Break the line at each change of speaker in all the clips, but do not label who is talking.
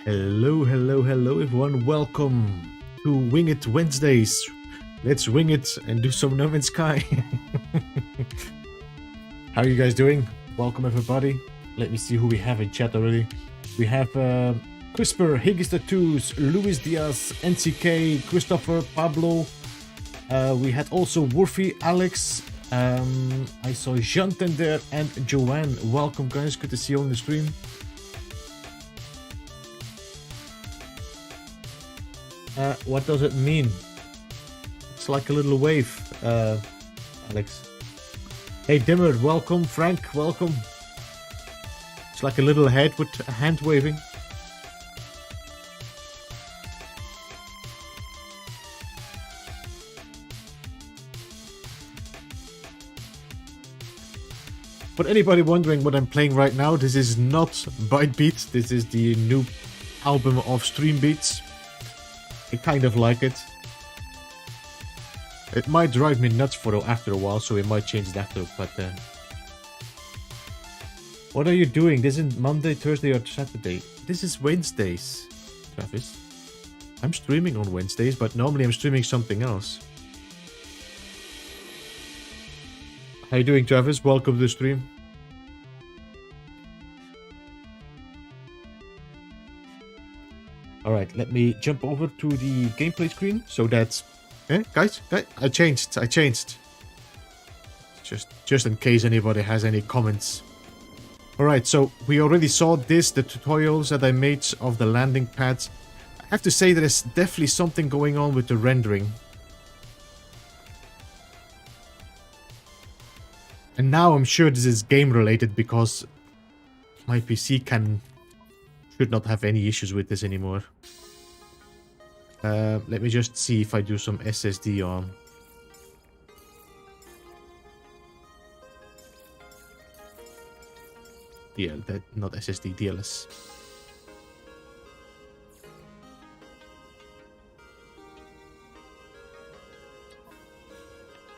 Hello, hello, hello everyone. Welcome to Wing It Wednesdays. Let's wing it and do some No Man's Sky. How are you guys doing? Welcome everybody. Let me see who we have in chat already. We have Crisper, Higgis Tattoos, Luis Diaz, NCK, Christopher, Pablo. We had also Wolfie, Alex. I saw Janten there and Joanne. Welcome guys, good to see you on the stream. What does it mean? It's like a little wave, Alex. Hey Dimmer, welcome. Frank, welcome. It's like a little head with a hand waving. For anybody wondering what I'm playing right now, this is not Byte Beat. This is the new album of Stream Beats. I kind of like it. It might drive me nuts after a while, so we might change it after, but... What are you doing? This isn't Monday, Thursday, or Saturday. This is Wednesdays, Travis. I'm streaming on Wednesdays, but normally I'm streaming something else. How you doing, Travis? Welcome to the stream. Alright, let me jump over to the gameplay screen so that... guys, I changed. Just in case anybody has any comments. Alright, so we already saw the tutorials that I made of the landing pads. I have to say there's definitely something going on with the rendering. And now I'm sure this is game related because my PC should not have any issues with this anymore. Let me just see if I do some SSD on. Yeah, not SSD, DLS.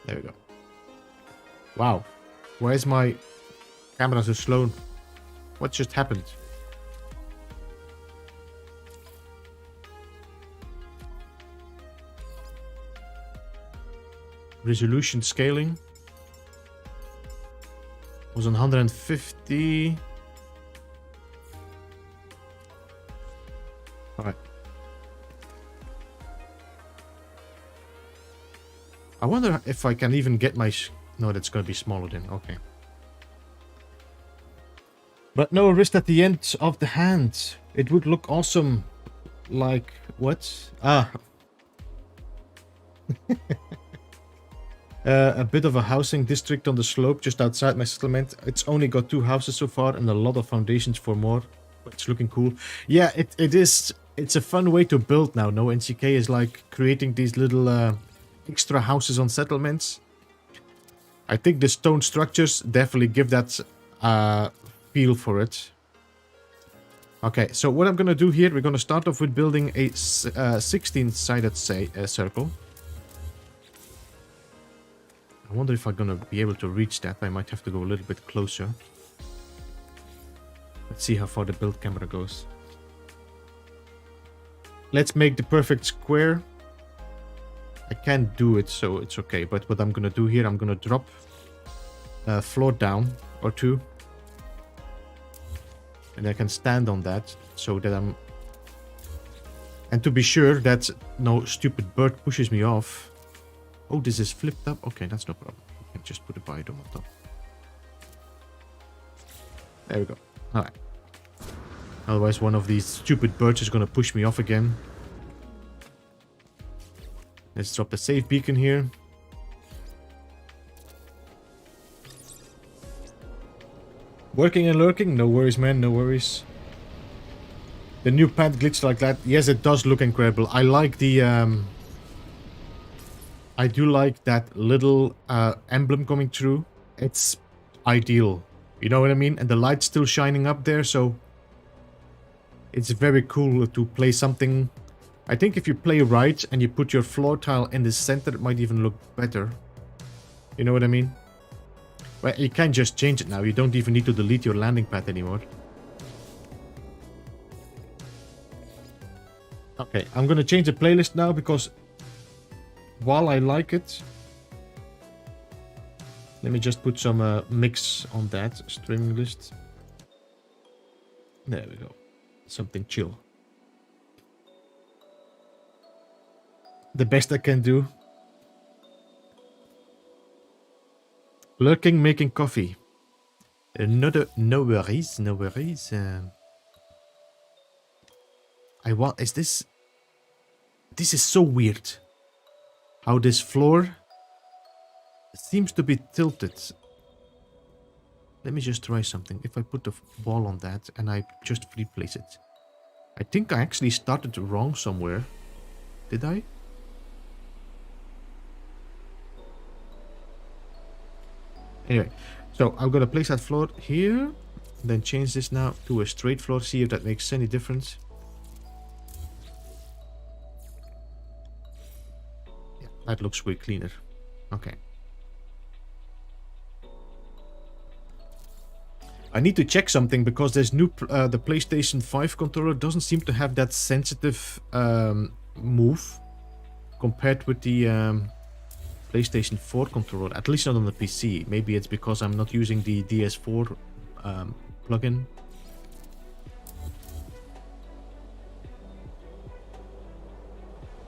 There we go. Wow. Why is my camera so slow? What just happened? Resolution scaling was on 150. Alright. I wonder if I can even get my... No, that's gonna be smaller then. Okay. But no wrist at the end of the hand. It would look awesome. Like... What? Ah. A bit of a housing district on the slope just outside my settlement. It's only got 2 houses so far and a lot of foundations for more. But it's looking cool. Yeah, it is. It's a fun way to build now. No, NCK is like creating these little extra houses on settlements. I think the stone structures definitely give that feel for it. Okay, so what I'm gonna do here, we're gonna start off with building a 16-sided circle. I wonder if I'm gonna be able to reach that. I might have to go a little bit closer. Let's see how far the build camera goes. Let's make the perfect square. I can't do it, so it's okay. But what I'm gonna do here, I'm gonna drop a floor down or 2. And I can stand on that so that I'm... And to be sure that no stupid bird pushes me off. Oh, this is flipped up? Okay, that's no problem. I can just put a biodome on top. There we go. Alright. Otherwise one of these stupid birds is gonna push me off again. Let's drop the safe beacon here. Working and lurking? No worries, man. No worries. The new pad glitch like that. Yes, it does look incredible. I like the... I do like that little emblem coming through. It's ideal. You know what I mean? And the light's still shining up there, so... It's very cool to play something... I think if you play right and you put your floor tile in the center, it might even look better. You know what I mean? Well, you can just change it now. You don't even need to delete your landing pad anymore. Okay, I'm gonna change the playlist now because while I like it, let me just put some mix on that streaming list. There we go. Something chill. The best I can do. Lurking, making coffee. No worries, no worries. Is this? This is so weird. How this floor seems to be tilted. Let me just try something. If I put the ball on that and I just replace it. I think I actually started wrong somewhere. Did I? Anyway, so I'm gonna place that floor here. Then change this now to a straight floor. See if that makes any difference. Yeah, that looks way cleaner. Okay. I need to check something because there's new the PlayStation 5 controller doesn't seem to have that sensitive move compared with the PlayStation 4 controller, at least not on the PC. Maybe it's because I'm not using the DS4 plugin.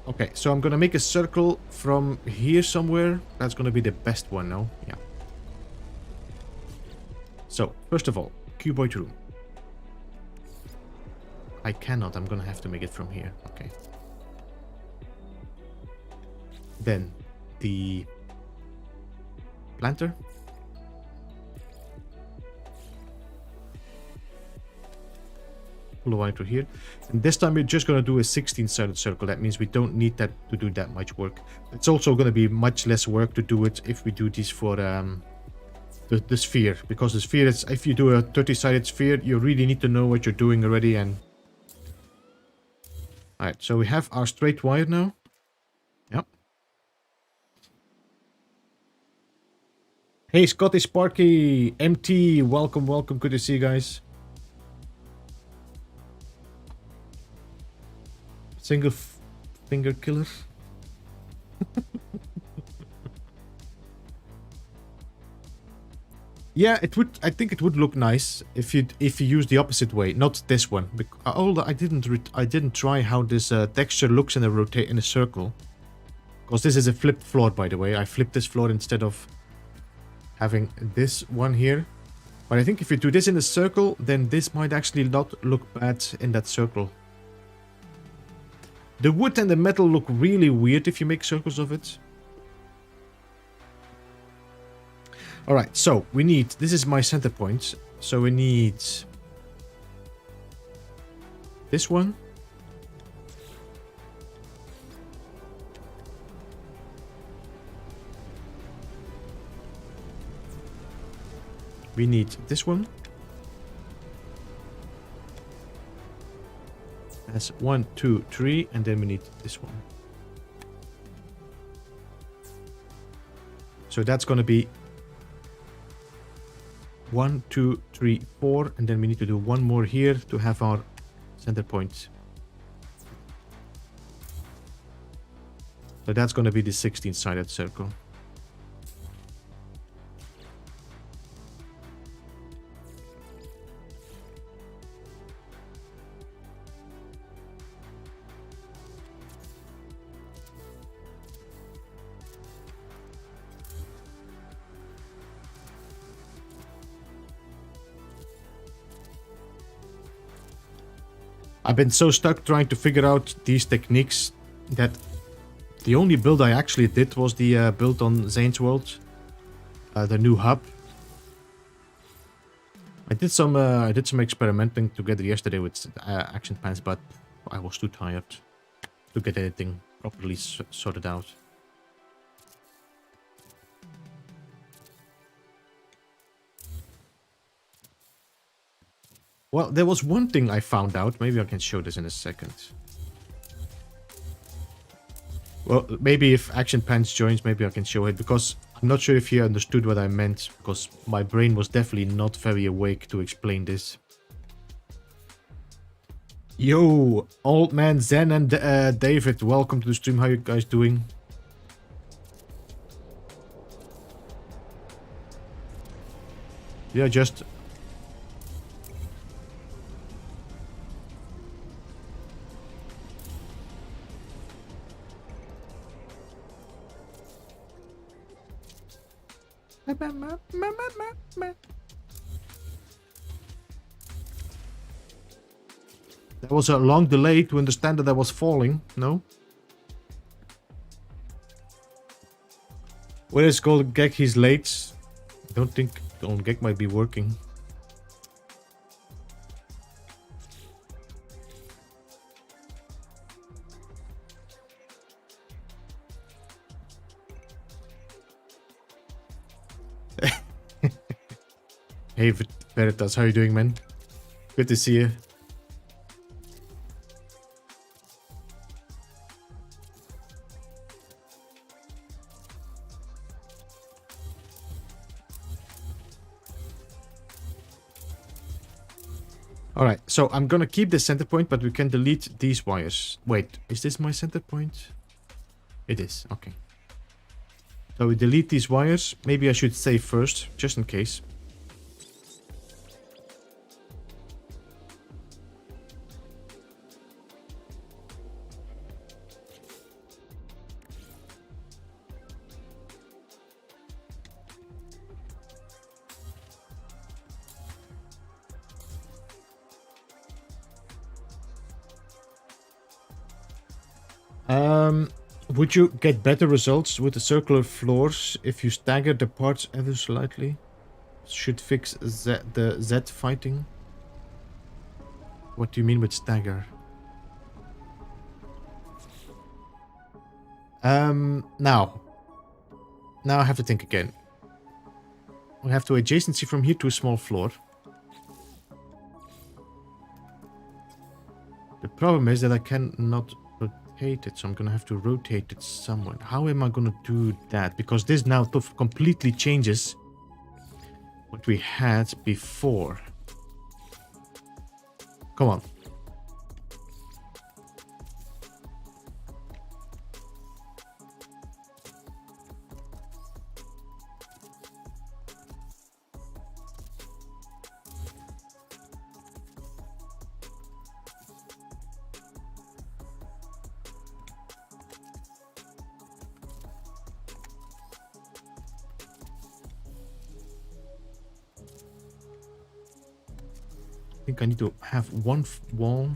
Okay, so I'm gonna make a circle from here somewhere. That's gonna be the best one now. Yeah. So, first of all, cuboid room. I cannot, I'm gonna have to make it from here. Okay. Then, the planter. Pull the wire through here. And this time we're just gonna do a 16-sided circle. That means we don't need that to do that much work. It's also gonna be much less work to do it if we do this for the sphere, because the sphere is, if you do a 30-sided sphere, you really need to know what you're doing already. And alright, so we have our straight wire now. Yep. Hey, Scotty Sparky, MT, welcome, welcome. Good to see you guys. Single finger killer. Yeah, it would. I think it would look nice if you use the opposite way, not this one. Although I didn't try how this texture looks in a circle, because this is a flipped floor, by the way. I flipped this floor instead of having this one here. But I think if you do this in a circle, then this might actually not look bad in that circle. The wood and the metal look really weird if you make circles of it. Alright, so we need, this is my center point, so we need this one. We need this one. That's 1, 2, 3, and then we need this one. So that's going to be 1, 2, 3, 4, and then we need to do one more here to have our center point. So that's going to be the 16-sided circle. I've been so stuck trying to figure out these techniques that the only build I actually did was the build on Zane's World, the new hub. I did some experimenting together yesterday with action pans, but I was too tired to get anything properly sorted out. Well, there was one thing I found out. Maybe I can show this in a second. Well, maybe if Action Pants joins, maybe I can show it, because I'm not sure if he understood what I meant, because my brain was definitely not very awake to explain this. Yo, Old Man Zen and David, welcome to the stream. How you guys doing? Yeah, just... There was a long delay to understand that I was falling, no? Where is Golden Gek? He's late. I don't think Golden Gek might be working. Hey Veritas, how you doing, man? Good to see you. Alright, so I'm gonna keep the center point, but we can delete these wires. Wait, is this my center point? It is, okay. So we delete these wires. Maybe I should save first, just in case. Would you get better results with the circular floors if you stagger the parts ever slightly? Should fix the Z fighting. What do you mean with stagger? Now I have to think again. We have to adjacency from here to a small floor. The problem is that I cannot rotate it, so I'm gonna have to rotate it somewhere. How am I gonna do that? Because this now completely changes what we had before. Come on. I think I need to have one wall.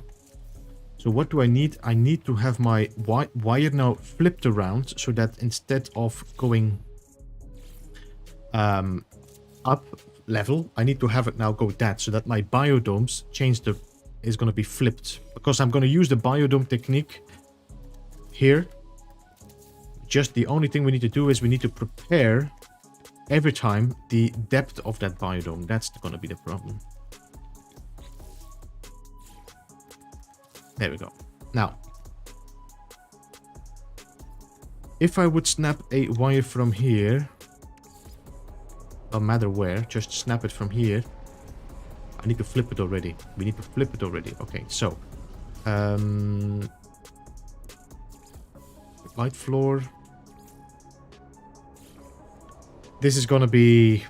So what do I need? I need to have my wire now flipped around so that instead of going up level, I need to have it now go that, so that my biodomes is going to be flipped. Because I'm going to use the biodome technique here. Just the only thing we need to do is we need to prepare every time the depth of that biodome. That's going to be the problem. There we go. Now, if I would snap a wire from here, no matter where, just snap it from here. I need to flip it already. We need to flip it already. Okay, so light floor. This is gonna be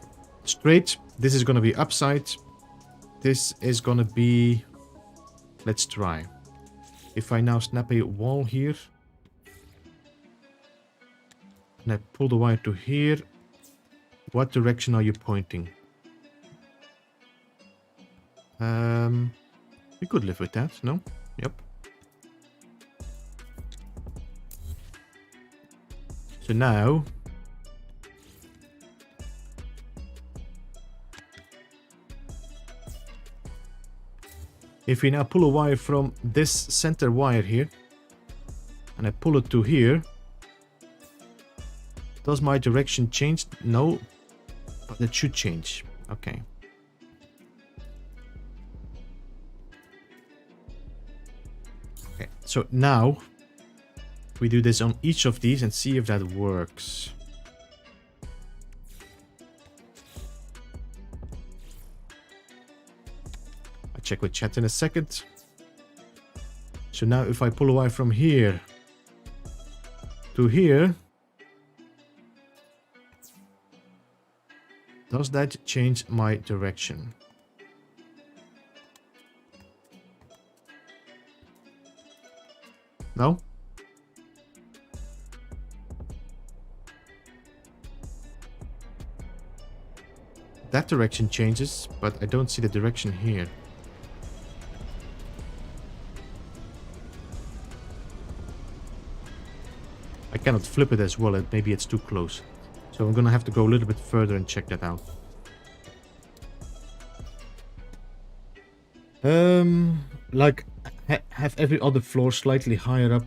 straight. This is gonna be upside. This is gonna be... Let's try. If I now snap a wall here, and I pull the wire to here, what direction are you pointing? We could live with that, no? Yep. So now... If we now pull a wire from this center wire here, and I pull it to here, does my direction change? No, but it should change. Okay. Okay, so now we do this on each of these and see if that works. Check with chat in a second. So now if I pull a wire from here to here, does that change my direction? No? That direction changes, but I don't see the direction here. I cannot flip it as well, maybe it's too close. So I'm gonna have to go a little bit further and check that out. Like, have every other floor slightly higher up.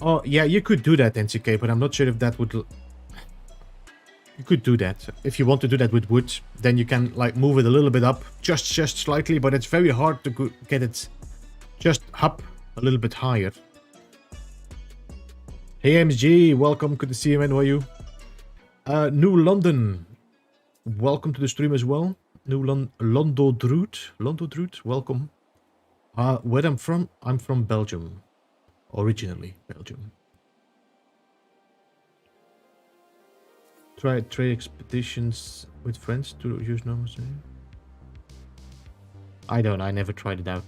Oh, yeah, you could do that, NCK, but I'm not sure if that would... You could do that. If you want to do that with wood, then you can, like, move it a little bit up. Just slightly, but it's very hard to get it just up a little bit higher. Hey, MSG, welcome. Good to see you, man. How are you? New London, welcome to the stream as well. New Londo Droot, welcome. Where I'm from Belgium. Originally, Belgium. Try trade expeditions with friends to use numbers. I never tried it out.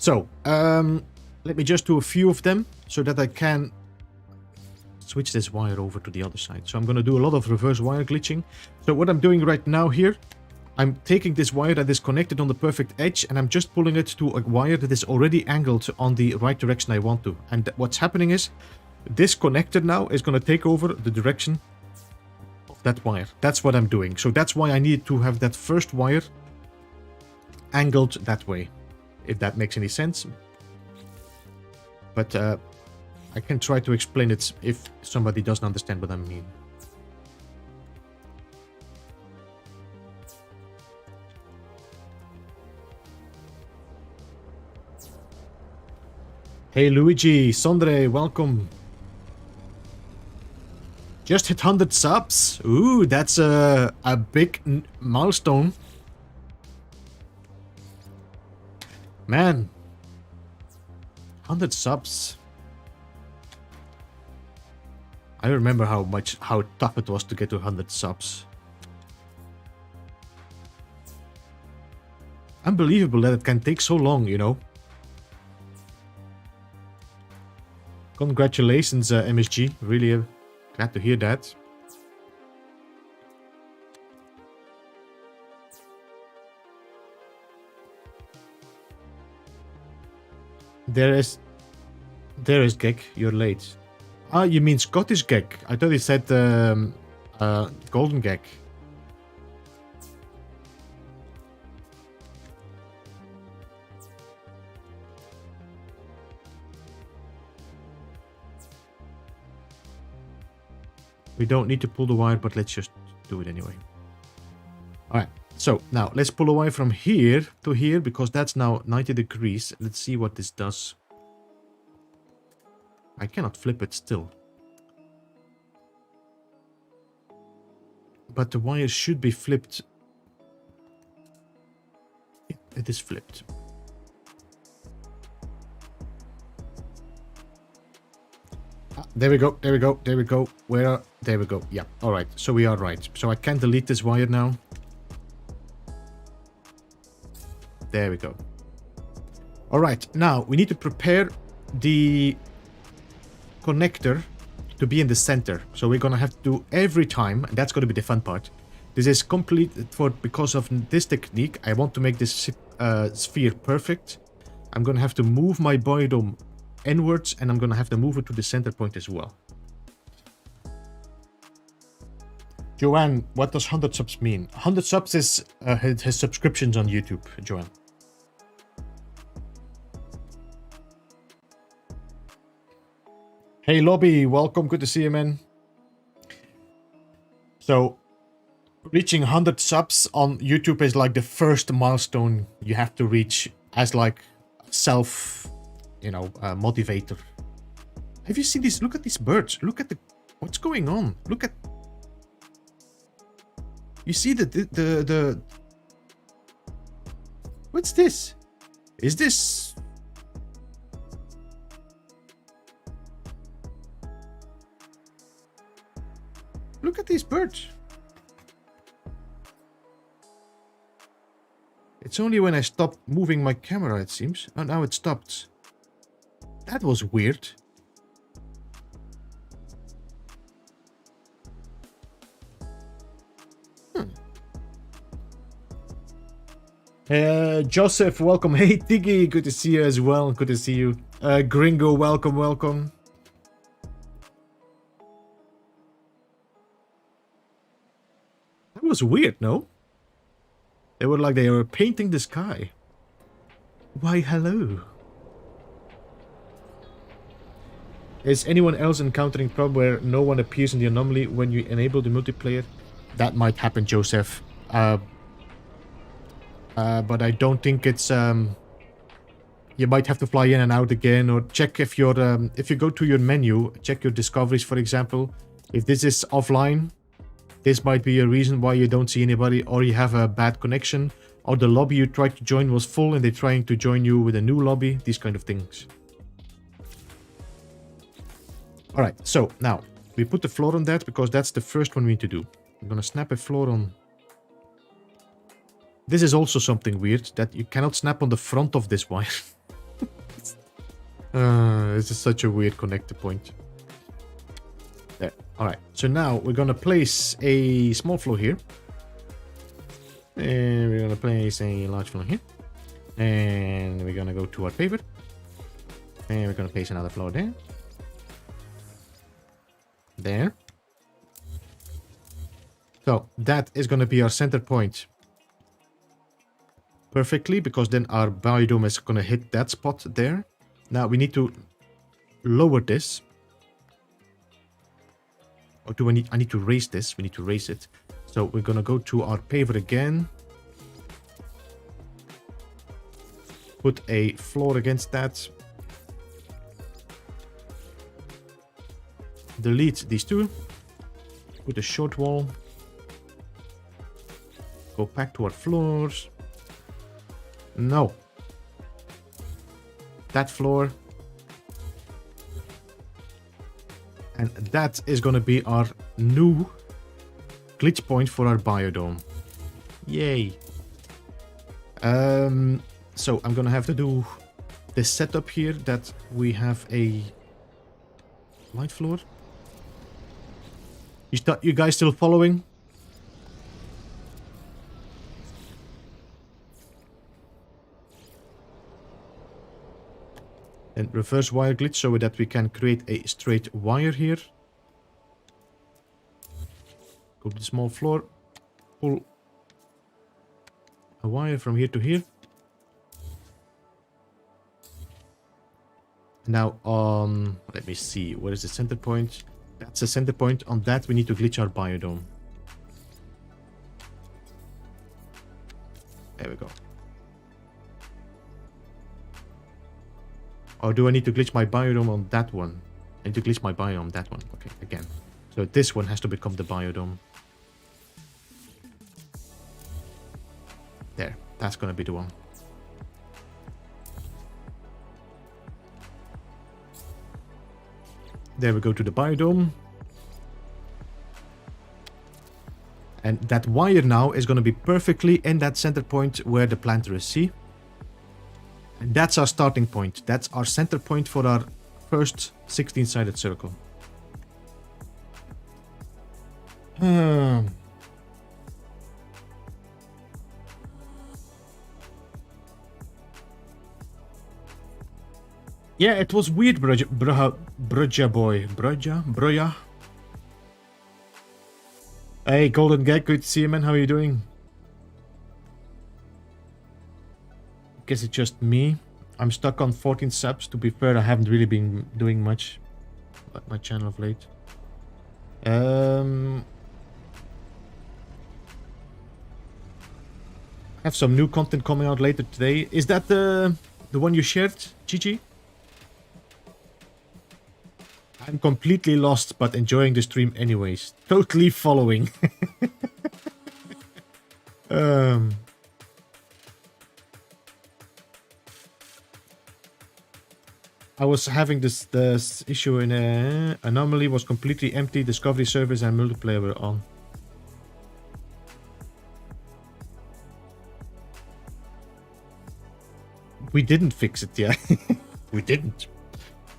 So, let me just do a few of them so that I can switch this wire over to the other side. So I'm going to do a lot of reverse wire glitching. So what I'm doing right now here, I'm taking this wire that is connected on the perfect edge and I'm just pulling it to a wire that is already angled on the right direction I want to. And what's happening is this connector now is going to take over the direction of that wire. That's what I'm doing. So that's why I need to have that first wire angled that way, if that makes any sense. But I can try to explain it if somebody doesn't understand what I mean. Hey Luigi, Sondre, welcome. Just hit 100 subs. Ooh, that's a big milestone. Man. 100 subs. I remember how tough it was to get to 100 subs. Unbelievable that it can take so long, you know. Congratulations, MSG. Really glad to hear that. There is Gek. You're late. Ah, you mean Scottish Gek? I thought you said Golden Gek. We don't need to pull the wire, but let's just do it anyway. Alright, so now let's pull a wire from here to here because that's now 90 degrees. Let's see what this does. I cannot flip it still. But the wire should be flipped. It is flipped. There we go, there we go, there we go. There we go. Yeah, alright. So we are right. So I can delete this wire now. There we go. Alright, now we need to prepare the connector to be in the center. So we're gonna have to do every time, and that's gonna be the fun part. This is complete because of this technique. I want to make this sphere perfect. I'm gonna have to move my biodome inwards, and I'm gonna have to move it to the center point as well. Joanne, what does 100 subs mean? 100 subs is his subscriptions on YouTube, Joanne. Hey Lobby, welcome, good to see you, man. So, reaching 100 subs on YouTube is like the first milestone you have to reach as like self, you know, motivator. Have you seen this? Look at these birds. Look at what's going on. Look at, you see the What's this? Is this... Look at these birds. It's only when I stopped moving my camera, it seems. Oh, now it stopped. That was weird. Joseph, welcome. Hey, Tiggy, good to see you as well. Good to see you. Gringo, welcome, welcome. That was weird, no? They were like they were painting the sky. Why, hello. Is anyone else encountering problem where no one appears in the anomaly when you enable the multiplayer? That might happen, Joseph. But I don't think it's... You might have to fly in and out again, or check if you're... if you go to your menu, check your discoveries, for example. If this is offline, this might be a reason why you don't see anybody, or you have a bad connection, or the lobby you tried to join was full and they're trying to join you with a new lobby, these kind of things. Alright, so now, we put the floor on that because that's the first one we need to do. I'm gonna snap a floor on... This is also something weird, that you cannot snap on the front of this wire. This is such a weird connector point. There. Alright, so now we're gonna place a small floor here. And we're gonna place a large floor here. And we're gonna go to our paver. And we're gonna place another floor there. There. So that is gonna be our center point. Perfectly, because then our biodome is gonna hit that spot there. Now we need to lower this. Or do I need to raise this? We need to raise it. So we're gonna go to our paver again. Put a floor against that. Delete these two. Put a short wall. Go back to our floors. No. That floor. And that is going to be our new glitch point for our biodome. Yay. So I'm going to have to do this setup here that we have a light floor. You guys still following? And reverse wire glitch so that we can create a straight wire here. Go to the small floor. Pull a wire from here to here. Now let me see, where is the center point? That's the center point. On that we need to glitch our biodome. There we go. Or do I need to glitch my biodome on that one? I need to glitch my biodome on that one. Okay, again. So this one has to become the biodome. There, that's gonna be the one. There we go to the biodome. And that wire now is gonna be perfectly in that center point where the planter is, see? And that's our starting point. That's our center point for our first 16-sided circle. Yeah, it was weird, Bruja boy. Bruja. Hey, Golden Gag, good to see you, man. How are you doing? Guess it's just me. I'm stuck on 14 subs. To be fair, I haven't really been doing much at my channel of late. I have some new content coming out later today. Is that the one you shared, Gigi? I'm completely lost, but enjoying the stream anyways. Totally following. I was having this issue in anomaly was completely empty. Discovery service and multiplayer were on. We didn't fix it, yeah. We didn't.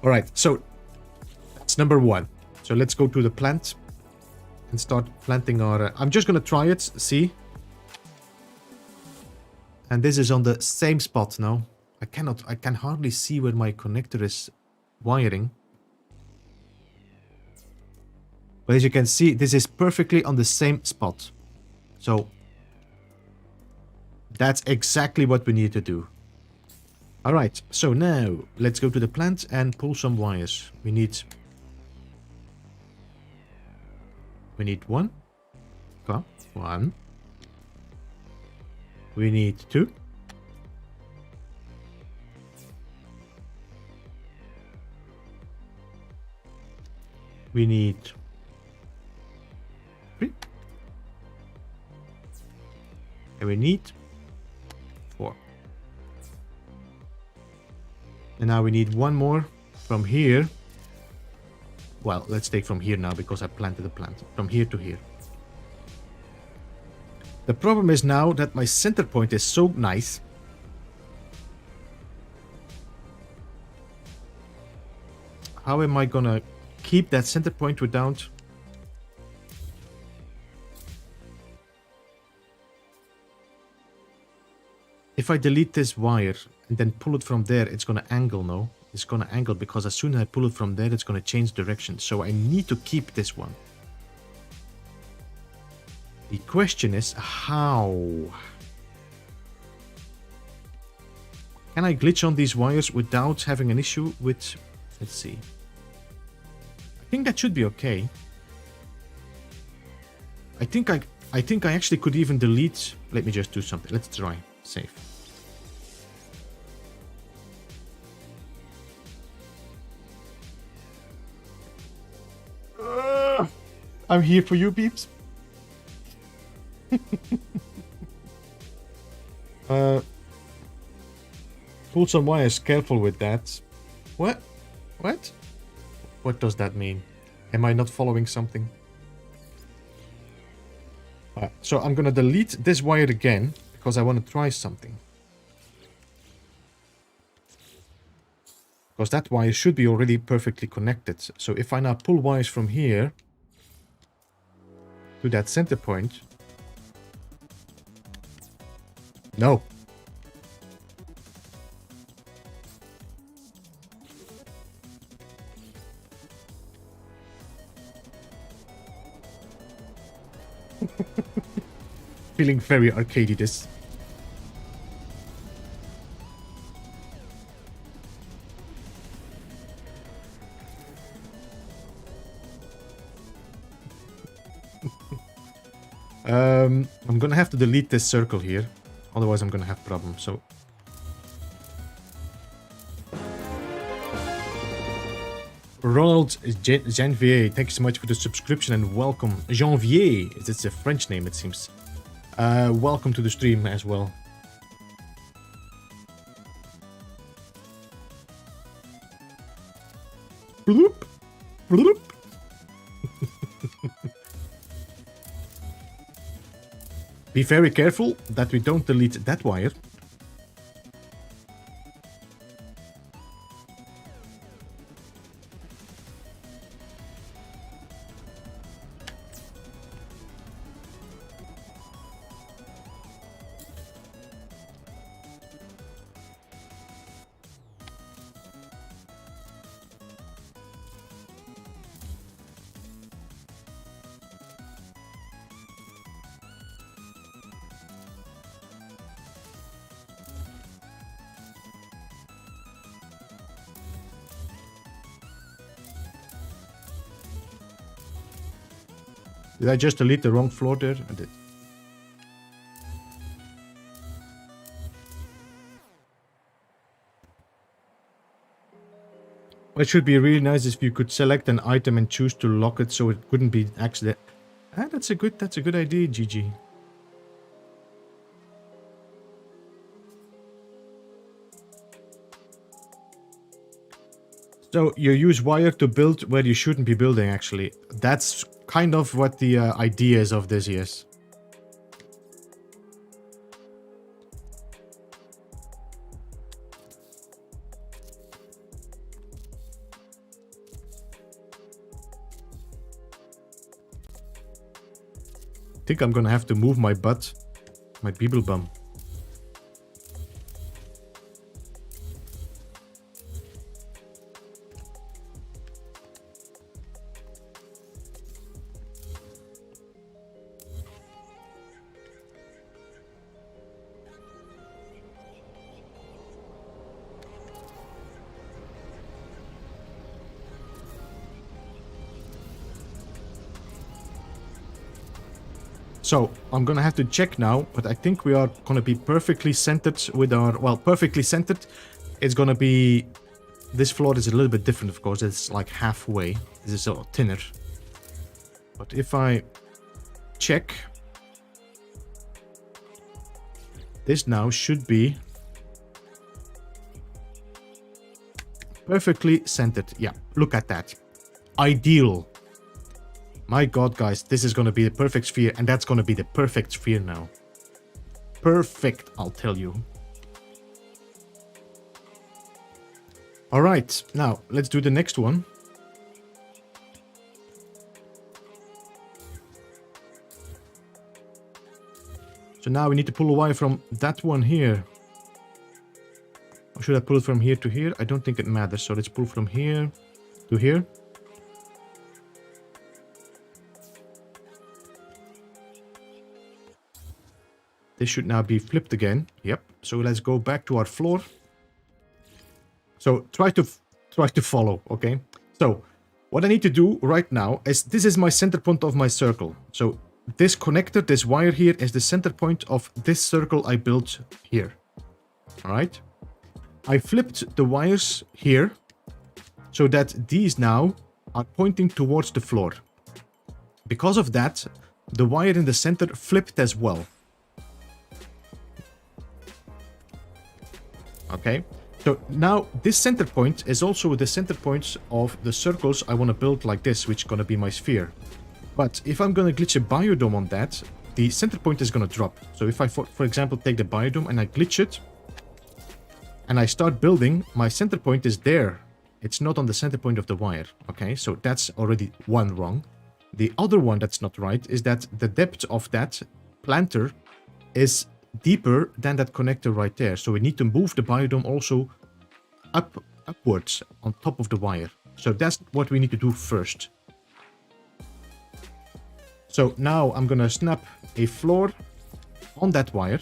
All right, so that's number 1. So let's go to the plant and start planting our... I'm just gonna try it, see. And this is on the same spot now. I can hardly see where my connector is wiring. But as you can see, this is perfectly on the same spot. So that's exactly what we need to do. All right, so now let's go to the plant and pull some wires. We need 1. Okay, 1. We need 2. We need 3. And we need 4. And now we need 1 more from here. Well, let's take from here now because I planted the plant. From here to here. The problem is now that my center point is so nice. How am I gonna keep that center point without... If I delete this wire and then pull it from there, it's gonna angle, no? It's gonna angle because as soon as I pull it from there, it's gonna change direction. So I need to keep this one. The question is, how? Can I glitch on these wires without having an issue with... Let's see. I think that should be okay. I think I actually could even delete... Let me just do something. Let's try. Save. I'm here for you, Beeps. Pull some wires. Careful with that. What? What? What does that mean? Am I not following something? So I'm gonna delete this wire again because I want to try something. Because that wire should be already perfectly connected. So if I now pull wires from here to that center point... No. Feeling very arcadey this. I'm gonna have to delete this circle here. Otherwise I'm gonna have problems, so... Ronald Janvier, thank you so much for the subscription and welcome. Janvier, it's a French name it seems. Welcome to the stream as well. Bloop. Bloop. Be very careful that we don't delete that wire. Did I just delete the wrong floor there? I did. It should be really nice if you could select an item and choose to lock it so it wouldn't be accident. Ah, that's a good idea, GG. So you use wire to build where you shouldn't be building, actually. That's kind of what the idea is of this, yes. I think I'm gonna have to move my butt, my Beeblebum. So, I'm gonna have to check now, but I think we are gonna be perfectly centered with our... Well, perfectly centered. It's gonna be... This floor is a little bit different, of course. It's like halfway. This is a lot thinner. But if I check... This now should be... perfectly centered. Yeah, look at that. Ideal. My god, guys, this is going to be the perfect sphere, and that's going to be the perfect sphere now. Perfect, I'll tell you. Alright, now, let's do the next one. So now we need to pull a wire from that one here. Or should I pull it from here to here? I don't think it matters, so let's pull from here to here. This should now be flipped again. Yep. So let's go back to our floor. So try to follow, okay? So what I need to do right now is this is my center point of my circle. So this connector, this wire here is the center point of this circle I built here. All right. I flipped the wires here so that these now are pointing towards the floor. Because of that, the wire in the center flipped as well. Okay, so now this center point is also the center points of the circles I want to build like this, which is going to be my sphere. But if I'm going to glitch a biodome on that, the center point is going to drop. So if I, for example, take the biodome and I glitch it, and I start building, my center point is there. It's not on the center point of the wire. Okay, so that's already one wrong. The other one that's not right is that the depth of that planter is deeper than that connector right there. So we need to move the biodome also upwards on top of the wire. So that's what we need to do first. So now I'm gonna snap a floor on that wire.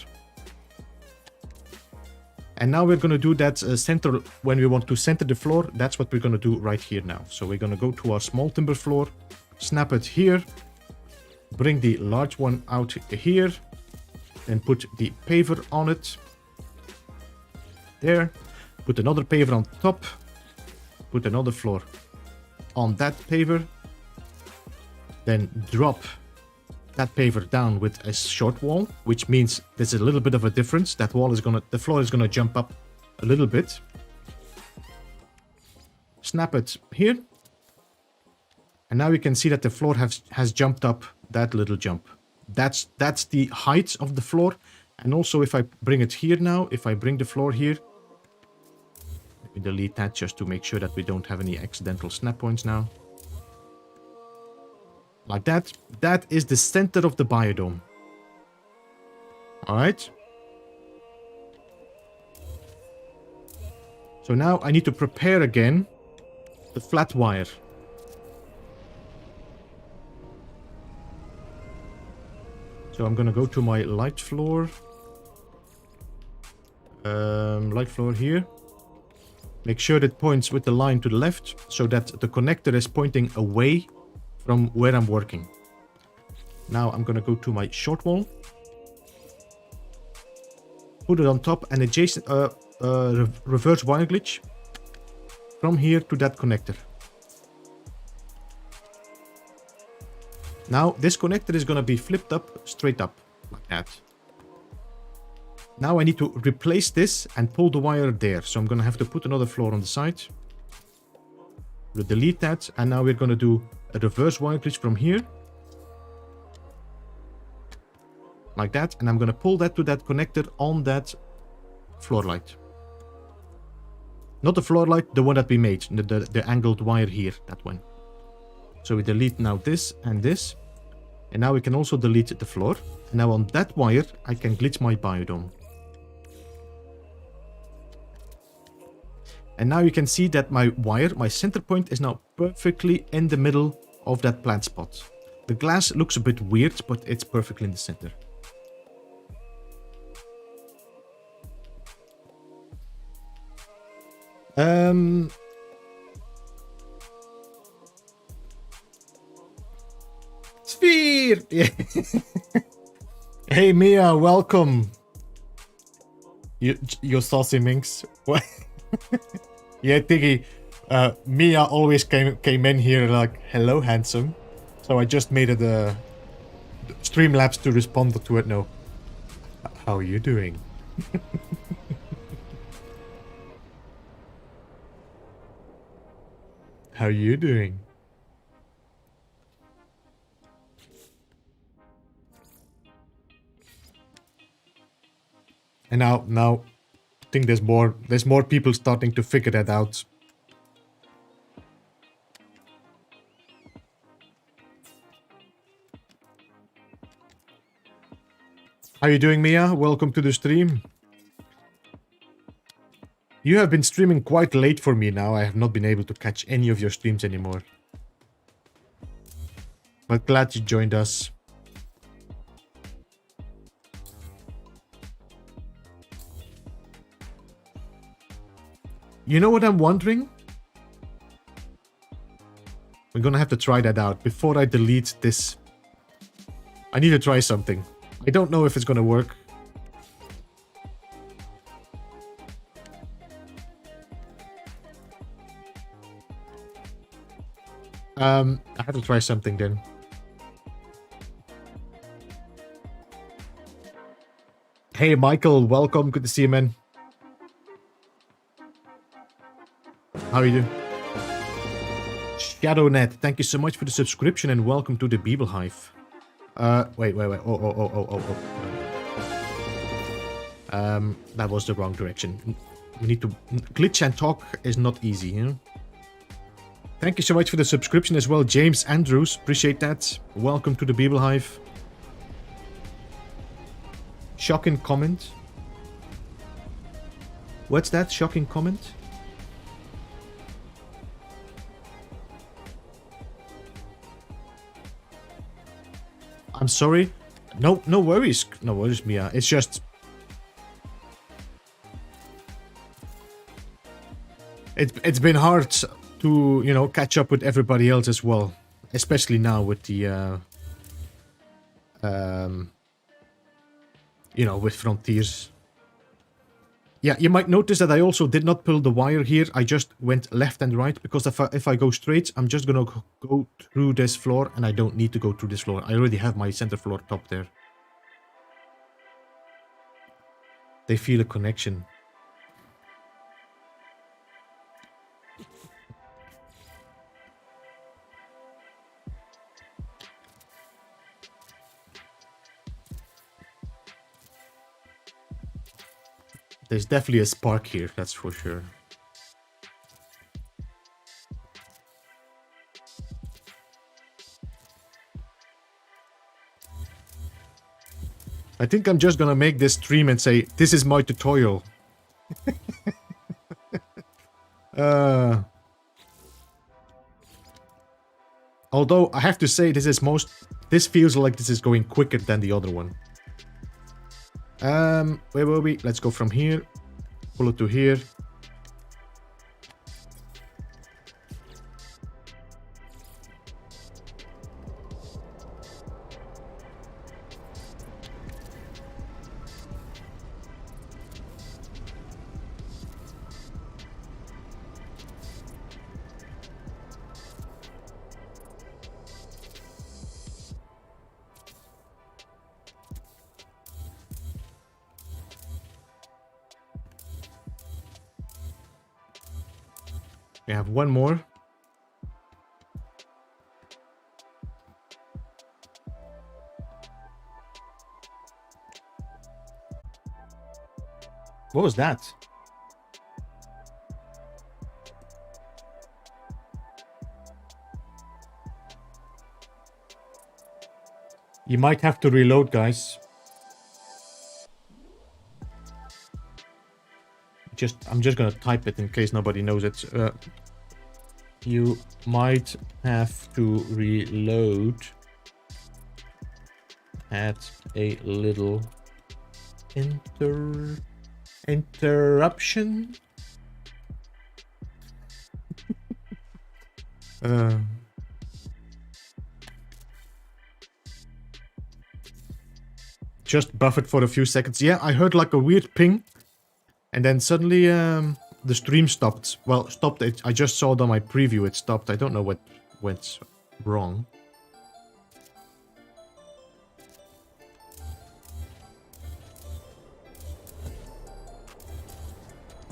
And now we're gonna do that center, when we want to center the floor, that's what we're gonna do right here now. So we're gonna go to our small timber floor, snap it here, bring the large one out here, then put the paver on it. There. Put another paver on top. Put another floor on that paver. Then drop that paver down with a short wall, which means there's a little bit of a difference. That wall is gonna, the floor is gonna jump up a little bit. Snap it here. And now we can see that the floor has jumped up that little jump. That's the height of the floor. And also if I bring it here now, if I bring the floor here, let me delete that just to make sure that we don't have any accidental snap points now. Like that. That is the center of the biodome. Alright. So now I need to prepare again the flat wire. So I'm gonna go to my light floor. Light floor here. Make sure it points with the line to the left so that the connector is pointing away from where I'm working. Now I'm gonna go to my short wall. Put it on top and adjacent reverse wire glitch from here to that connector. Now this connector is gonna be flipped up, straight up, like that. Now I need to replace this and pull the wire there. So I'm gonna have to put another floor on the side. We'll delete that, and now we're going to do a reverse wire bridge from here. Like that, and I'm going to pull that to that connector on that floor light. Not the floor light, the one that we made, the angled wire here, that one. So we delete now this and this. And now we can also delete the floor. And now on that wire, I can glitch my biodome. And now you can see that my wire, my center point, is now perfectly in the middle of that plant spot. The glass looks a bit weird, but it's perfectly in the center. Sphere! Yeah. Hey Mia, welcome. You saucy minx. What? Yeah, Tiggy. Mia always came in here like, hello, handsome. So I just made it a Streamlabs to respond to it now. How are you doing? How are you doing? And now, I think there's more people starting to figure that out. How you doing, Mia? Welcome to the stream. You have been streaming quite late for me now. I have not been able to catch any of your streams anymore. But glad you joined us. You know what I'm wondering? We're gonna have to try that out before I delete this. I need to try something. I don't know if it's gonna work. I have to try something then. Hey Michael, welcome. Good to see you, man. How are you doing? ShadowNet, thank you so much for the subscription and welcome to the Beeblebum. Wait. That was the wrong direction. We need to... Glitch and talk is not easy, you know? Thank you so much for the subscription as well, James Andrews. Appreciate that. Welcome to the Beeblebum. Shocking comment. What's that? Shocking comment? I'm sorry. No worries. No worries, Mia. It's just... It's been hard to, you know, catch up with everybody else as well. Especially now with the, you know, with Frontiers. Yeah, you might notice that I also did not pull the wire here. I just went left and right, because if I go straight, I'm just gonna go through this floor, and I don't need to go through this floor. I already have my center floor top there. They feel a connection. There's definitely a spark here, that's for sure. I think I'm just gonna make this stream and say, this is my tutorial. Although, I have to say, this feels like this is going quicker than the other one. Where were we? Let's go from here. Pull it to here. We have one more. What was that? You might have to reload, guys. I'm just gonna type it in case nobody knows it. You might have to reload at a little interruption. Just buffered for a few seconds. Yeah, I heard like a weird ping. And then suddenly the stream stopped. Well, stopped it. I just saw it on my preview. It stopped. I don't know what went wrong.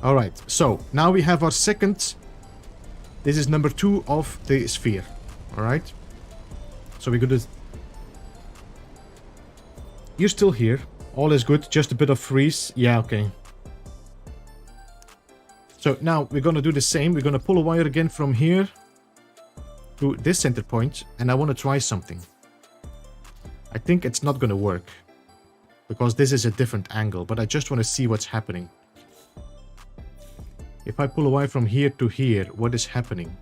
Alright, so now we have our second. This is number 2 of the sphere. Alright. So we're gonna... You're still here. All is good. Just a bit of freeze. Yeah, okay. So now we're gonna do the same. We're gonna pull a wire again from here to this center point, and I want to try something. I think it's not gonna work because this is a different angle, but I just want to see what's happening. If I pull a wire from here to here, what is happening?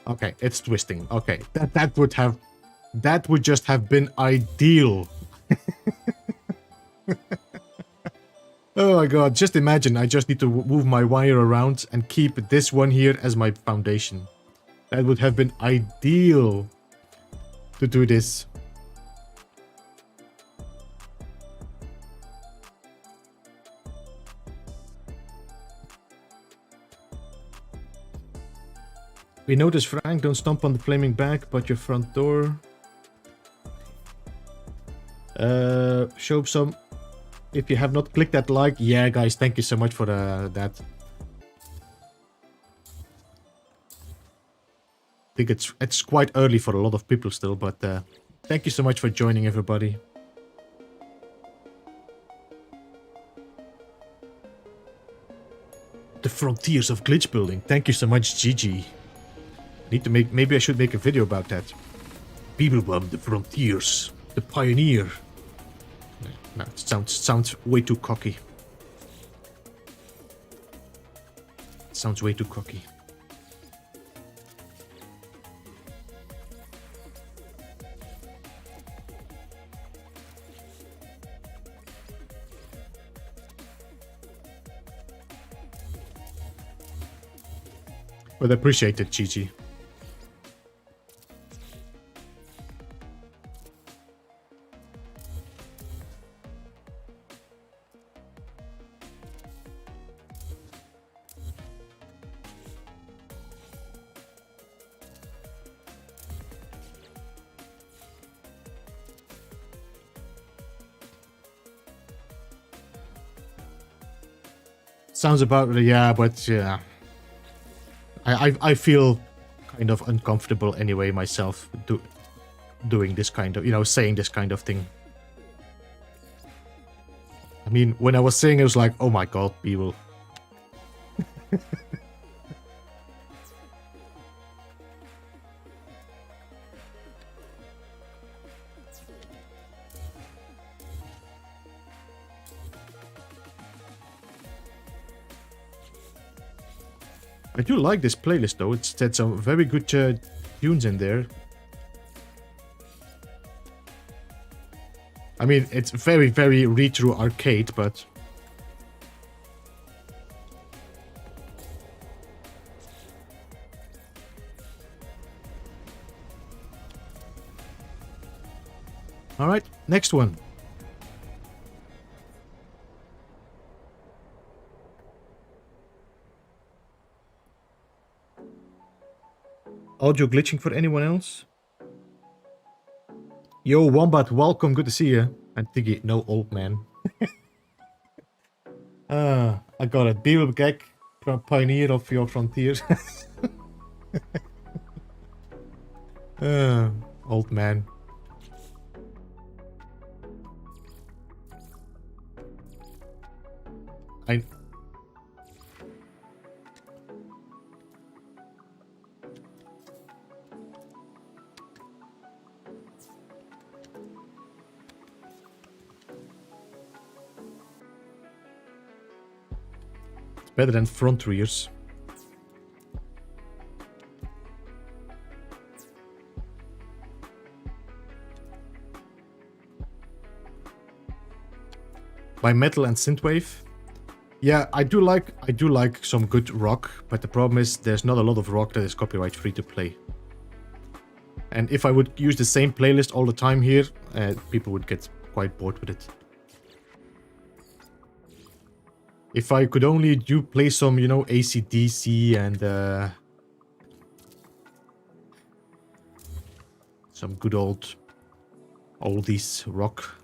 Okay, it's twisting. Okay, that would just have been ideal. Oh my god, just imagine I just need to move my wire around and keep this one here as my foundation. That would have been ideal to do this. We notice, Frank, don't stomp on the flaming bag, but your front door. Show some. If you have not clicked that like, yeah, guys, thank you so much for that. I think it's quite early for a lot of people still, but thank you so much for joining, everybody. The frontiers of glitch building. Thank you so much, Gigi. Need to make, maybe I should make a video about that. Beeblebum, the frontiers, the pioneer. No, it sounds way too cocky. It sounds way too cocky. But I appreciate it, Gigi. Sounds about, yeah, but yeah. I feel kind of uncomfortable anyway myself doing this kind of, you know, saying this kind of thing. I mean, when I was saying it was like, oh my god, people. I do like this playlist though. It's had some very good tunes in there. I mean, it's very, very retro arcade, but... Alright, next one. Audio glitching for anyone else? Yo, Wombat, welcome. Good to see you. And Tiggy, no old man. I got it. Beeblebum, pioneer of your frontier. Old man. It's better than front rears. By metal and synthwave. Yeah, I do like some good rock, but the problem is there's not a lot of rock that is copyright free to play. And if I would use the same playlist all the time here, people would get quite bored with it. If I could only play some, you know, AC/DC and some good old oldies rock.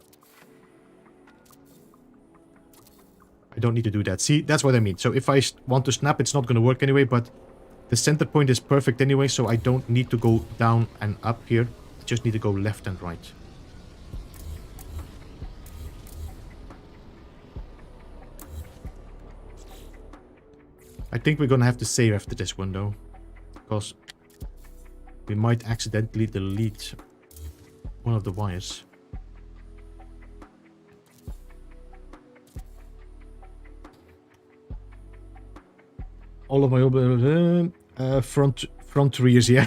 I don't need to do that. See, that's what I mean. So if I want to snap, it's not going to work anyway, but the center point is perfect anyway, so I don't need to go down and up here. I just need to go left and right. I think we're going to have to save after this one, though, because we might accidentally delete one of the wires. All of my front rears, yeah.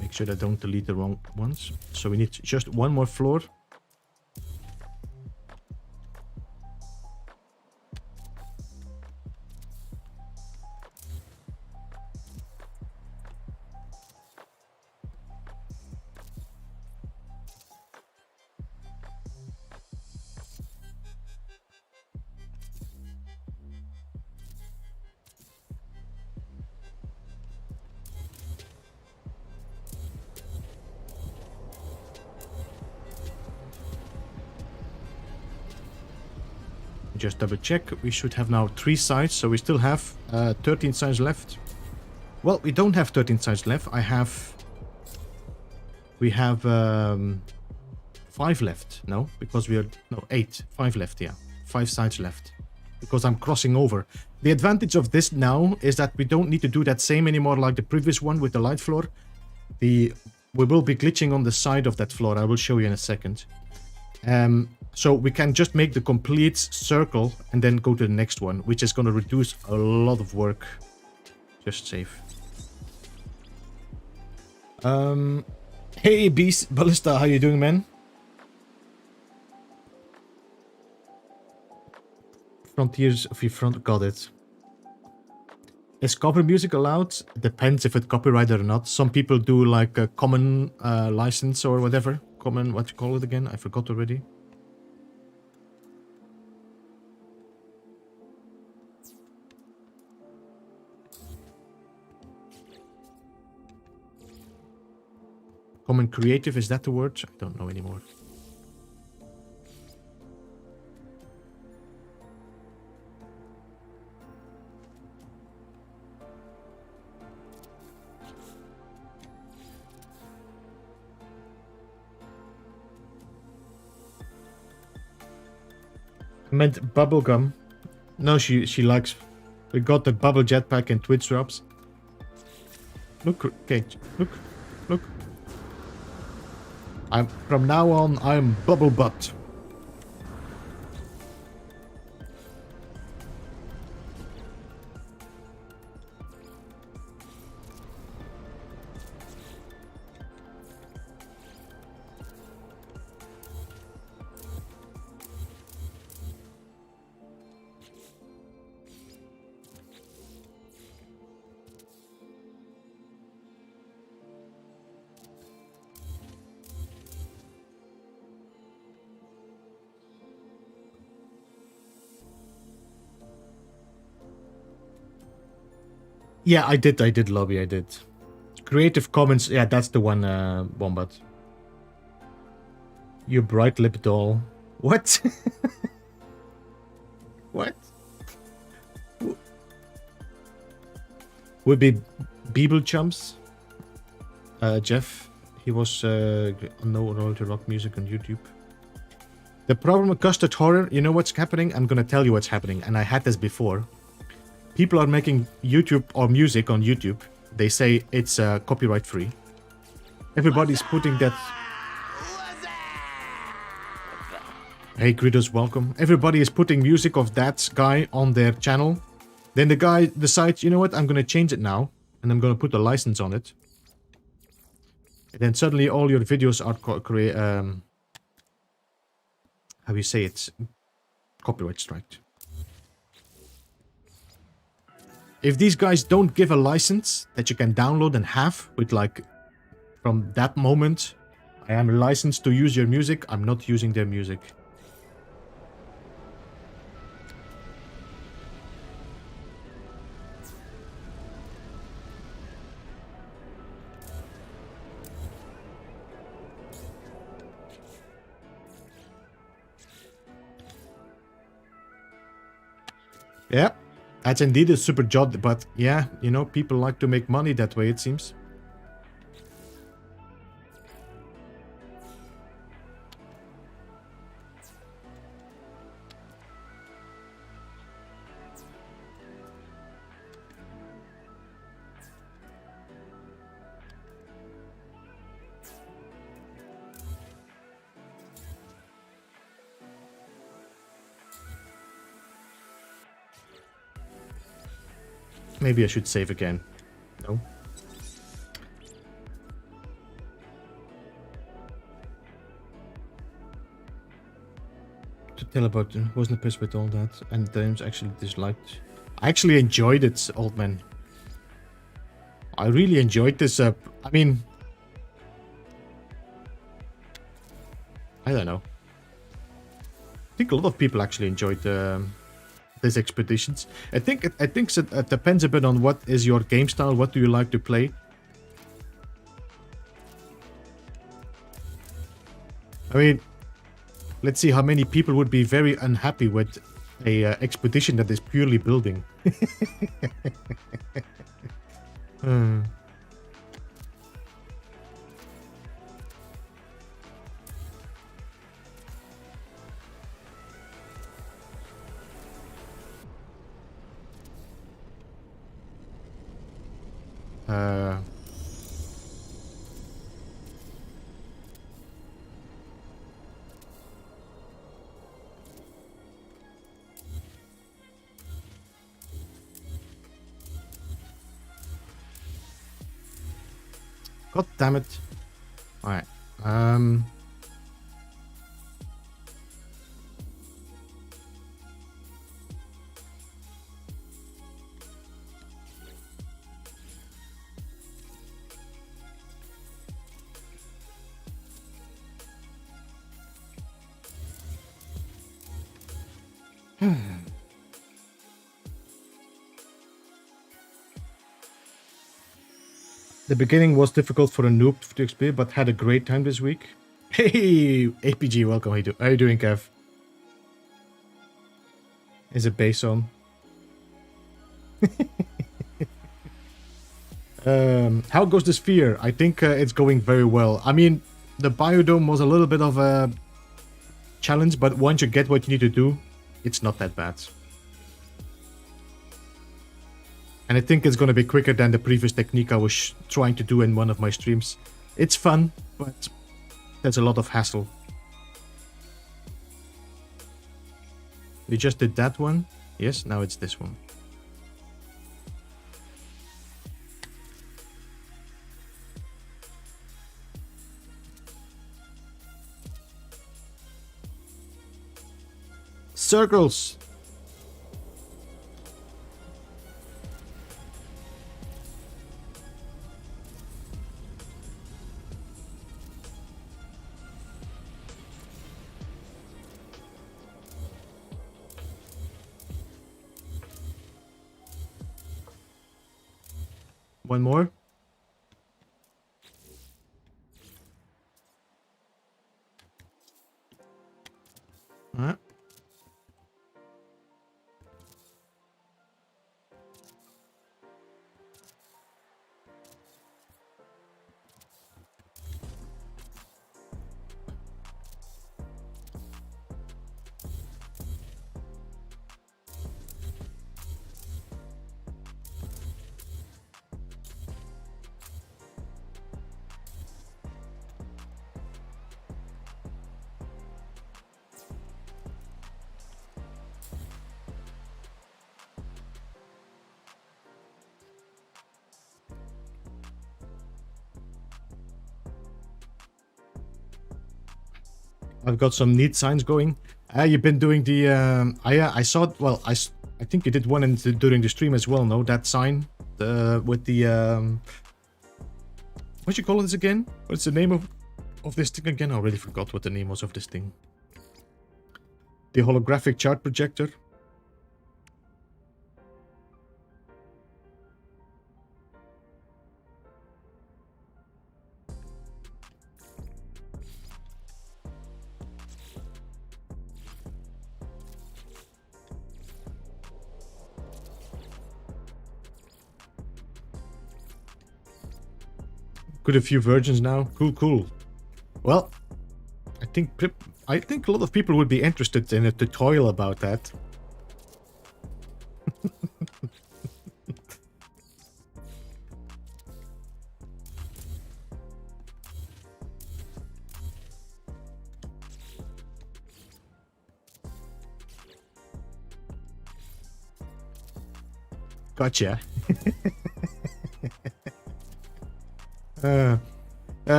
Make sure I don't delete the wrong ones. So we need just one more floor. Just double check. We should have now 3 sides, so we still have 13 sides left. Well, we don't have 13 sides left. We have 5 left. No, because we are 8. 5 left. Yeah, 5 sides left. Because I'm crossing over. The advantage of this now is that we don't need to do that same anymore like the previous one with the light floor. We will be glitching on the side of that floor. I will show you in a second. So we can just make the complete circle and then go to the next one, which is going to reduce a lot of work. Just save. Hey, Beast Ballista, how you doing, man? Frontiers of your front, got it. Is cover music allowed? Depends if it's copyrighted or not. Some people do like a common license or whatever. Common, what you call it again? I forgot already. Common creative, is that the word? I don't know anymore. I meant bubblegum. No, she likes... We got the bubble jetpack and Twitch drops. Look, Kate, look. From now on, I'm Bubble Butt. Yeah, I did lobby, I did. Creative Commons, yeah, that's the one, Wombat. You bright lip doll. What? What? Would be Beeble Chumps. Jeff, he was no royalty rock music on YouTube. The problem with custard horror, you know what's happening? I'm gonna tell you what's happening, and I had this before. People are making YouTube or music on YouTube. They say it's copyright free. Everybody's putting that. Hey, Gridos, welcome. Everybody is putting music of that guy on their channel. Then the guy decides, you know what, I'm gonna change it now, and I'm gonna put a license on it. And then suddenly all your videos are how do you say it? Copyright striked. If these guys don't give a license that you can download and have with like, from that moment, I am licensed to use your music, I'm not using their music. Yeah, that's indeed a super job, but yeah, you know, people like to make money that way, it seems. Maybe I should save again. No. To tell about wasn't pissed with all that, and times actually disliked. I actually enjoyed it, old man. I really enjoyed this. I mean, I don't know. I think a lot of people actually enjoyed these expeditions. I think it depends a bit on what is your game style. What do you like to play? I mean, let's see how many people would be very unhappy with a expedition that is purely building. Hmm. God damn it. Alright. The beginning was difficult for a noob to explain, but had a great time this week. Hey, APG, welcome. How you doing, Kev? Is it based on? How goes the sphere? I think it's going very well. I mean, the biodome was a little bit of a challenge, but once you get what you need to do, it's not that bad. And I think it's going to be quicker than the previous technique I was trying to do in one of my streams. It's fun, but there's a lot of hassle. We just did that one. Yes, now it's this one. Circles! One more. Alright. I've got some neat signs going. You've been doing the... I saw... Well, I think you did one during the stream as well, no? That sign? With the... what you call this again? What's the name of this thing again? I already forgot what the name was of this thing. The holographic chart projector. Got a few versions now. Cool, cool. Well, I think a lot of people would be interested in a tutorial about that. Gotcha.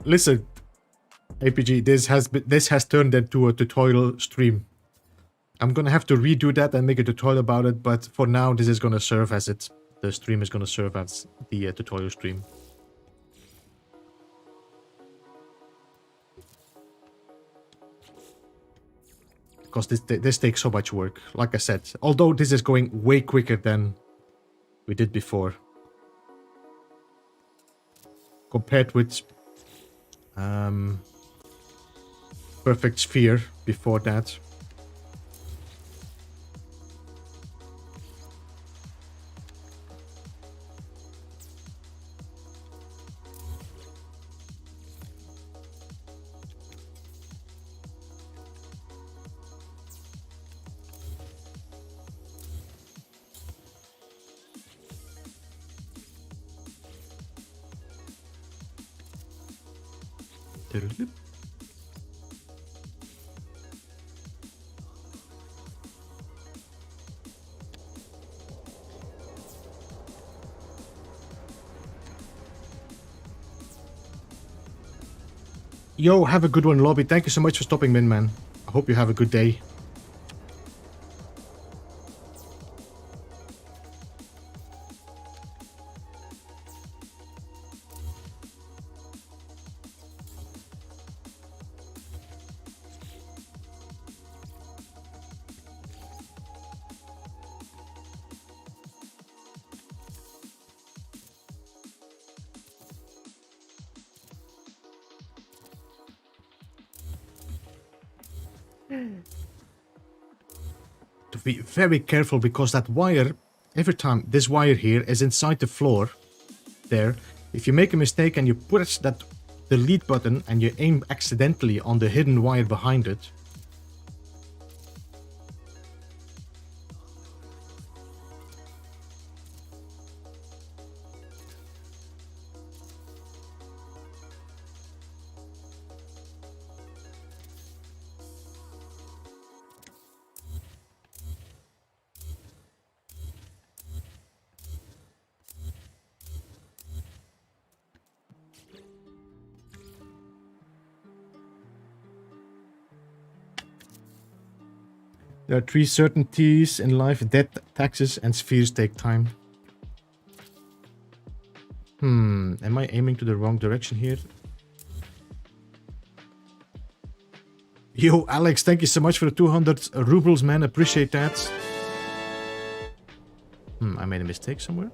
Listen, APG, this has turned into a tutorial stream. I'm gonna have to redo that and make a tutorial about it, but for now, this is gonna serve as it. The stream is gonna serve as the tutorial stream. Because this takes so much work, like I said. Although this is going way quicker than we did before. Compared with Perfect Sphere before that. Yo, have a good one, Lobby. Thank you so much for stopping in, man. I hope you have a good day. To be very careful because that wire, every time this wire here is inside the floor, there, if you make a mistake and you push that delete button and you aim accidentally on the hidden wire behind it, there are 3 certainties in life: death, taxes, and spheres take time. Am I aiming to the wrong direction here? Yo, Alex, thank you so much for the 200 rubles, man. Appreciate that. I made a mistake somewhere.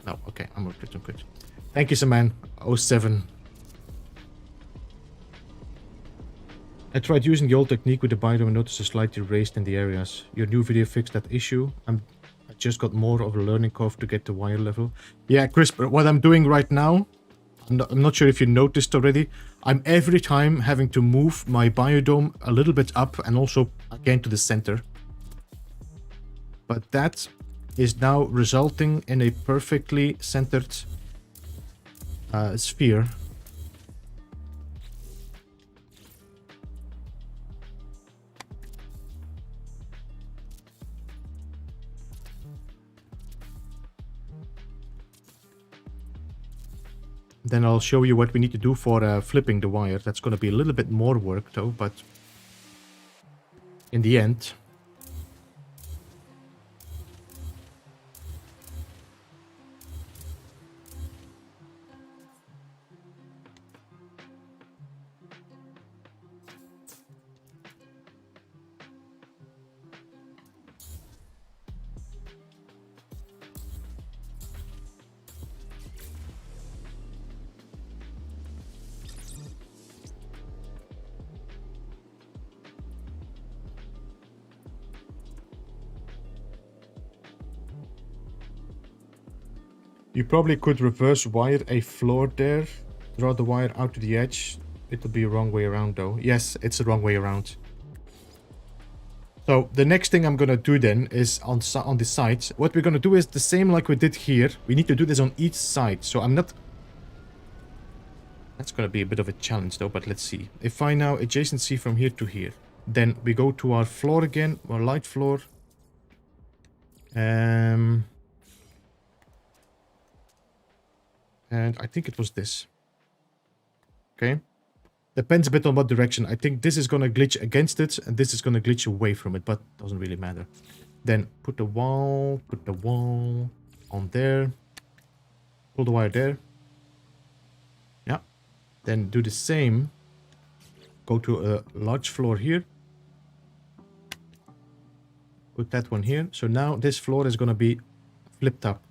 No, okay, I'm good, I'm good. Thank you, Saman. 07. I tried using the old technique with the biome and noticed a slight raised in the areas. Your new video fixed that issue. I just got more of a learning curve to get the wire level. Yeah, Chris, what I'm doing right now, I'm not sure if you noticed already, I'm every time having to move my biodome a little bit up and also again to the center. But that is now resulting in a perfectly centered sphere. Then I'll show you what we need to do for flipping the wire. That's going to be a little bit more work though, but in the end... You probably could reverse wire a floor there, draw the wire out to the edge. It'll be a wrong way around though. Yes, it's the wrong way around. So the next thing I'm gonna do then is on the sides. What we're gonna do is the same like we did here. We need to do this on each side. So I'm not... That's gonna be a bit of a challenge though, but let's see. If I now adjacency from here to here, then we go to our floor again, our light floor. And I think it was this. Okay. Depends a bit on what direction. I think this is going to glitch against it, and this is going to glitch away from it, but doesn't really matter. Then put the wall on there. Pull the wire there. Yeah. Then do the same. Go to a large floor here. Put that one here. So now this floor is going to be flipped up.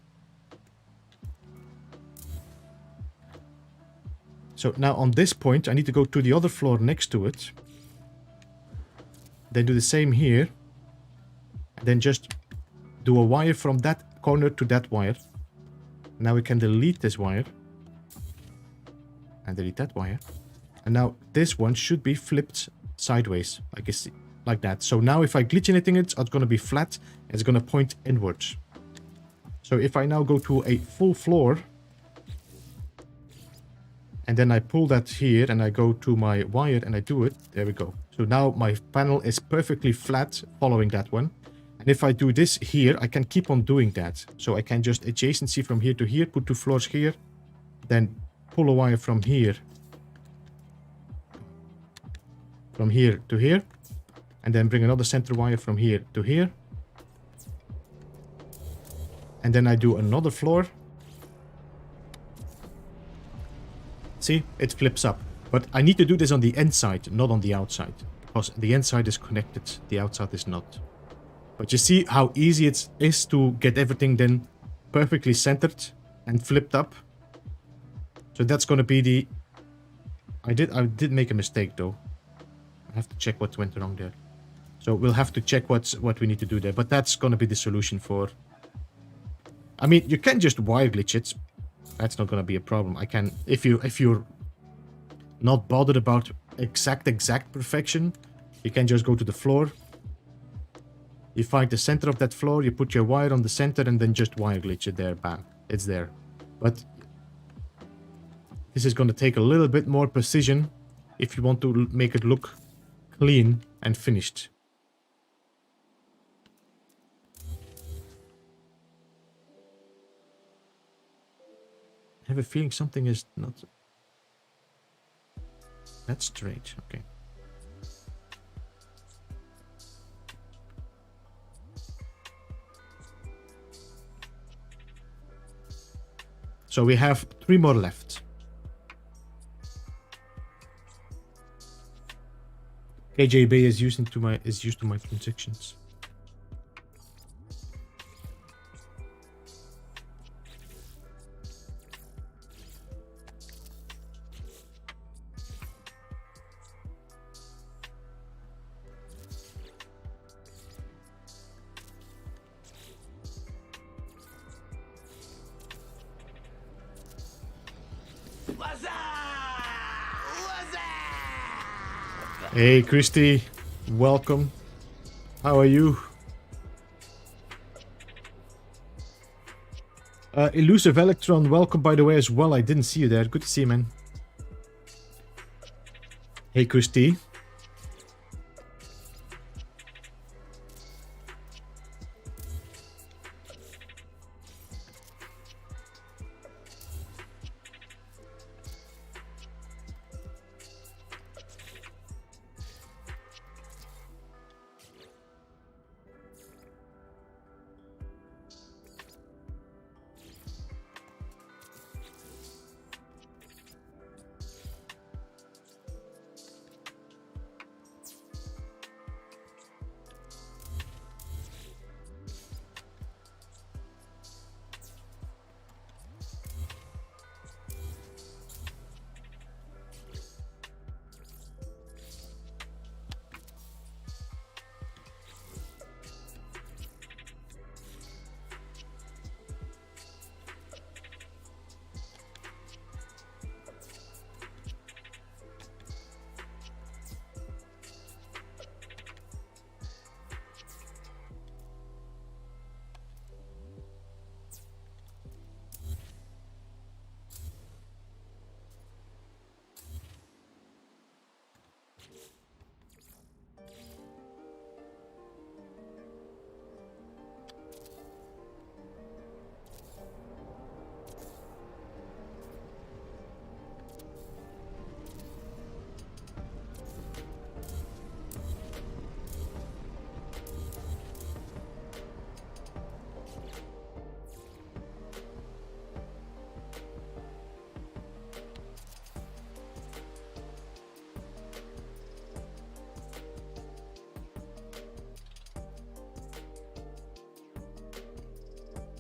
So now on this point, I need to go to the other floor next to it. Then do the same here. And then just do a wire from that corner to that wire. Now we can delete this wire. And delete that wire. And now this one should be flipped sideways, like that. So now if I glitch anything, it's going to be flat. It's going to point inwards. So if I now go to a full floor... And then I pull that here and I go to my wire and I do it. There we go. So now my panel is perfectly flat following that one. And if I do this here, I can keep on doing that. So I can just adjacency from here to here, put two floors here. Then pull a wire from here. From here to here. And then bring another center wire from here to here. And then I do another floor. See, it flips up. But I need to do this on the inside, not on the outside. Because the inside is connected, the outside is not. But you see how easy it is to get everything then perfectly centered and flipped up. So that's going to be the... I did make a mistake though. I have to check what went wrong there. So we'll have to check what we need to do there. But that's going to be the solution for... I mean, you can just wire glitch it. That's not going to be a problem. I can, if you're not bothered about exact perfection, you can just go to the floor. You find the center of that floor, you put your wire on the center, and then just wire glitch it there. Bam, it's there. But this is going to take a little bit more precision if you want to make it look clean and finished. I have a feeling something is not that straight. Okay. So we have 3 more left. KJB is used to my transactions. Hey, Christy. Welcome. How are you? Elusive Electron, welcome by the way as well. I didn't see you there. Good to see you, man. Hey, Christy.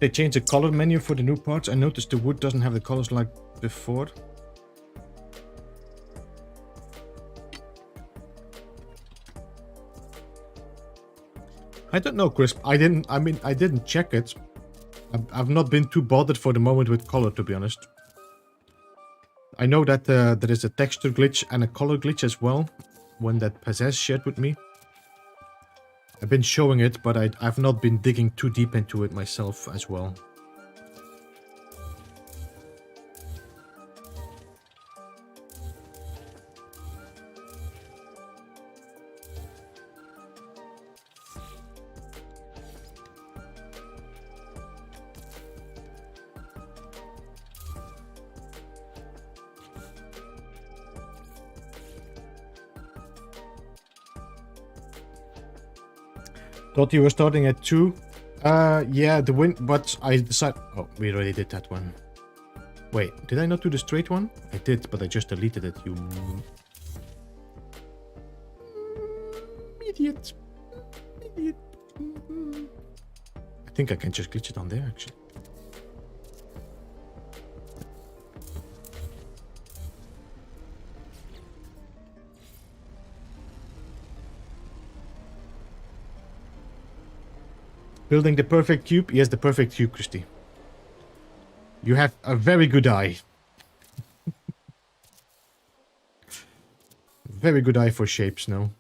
They changed the color menu for the new parts. I noticed the wood doesn't have the colors like before. I don't know, Chris. I didn't check it. I've not been too bothered for the moment with color, to be honest. I know that there is a texture glitch and a color glitch as well when that Possess shared with me. I've been showing it, but I've not been digging too deep into it myself as well. Thought you were starting at 2. Yeah, the win, but I decided... Oh, we already did that one. Wait, did I not do the straight one? I did, but I just deleted it, you... Idiot. Idiot. I think I can just glitch it on there, actually. Building the perfect cube? Yes, the perfect cube, Christy. You have a very good eye. Very good eye for shapes, no?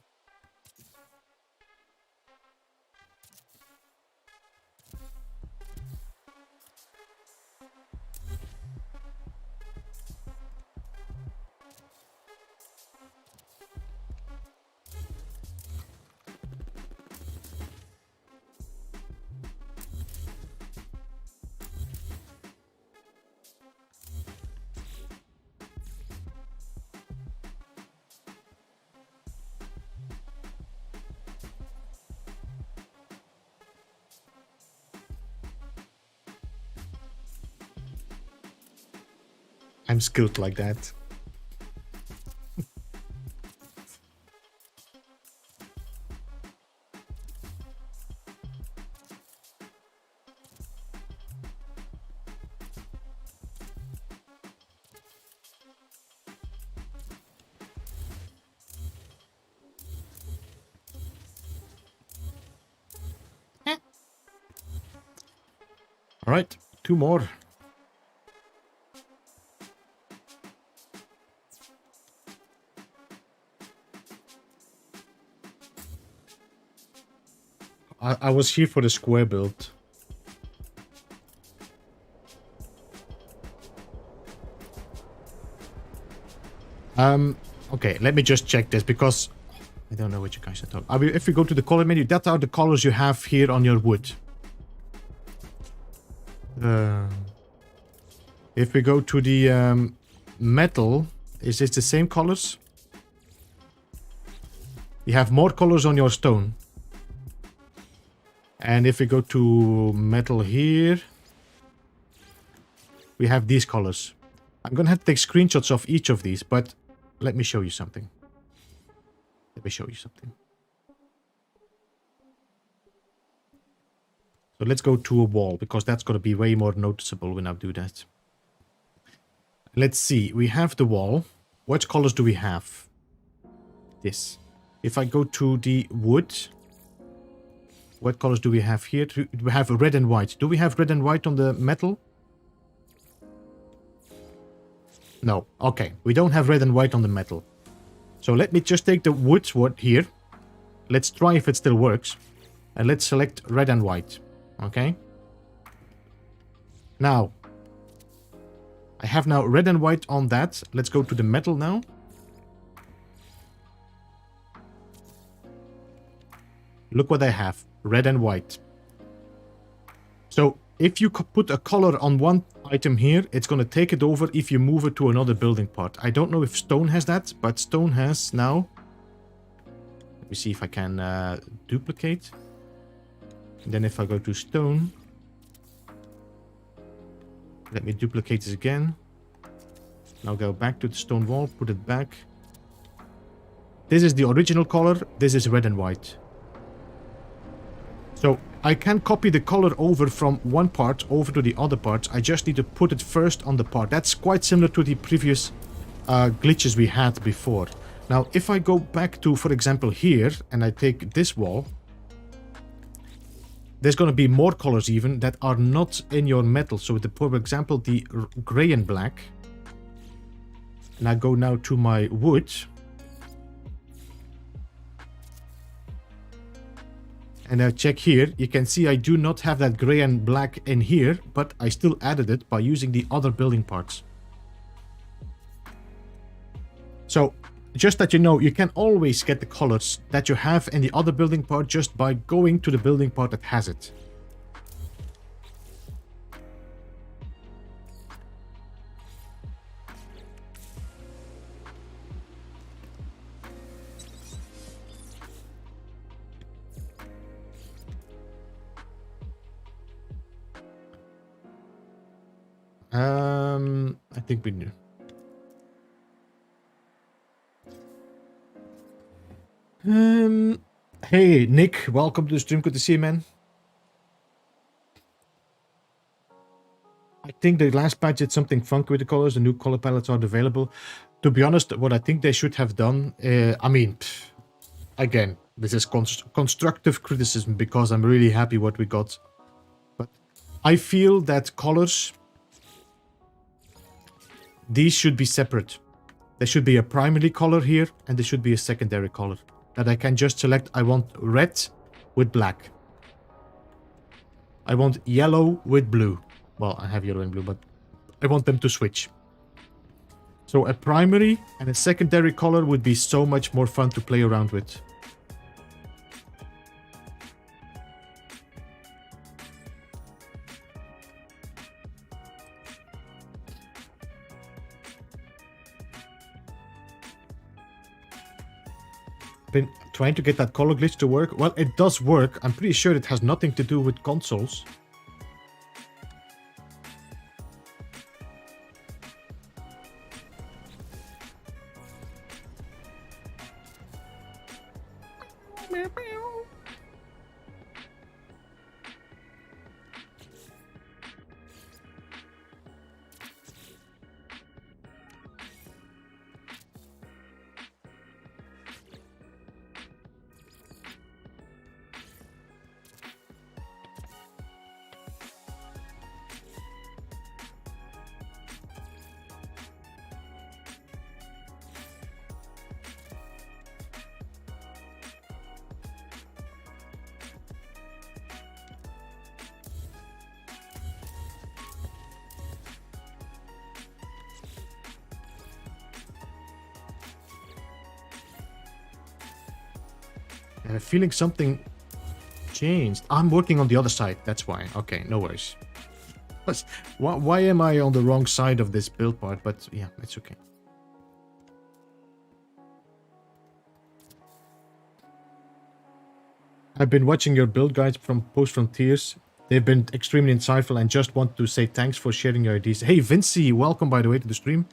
I'm skilled like that. All right, 2 more. I was here for the square build. Okay, let me just check this because I don't know what you guys are talking. If we go to the color menu, that are the colors you have here on your wood. If we go to the metal, is this the same colors? You have more colors on your stone. And if we go to metal here, we have these colors. I'm gonna have to take screenshots of each of these, but let me show you something. Let me show you something. So let's go to a wall, because that's gonna be way more noticeable when I do that. Let's see, we have the wall. What colors do we have? This. If I go to the wood, what colors do we have here? We have red and white. Do we have red and white on the metal? No. Okay, we don't have red and white on the metal. So let me just take the wood here. Let's try if it still works. And let's select red and white. Okay. Now, I have now red and white on that. Let's go to the metal now. Look what I have. Red and white. So if you put a color on one item here, it's going to take it over if you move it to another building part. I don't know if stone has that, but stone has now. Let me see if I can duplicate. And then if I go to stone, let me duplicate this again. Now go back to the stone wall, put it back. This is the original color. This is red and white. So I can copy the color over from one part over to the other parts. I just need to put it first on the part. That's quite similar to the previous glitches we had before. Now, if I go back to, for example, here, and I take this wall, there's going to be more colors even that are not in your metal. So, for example, the gray and black. And I go now to my wood. And I check here, you can see I do not have that gray and black in here, but I still added it by using the other building parts. So, just that you know, you can always get the colors that you have in the other building part just by going to the building part that has it. I think we do. Hey, Nick, welcome to the stream. Good to see you, man. I think the last patch did something funky with the colors. The new color palettes aren't available. To be honest, what I think they should have done, I mean, again, this is constructive criticism because I'm really happy what we got. But I feel that colors, these should be separate. There should be a primary color here, and there should be a secondary color. That I can just select, I want red with black. I want yellow with blue. Well, I have yellow and blue, but I want them to switch. So a primary and a secondary color would be so much more fun to play around with. Been trying to get that color glitch to work. Well, it does work. I'm pretty sure it has nothing to do with consoles. have a feeling something changed. I'm working on the other side, that's why. Okay, no worries. Why am I on the wrong side of this build part? But yeah, it's okay. I've been watching your build guides from Post Frontiers. They've been extremely insightful and just want to say thanks for sharing your ideas. Hey, Vinci, welcome, by the way, to the stream.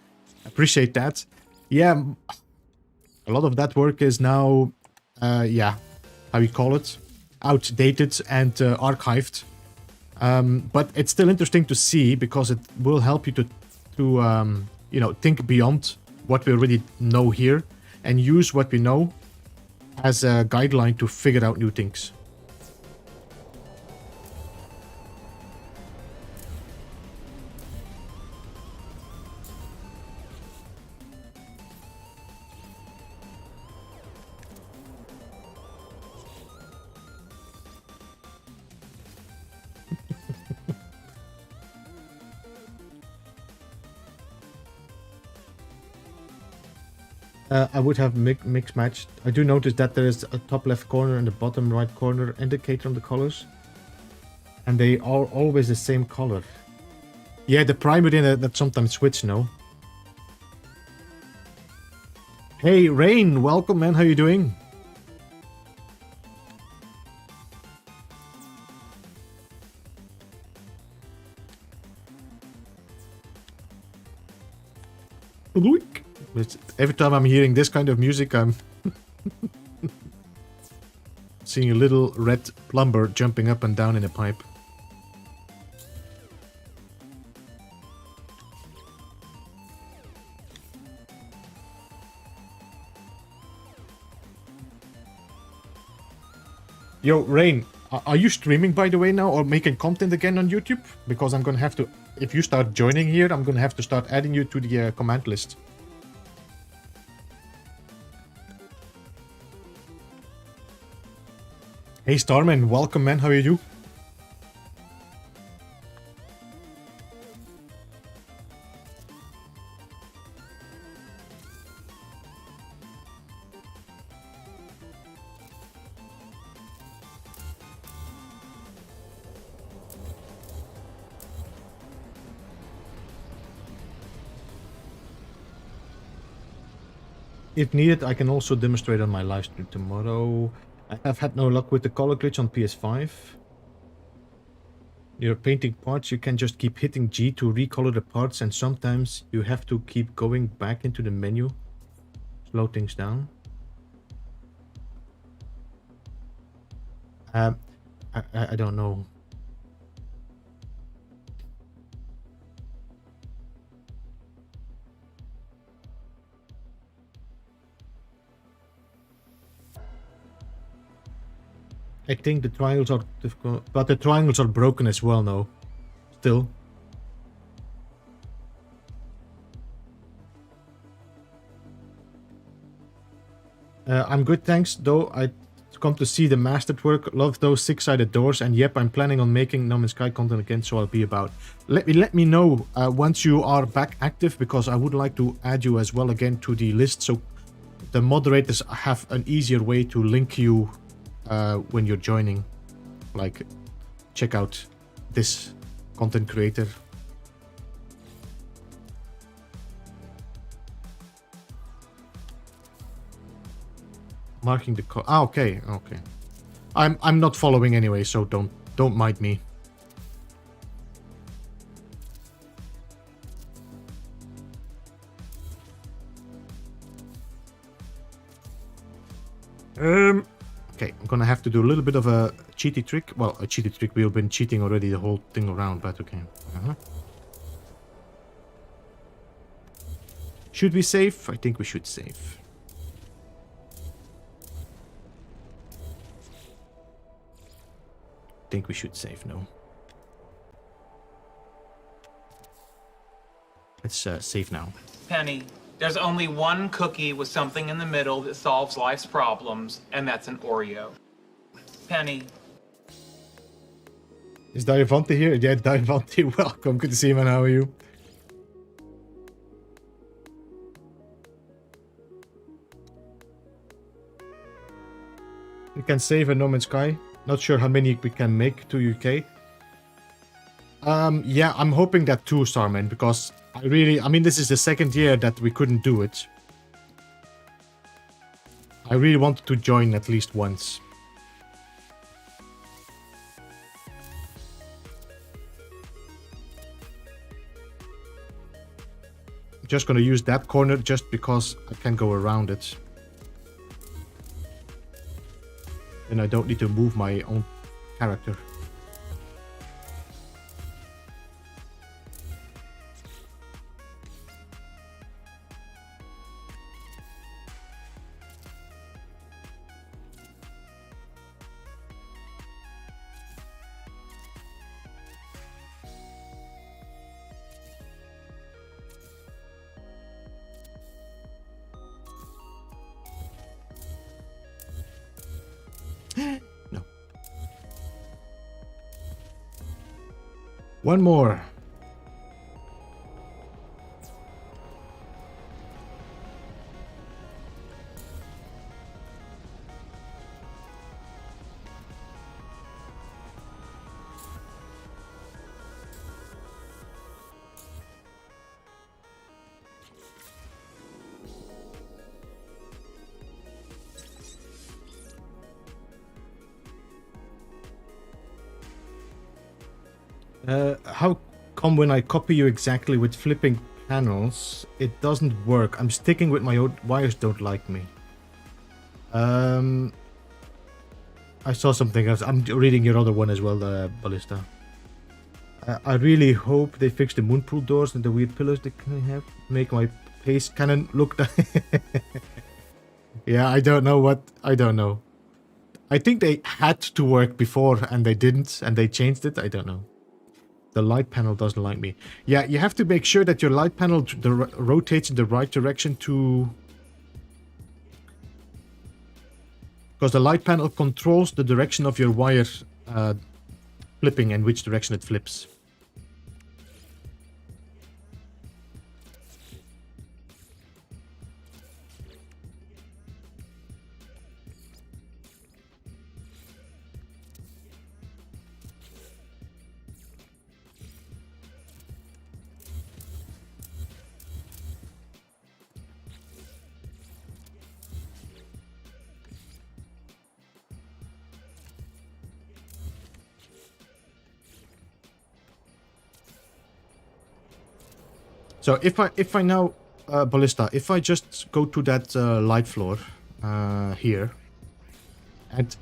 Appreciate that. Yeah, a lot of that work is now, yeah, how you call it? Outdated and archived. But it's still interesting to see because it will help you to you know, think beyond what we already know here and use what we know as a guideline to figure out new things. I would have mix matched. I do notice that there is a top left corner and the bottom right corner indicator on the colors. And they are always the same color. Yeah, the primary that sometimes switch, no? Hey, Rain, welcome, man. How you doing? Every time I'm hearing this kind of music, I'm seeing a little red plumber jumping up and down in a pipe. Yo, Rain, are you streaming, by the way, now, or making content again on YouTube? Because I'm gonna have to, if you start joining here, I'm gonna have to start adding you to the command list. Hey, Starman, welcome, man. How are you? If needed, I can also demonstrate on my live stream tomorrow. I have had no luck with the color glitch on PS5. You're painting parts, you can just keep hitting G to recolor the parts, and sometimes you have to keep going back into the menu. Slow things down. I don't know. I think the triangles are difficult, but the triangles are broken as well now. Still. I'm good, thanks, though. I come to see the mastered work. Love those six-sided doors, and yep, I'm planning on making No Man's Sky content again, so I'll be about. Let me know once you are back active, because I would like to add you as well again to the list, so the moderators have an easier way to link you when you're joining. Like, check out this content creator. Marking the okay. I'm not following anyway, so don't mind me. Okay, I'm gonna have to do a little bit of a cheaty trick. Well, a cheaty trick. We've been cheating already the whole thing around, but okay. Should we save? I think we should save. Think we should save, no. Let's save now.
Penny, there's only one cookie with something in the middle that solves life's problems, and that's an Oreo. Penny.
Is Diavante here? Yeah, Diavante, welcome. Good to see you, man. How are you? can save in No Man's Sky. Not sure how many we can make to UK. Yeah, I'm hoping that too, Starman, because I mean, this is the second year that we couldn't do it. I really wanted to join at least once. I'm just gonna use that corner just because I can go around it. And I don't need to move my own character. No. One more. How come when I copy you exactly with flipping panels, it doesn't work? I'm sticking with my own wires don't like me. I saw something else. I'm reading your other one as well, Ballista. I really hope they fix the moonpool doors and the weird pillars they can have. Make my pace cannon look... Yeah, I don't know what... I don't know. I think they had to work before and they didn't and they changed it. I don't know. The light panel doesn't like me. Yeah, you have to make sure that your light panel rotates in the right direction to... Because the light panel controls the direction of your wire flipping and which direction it flips. So if I now, Ballista, if I just go to that light floor here, and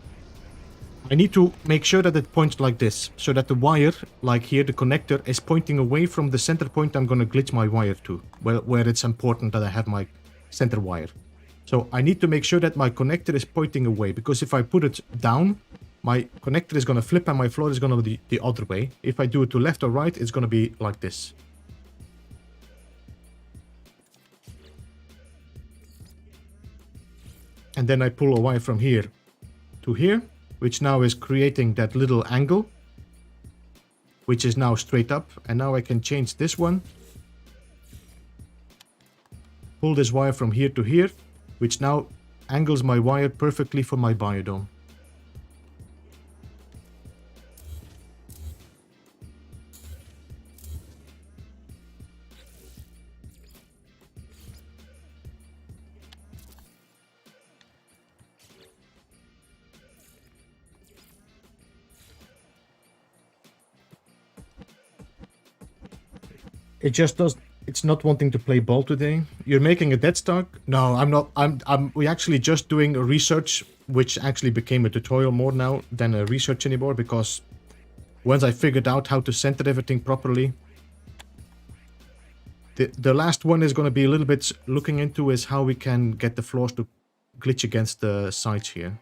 I need to make sure that it points like this, so that the wire, like here, the connector, is pointing away from the center point I'm going to glitch my wire to, where it's important that I have my center wire. So I need to make sure that my connector is pointing away, because if I put it down, my connector is going to flip and my floor is going to be the other way. If I do it to left or right, it's going to be like this. And then I pull a wire from here to here, which now is creating that little angle, which is now straight up. And now I can change this one. Pull this wire from here to here, which now angles my wire perfectly for my biodome. It just does. It's not wanting to play ball today. You're making a dead stock? No, I'm not. We actually just doing a research, which actually became a tutorial more now than a research anymore, because once I figured out how to center everything properly, the last one is going to be a little bit looking into is how we can get the floors to glitch against the sides here,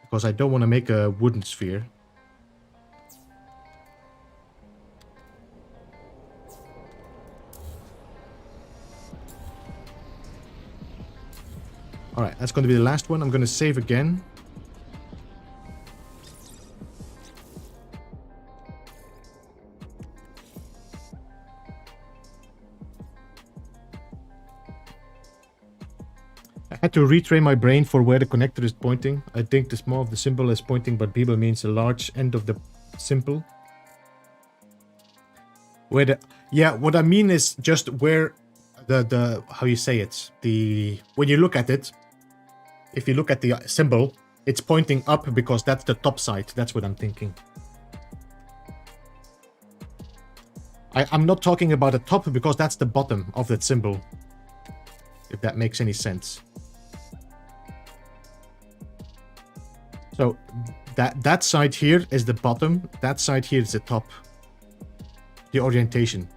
because I don't want to make a wooden sphere. Alright, that's going to be the last one. I'm going to save again. had to retrain my brain for where the connector is pointing. I think the small of the symbol is pointing, but Beeble means a large end of the symbol. Where the... Yeah, what I mean is just where the how you say it? When you look at it, if you look at the symbol, it's pointing up because that's the top side. That's what I'm thinking. I'm not talking about the top because that's the bottom of that symbol. If that makes any sense. So that side here is the bottom. That side here is the top. The orientation.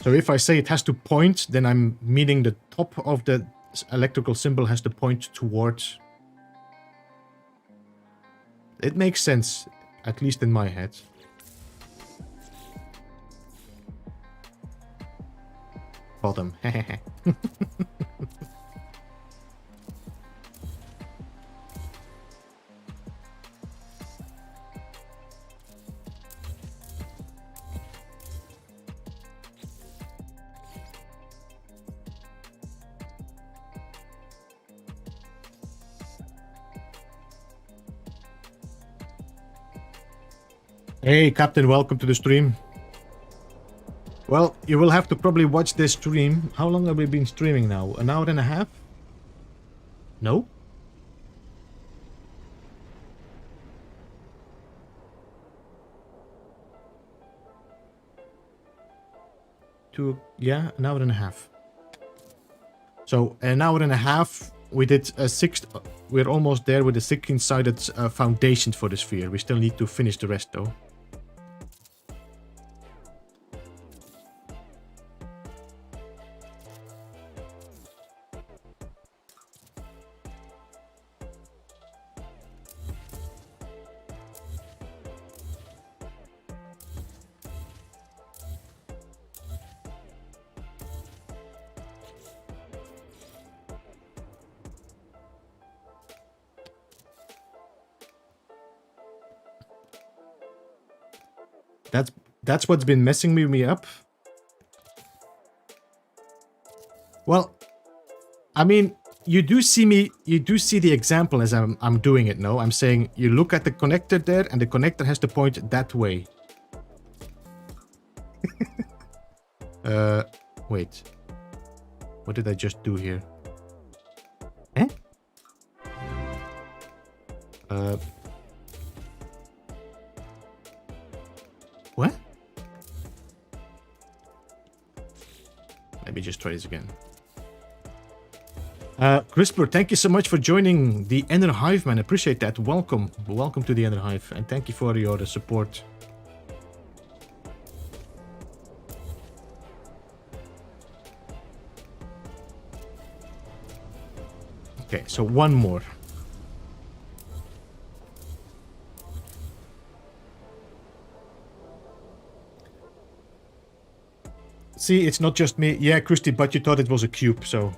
So if I say it has to point, then I'm meaning the top of the electrical symbol has to point towards. It makes sense, at least in my head. Bottom. Hey, Captain, welcome to the stream. Well, you will have to probably watch this stream. How long have we been streaming now? An hour and a half? No? Yeah, an hour and a half. So, an hour and a half, we did a we're almost there with the 16-sided foundation for the sphere. We still need to finish the rest, though. That's what's been messing me up. Well, I mean, you do see the example as I'm doing it, no? I'm saying you look at the connector there and the connector has to point that way. Wait. What did I just do here? Eh? What? Let me just try this again. Crispler, thank you so much for joining the Inner Hive, man. Appreciate that. Welcome. Welcome to the Inner Hive. And thank you for your support. Okay, so one more. See, it's not just me. Yeah, Christy, but you thought it was a cube, so...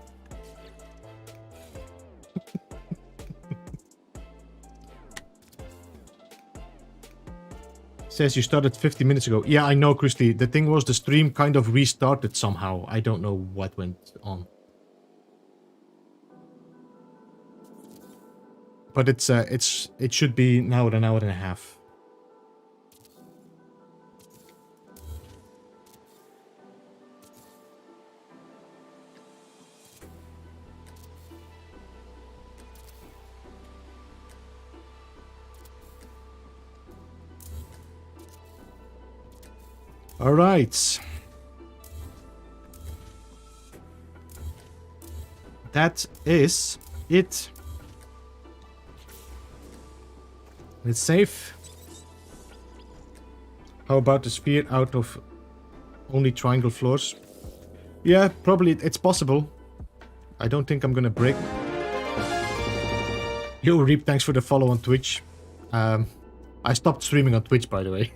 Says you started 50 minutes ago. Yeah, I know, Christy. The thing was the stream kind of restarted somehow. I don't know what went on. But it should be now an hour and a half. All right. That is it. It's safe. How about the sphere out of only triangle floors? Yeah, probably it's possible. I don't think I'm gonna break. Yo, Reap, thanks for the follow on Twitch. I stopped streaming on Twitch, by the way.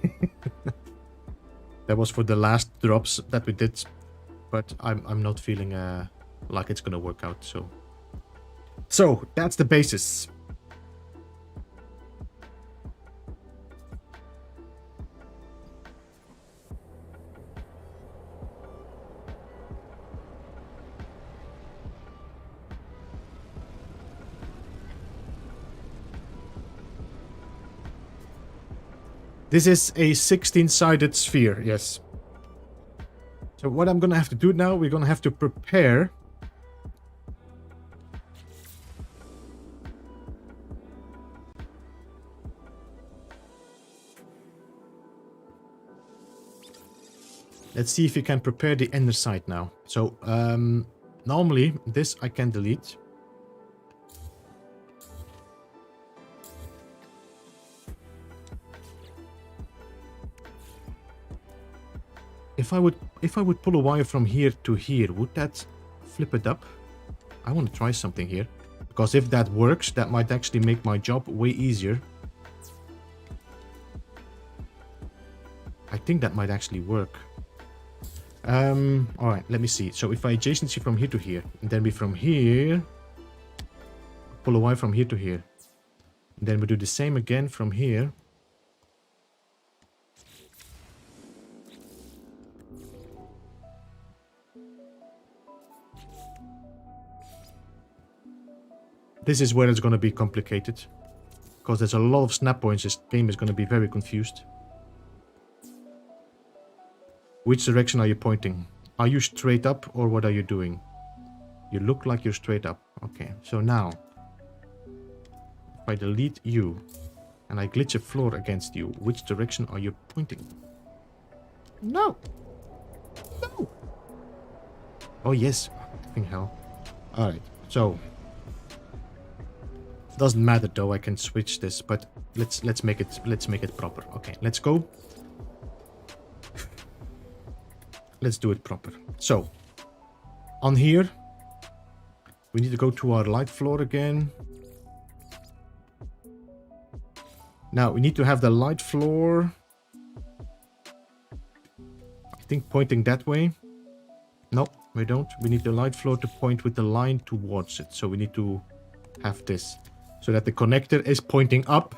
That was for the last drops that we did, but I'm not feeling like it's gonna work out. So that's the basis. This is a 16-sided sphere, yes. So what I'm gonna have to do now, we're gonna have to prepare. Let's see if we can prepare the inner side now. So, normally, this I can delete. If I would pull a wire from here to here, would that flip it up? I want to try something here. Because if that works, that might actually make my job way easier. I think that might actually work. Alright, let me see. So if I adjacency from here to here, and then we from here, pull a wire from here to here. And then we do the same again from here. This is where it's going to be complicated. Because there's a lot of snap points, this game is going to be very confused. Which direction are you pointing? Are you straight up or what are you doing? You look like you're straight up. Okay, so now, if I delete you and I glitch a floor against you, which direction are you pointing? No! No! Oh yes, fucking hell. Alright, so doesn't matter though, I can switch this, but let's make it proper. Okay, let's go. Let's do it proper. So, on here, we need to go to our light floor again. Now, we need to have the light floor, I think, pointing that way. No, we don't. We need the light floor to point with the line towards it. So we need to have this, so that the connector is pointing up.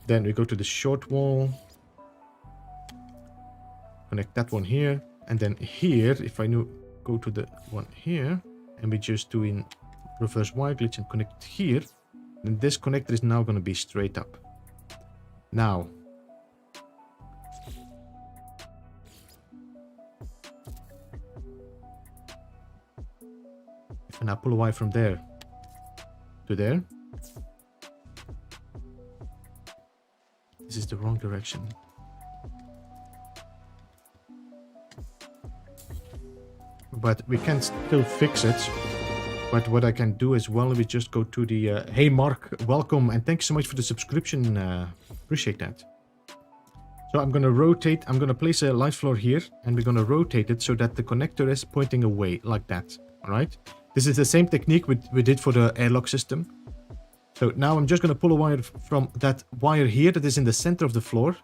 Then we go to the short wall. Connect that one here. And then here, if I go to the one here, and we just do in reverse wire glitch and connect here, then this connector is now going to be straight up. Now, if I now pull a wire from there to there, this is the wrong direction. But we can still fix it. But what I can do as well, we just go to the... hey Mark, welcome, and thanks so much for the subscription. Appreciate that. So I'm going to rotate, I'm going to place a light floor here, and we're going to rotate it so that the connector is pointing away, like that. Alright? This is the same technique we did for the airlock system. So now I'm just going to pull a wire from that wire here that is in the center of the floor.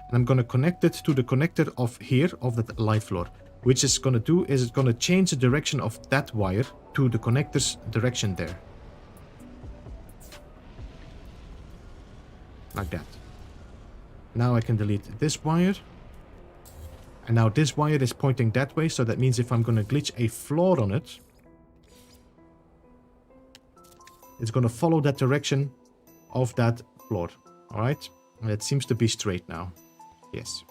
And I'm going to connect it to the connector of here, of that light floor. Which is going to do is it's going to change the direction of that wire to the connector's direction there. Like that. Now I can delete this wire. And now this wire is pointing that way. So that means if I'm going to glitch a floor on it, it's going to follow that direction of that floor. Alright? And it seems to be straight now. Yes.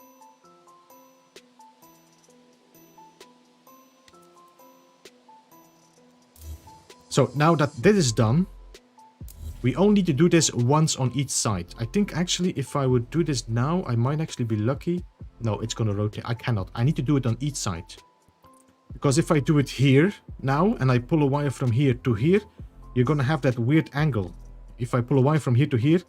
So now that this is done, we only need to do this once on each side. I think actually if I would do this now, I might actually be lucky. No, it's going to rotate. I cannot. I need to do it on each side. Because if I do it here now and I pull a wire from here to here, you're going to have that weird angle. If I pull a wire from here to here,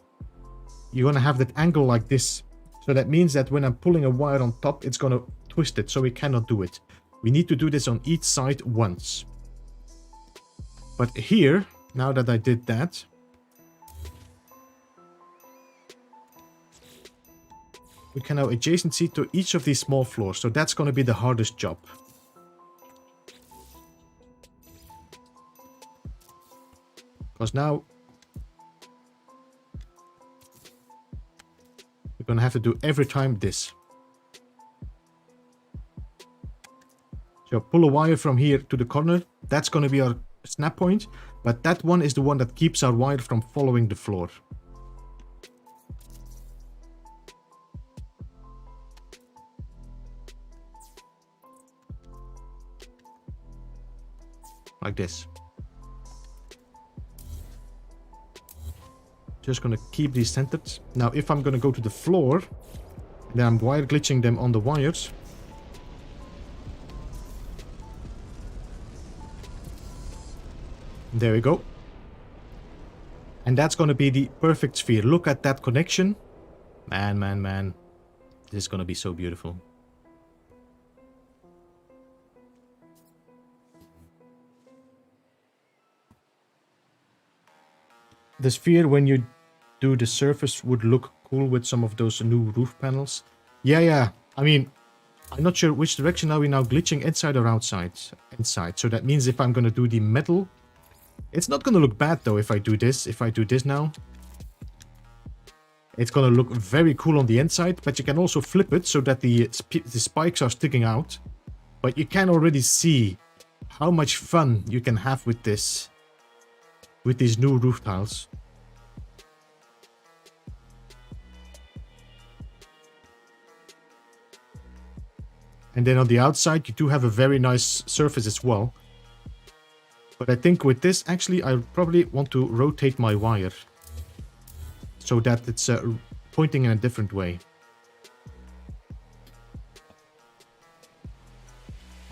you're going to have that angle like this. So that means that when I'm pulling a wire on top, it's going to twist it. So we cannot do it. We need to do this on each side once. But here, now that I did that, we can now adjacency to each of these small floors. So that's going to be the hardest job. Because now we're going to have to do every time this. So pull a wire from here to the corner. That's going to be our snap point, but that one is the one that keeps our wire from following the floor. Like this. Just gonna keep these centered. Now, if I'm gonna go to the floor, then I'm wire glitching them on the wires. There we go. And that's gonna be the perfect sphere. Look at that connection. Man, man, man. This is gonna be so beautiful. The sphere, when you do the surface, would look cool with some of those new roof panels. Yeah. I mean, I'm not sure which direction are we now glitching, inside or outside? Inside. So that means if I'm going to do the metal, it's not going to look bad though if I do this. If I do this now, it's going to look very cool on the inside, but you can also flip it so that the spikes are sticking out. But you can already see how much fun you can have with this. With these new roof tiles. And then on the outside, you do have a very nice surface as well. But I think with this, actually, I probably want to rotate my wire. So that it's pointing in a different way.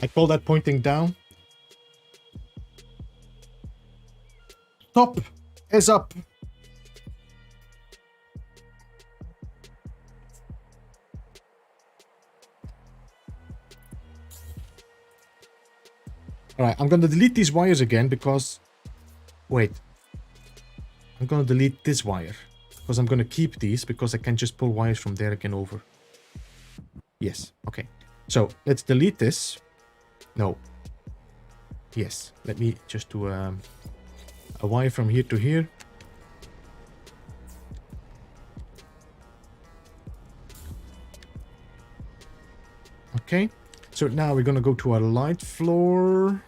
I call that pointing down. Top is up. Alright, I'm gonna delete these wires again because... Wait. I'm gonna delete this wire. Because I'm gonna keep these because I can just pull wires from there again over. Yes, okay. So, let's delete this. No. Yes, let me just do a wire from here to here. Okay, so now we're gonna go to our light floor.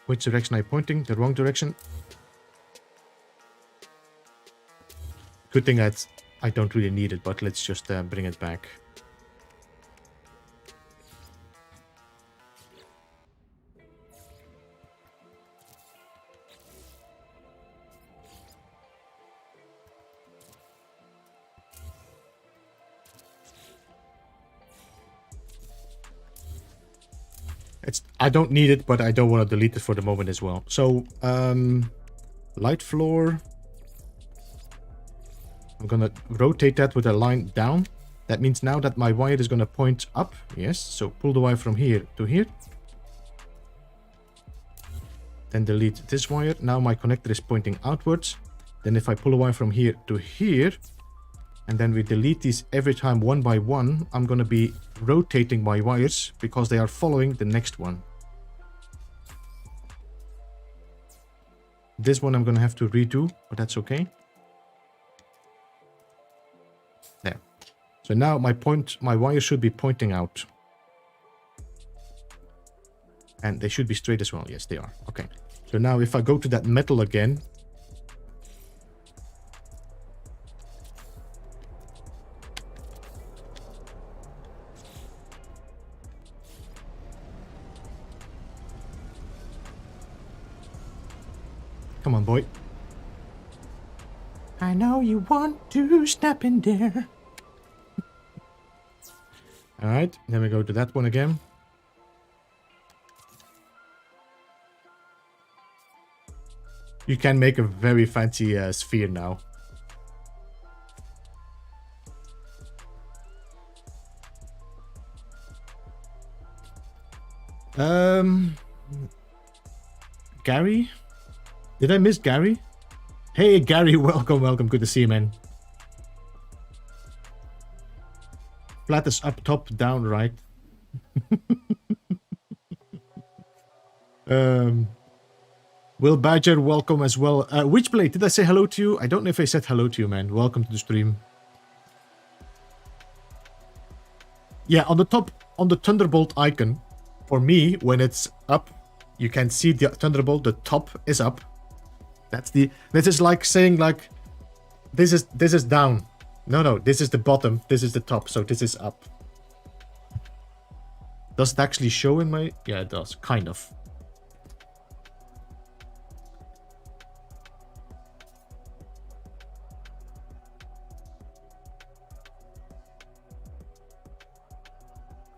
Which direction am I pointing? The wrong direction. Good thing that I don't really need it, but let's just bring it back. I don't need it, but I don't want to delete it for the moment as well. So, light floor. I'm gonna rotate that with a line down. That means now that my wire is gonna point up. Yes, so pull the wire from here to here. Then delete this wire. Now my connector is pointing outwards. Then if I pull a wire from here to here, and then we delete these every time one by one, I'm gonna be rotating my wires because they are following the next one. This one I'm gonna have to redo, but that's okay. There. So now my wire should be pointing out. And they should be straight as well. Yes, they are. Okay. So now if I go to that metal again. Come on, boy. I know you want to snap in there. Alright, then we go to that one again. You can make a very fancy sphere now. Gary? Did I miss Gary? Hey, Gary, welcome, welcome. Good to see you, man. Flat is up, top, down, right. Will Badger, welcome as well. Witchblade, did I say hello to you? I don't know if I said hello to you, man. Welcome to the stream. Yeah, on the top, on the Thunderbolt icon, for me, when it's up, you can see the Thunderbolt, the top is up. This is like saying like, this is down. No, this is the bottom, this is the top, so this is up. Does it actually show in my... Yeah, it does, kind of.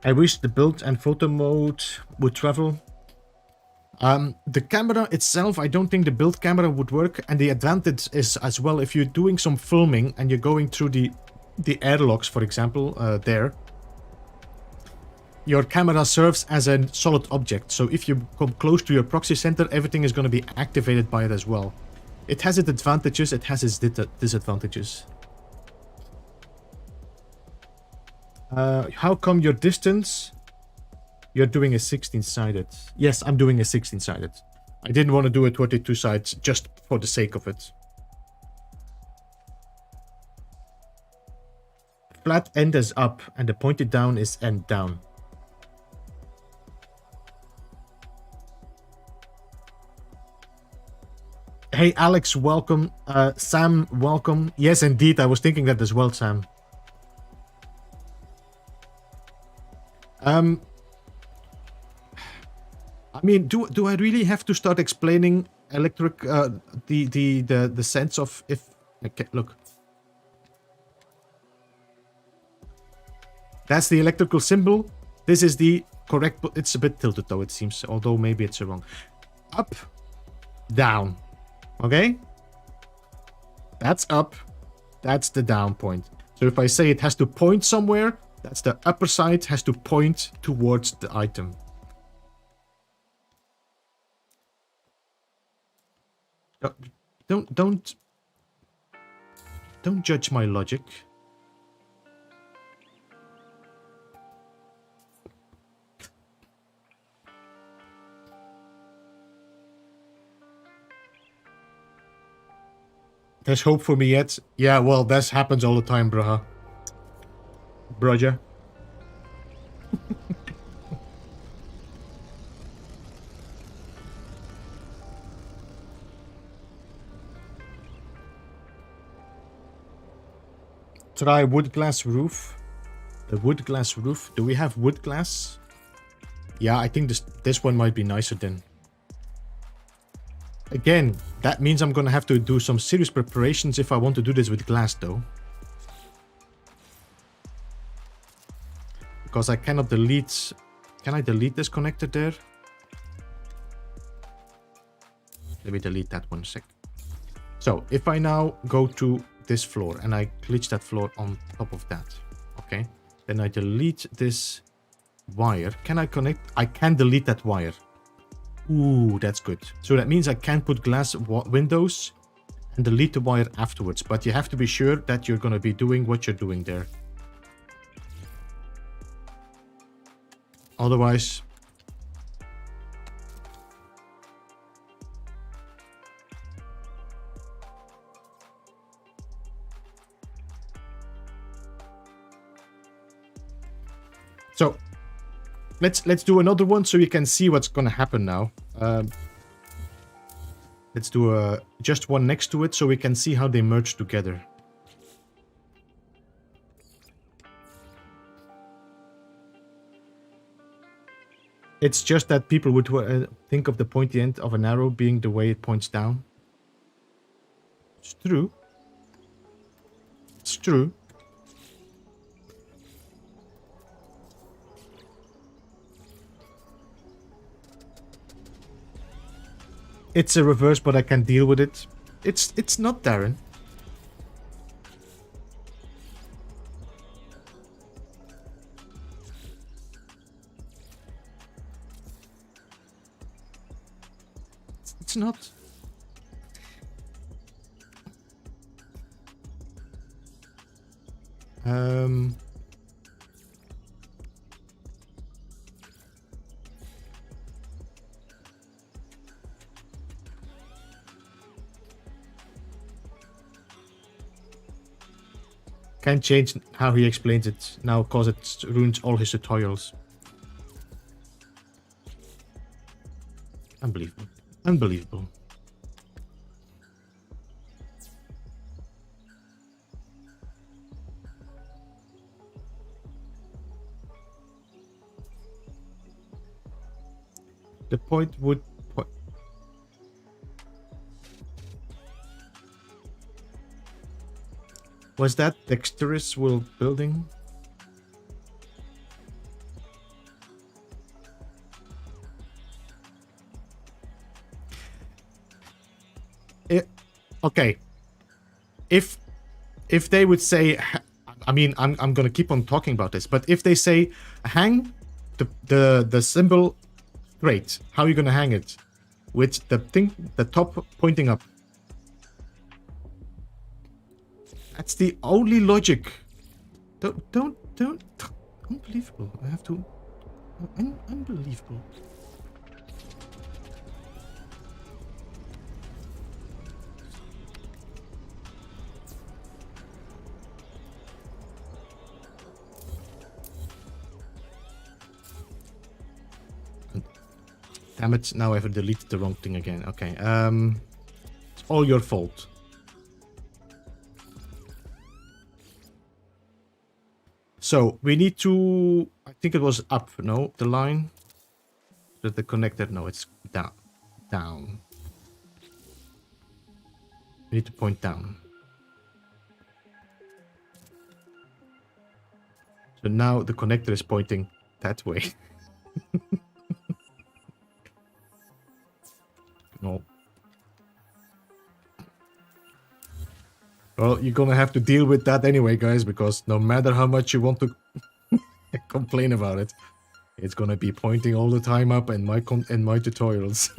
I wish the build and photo mode would travel. The camera itself, I don't think the build camera would work. And the advantage is as well, if you're doing some filming and you're going through the airlocks, for example, there. Your camera serves as a solid object. So if you come close to your proxy center, everything is going to be activated by it as well. It has its advantages, it has its disadvantages. How come your distance? You're doing a 16-sided. Yes, I'm doing a 16-sided. I didn't want to do a 22 sides just for the sake of it. Flat end is up and the pointed down is end down. Hey Alex, welcome. Sam, welcome. Yes, indeed, I was thinking that as well, Sam. I mean, do I really have to start explaining electric the sense of if... Okay, look. That's the electrical symbol. This is the correct... It's a bit tilted though, it seems, although maybe it's wrong. Up, down. Okay? That's up. That's the down point. So if I say it has to point somewhere, that's the upper side has to point towards the item. Don't judge my logic. There's hope for me yet? Yeah, well, this happens all the time, bruh. Bruh. Try wood glass roof. The wood glass roof. Do we have wood glass? Yeah, I think this one might be nicer then. Again, that means I'm gonna have to do some serious preparations if I want to do this with glass though. Because I cannot delete... Can I delete this connector there? Let me delete that one sec. So, if I now go to this floor and I glitch that floor on top of that, okay? Then I delete this wire. Can I connect? I can delete that wire. Ooh, that's good. So that means I can put glass windows and delete the wire afterwards. But you have to be sure that you're going to be doing what you're doing there. Otherwise... So, let's do another one so you can see what's gonna happen now. Let's do just one next to it so we can see how they merge together. It's just that people would think of the pointy end of an arrow being the way it points down. It's true. It's true. It's a reverse, but I can deal with it. It's not, Darren. It's not. Can't change how he explains it now because it ruins all his tutorials. Unbelievable. Unbelievable. The point would... Was that dexterous while building? Okay. If they would say, I mean, I'm gonna keep on talking about this, but if they say hang the symbol straight, how are you gonna hang it? With the top pointing up. That's the only logic. Don't. Unbelievable. I have to. Unbelievable. Damn it, now I've deleted the wrong thing again. Okay, it's all your fault. So, we need to... I think it was up, no? The line? The connector? No, it's down. Down. We need to point down. So now the connector is pointing that way. No. Well, you're gonna have to deal with that anyway, guys, because no matter how much you want to complain about it, it's gonna be pointing all the time up in my tutorials.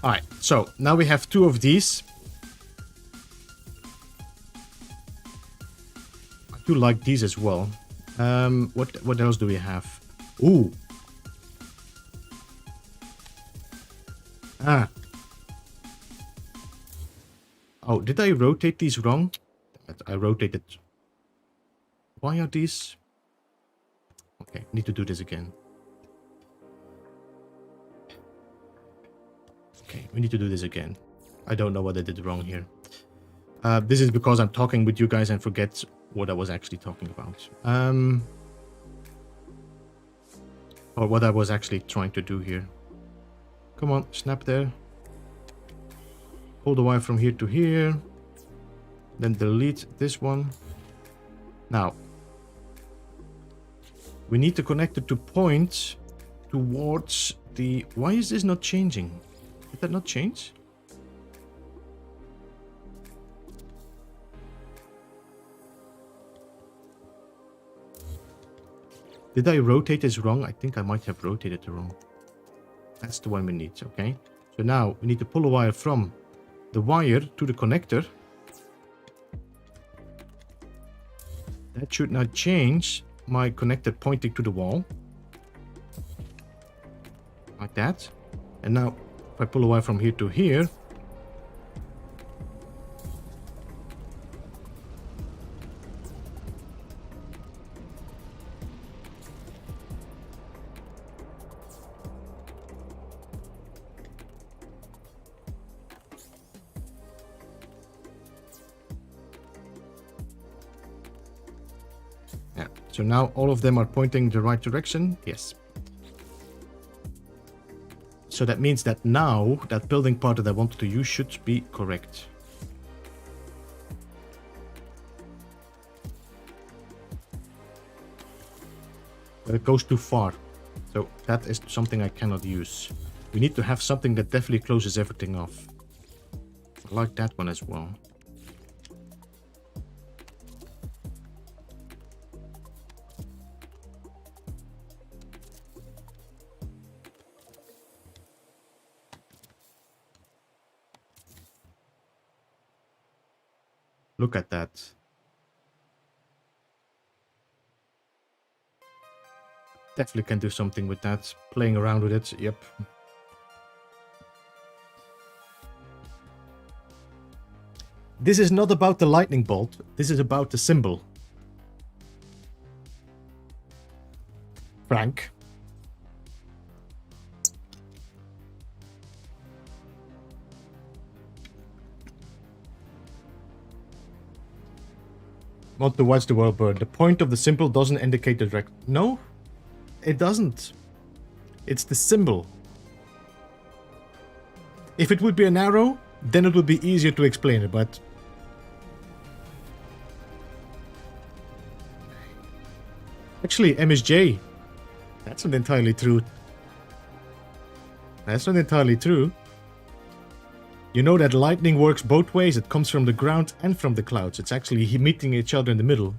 Alright, so now we have two of these. I do like these as well. What else do we have? Ooh. Ah. Oh, did I rotate these wrong? I rotated. Why are these? Okay, need to do this again. Okay, we need to do this again. I don't know what I did wrong here. This is because I'm talking with you guys and forget what I was actually talking about. Or what I was actually trying to do here. Come on, snap there. Pull the wire from here to here. Then delete this one. Now, we need to connect it to point towards the... Why is this not changing? Did that not change? Did I rotate this wrong? I think I might have rotated it wrong. That's the one we need, okay? So now we need to pull a wire from the wire to the connector. That should now change my connector pointing to the wall. Like that. And now if I pull a wire from here to here, So now all of them are pointing the right direction. Yes. So that means that now that building part that I wanted to use should be correct. But it goes too far. So that is something I cannot use. We need to have something that definitely closes everything off. I like that one as well. Look at that. Definitely can do something with that. Playing around with it, yep. This is not about the lightning bolt. This is about the symbol. Frank. Want to watch the world burn. The point of the symbol doesn't indicate the direct... No, it doesn't. It's the symbol. If it would be an arrow, then it would be easier to explain it, but... Actually, MSJ. That's not entirely true. That's not entirely true. You know that lightning works both ways. It comes from the ground and from the clouds. It's actually meeting each other in the middle.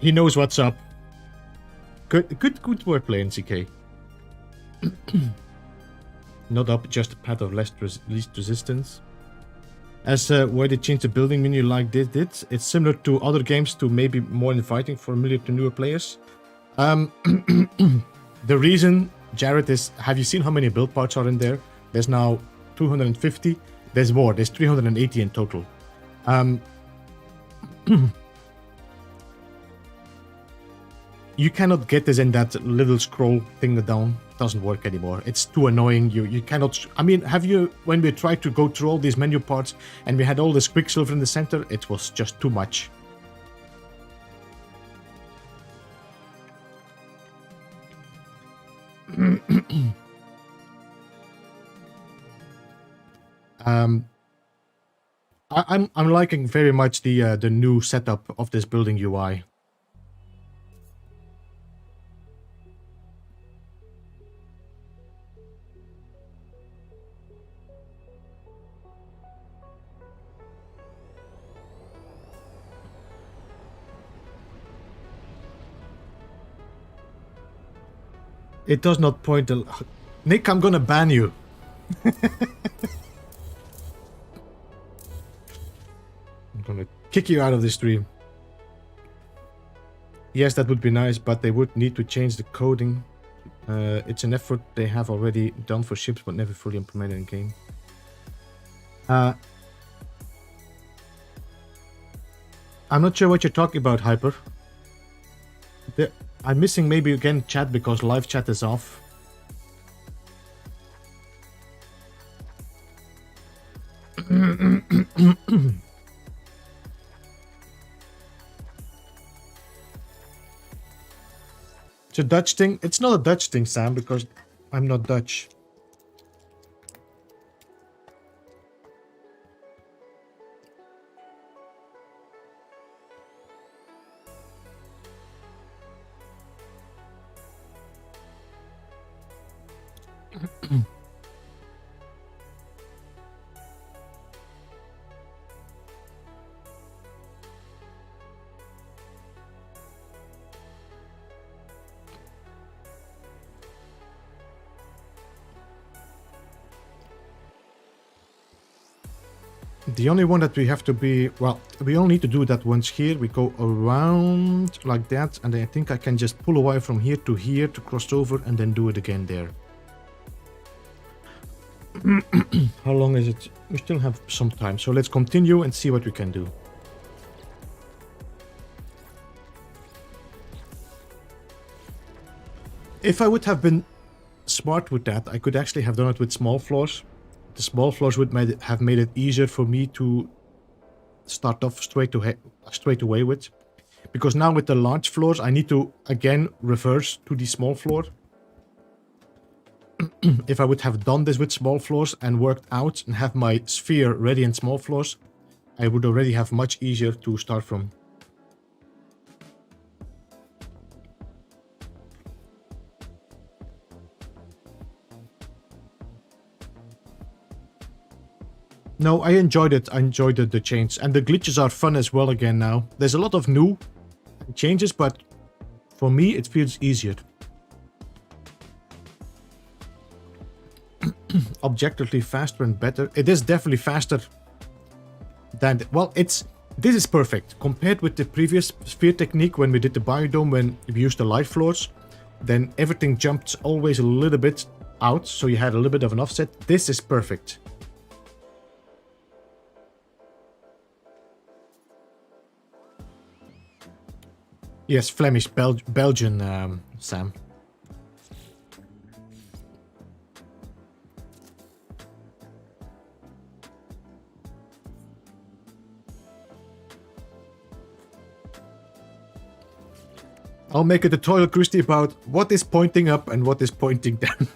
He knows what's up. Good wordplay, NCK. Not up, just a path of least resistance. As why they changed the building menu like they did, it's similar to other games to maybe more inviting, familiar to newer players. The reason, Jared, is, have you seen how many build parts are in there? There's now 250. There's more. There's 380 in total. You cannot get this in that little scroll thing down. It doesn't work anymore. It's too annoying. You cannot... I mean, have you... When we tried to go through all these menu parts and we had all this quicksilver in the center, it was just too much. I'm liking very much the new setup of this building UI. It does not point to... Nick, I'm gonna ban you. I'm gonna kick you out of the stream. Yes, that would be nice, but they would need to change the coding. It's an effort they have already done for ships, but never fully implemented in game. I'm not sure what you're talking about, Hyper. I'm missing maybe again chat because live chat is off. It's a Dutch thing. It's not a Dutch thing, Sam, because I'm not Dutch. The only one that we have to be... Well, we only need to do that once here. We go around like that. And I think I can just pull a wire from here to cross over and then do it again there. How long is it? We still have some time. So let's continue and see what we can do. If I would have been smart with that, I could actually have done it with small floors. The small floors would have made it easier for me to start off straight away with. Because now with the large floors, I need to, again, reverse to the small floor. If I would have done this with small floors and worked out and have my sphere ready in small floors, I would already have much easier to start from. No, I enjoyed it. I enjoyed the change. And the glitches are fun as well again now. There's a lot of new changes, but for me, it feels easier. Objectively faster and better. It is definitely faster than... Well, this is perfect. Compared with the previous sphere technique when we did the biodome, when we used the light floors, then everything jumped always a little bit out, so you had a little bit of an offset. This is perfect. Yes, Flemish, Belgian, Sam. I'll make a tutorial, Christy, about what is pointing up and what is pointing down.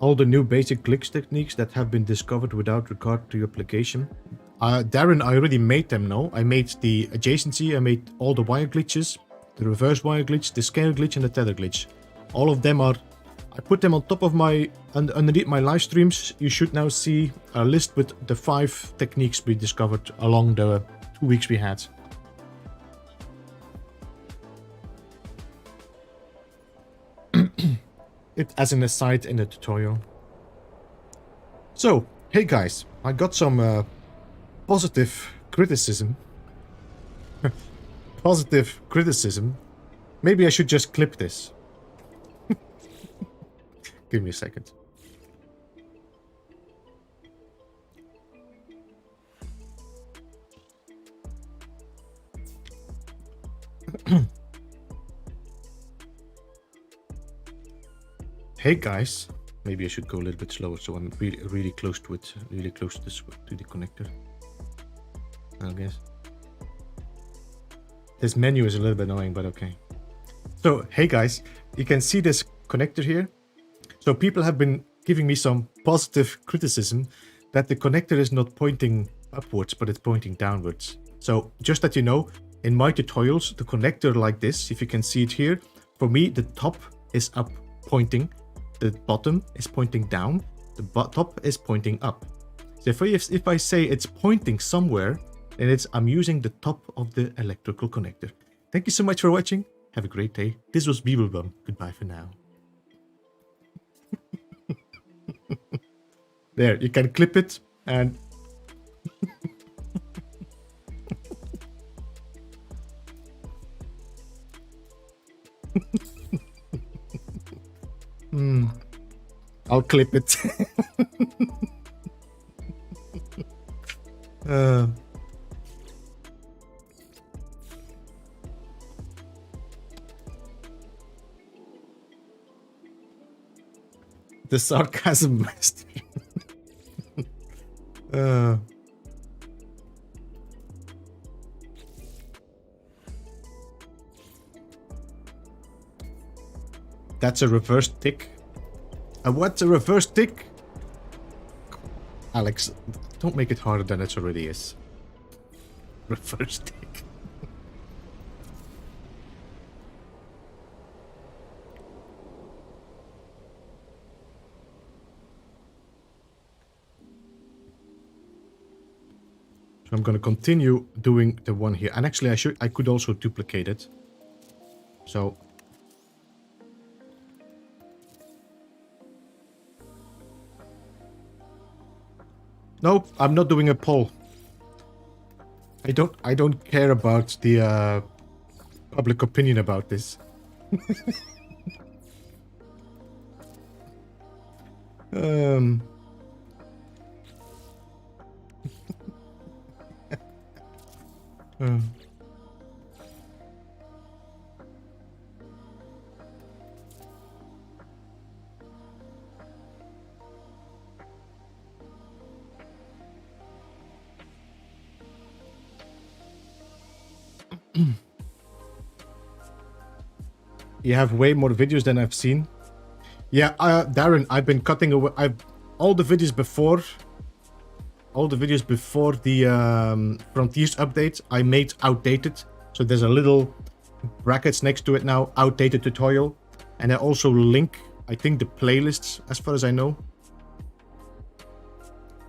All the new basic glitch techniques that have been discovered without regard to your application. Darren, I already made them now. I made the adjacency, I made all the wire glitches, the reverse wire glitch, the scale glitch, and the tether glitch. All of them are... I put them on top of my... underneath my live streams. You should now see a list with the 5 techniques we discovered along the 2 weeks we had. It as an aside in the tutorial. So, hey guys, I got some positive criticism. Positive criticism. Maybe I should just clip this. Give me a second. Hey guys, maybe I should go a little bit slower so I'm really close to it, really close to the connector. I guess this menu is a little bit annoying, but okay. So hey guys, you can see this connector here. So people have been giving me some positive criticism that the connector is not pointing upwards, but it's pointing downwards. So just that you know, in my tutorials, the connector like this, if you can see it here, for me the top is up pointing. The bottom is pointing down, the top is pointing up. So if I say it's pointing somewhere, then I'm using the top of the electrical connector. Thank you so much for watching. Have a great day. This was Beeblebum. Goodbye for now. There, you can clip it and... I'll clip it. The sarcasm master. That's a reverse tick. What's a reverse tick? Alex, don't make it harder than it already is. Reverse tick. So I'm going to continue doing the one here. And actually I could also duplicate it. So No, I'm not doing a poll. I don't care about the public opinion about this. um. uh. You have way more videos than I've seen. Yeah, Darren, I've been cutting away. All the videos before the Frontiers update, I made outdated. So there's a little brackets next to it now, outdated tutorial, and I also link, I think, the playlists as far as I know.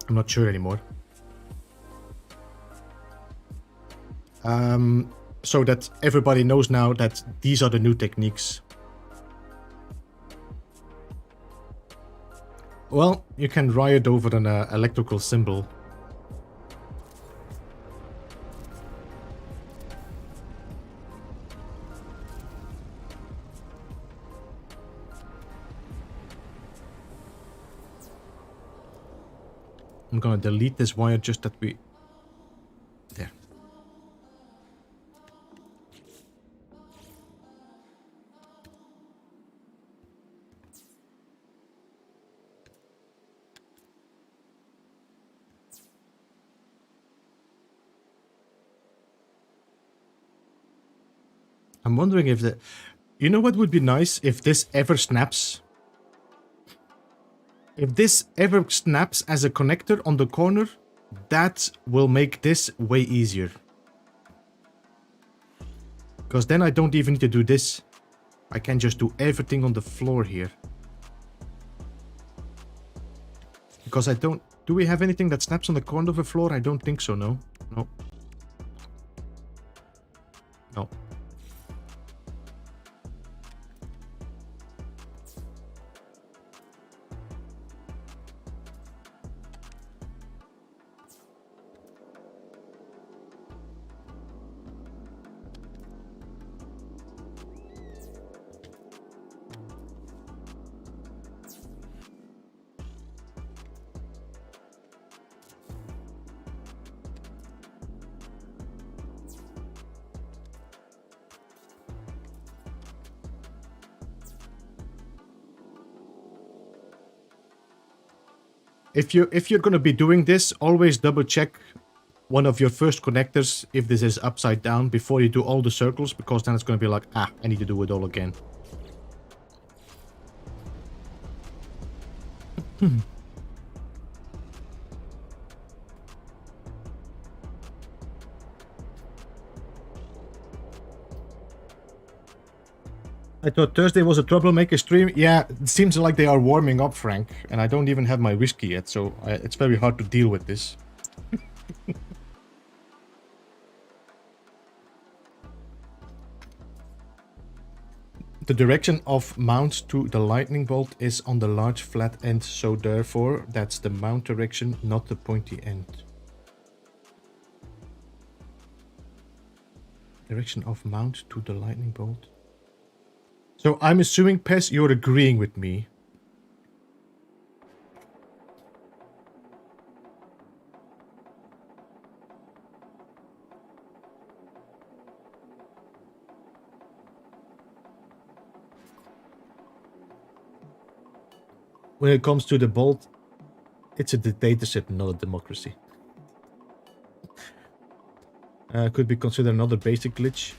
I'm not sure anymore. So that everybody knows now that these are the new techniques. Well, you can riot over an electrical symbol. I'm gonna delete this wire just that we... There. I'm wondering if the... You know what would be nice if this ever snaps? If this ever snaps as a connector on the corner, that will make this way easier. Because then I don't even need to do this. I can just do everything on the floor here. Because I don't... Do we have anything that snaps on the corner of the floor? I don't think so, no. No. No. If you're gonna be doing this, always double check one of your first connectors if this is upside down before you do all the circles, because then it's gonna be like, I need to do it all again. I thought Thursday was a troublemaker stream. Yeah, it seems like they are warming up, Frank, and I don't even have my whiskey yet, so it's very hard to deal with this. The direction of mount to the lightning bolt is on the large flat end, so therefore that's the mount direction, not the pointy end. Direction of mount to the lightning bolt. So I'm assuming, Pez, you're agreeing with me. When it comes to the bolt, it's a dictatorship, not a democracy. Could be considered another basic glitch.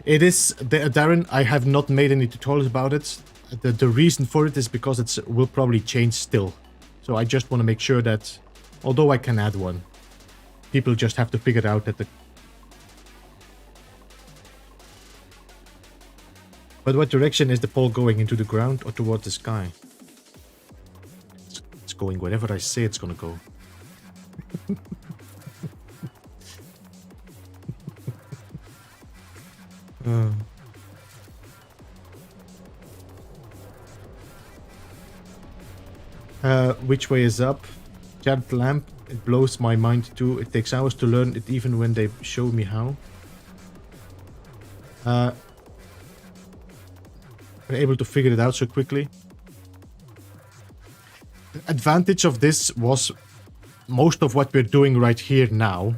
It is, Darren, I have not made any tutorials about it. The reason for it is because it will probably change still. So I just want to make sure that, although I can add one, people just have to figure out that the... But what direction is the pole going, into the ground or towards the sky? It's going wherever I say it's gonna go. Which way is up? Jared Lamp. It blows my mind too. It takes hours to learn it even when they show me how. I'm able to figure it out so quickly. The advantage of this was most of what we're doing right here now.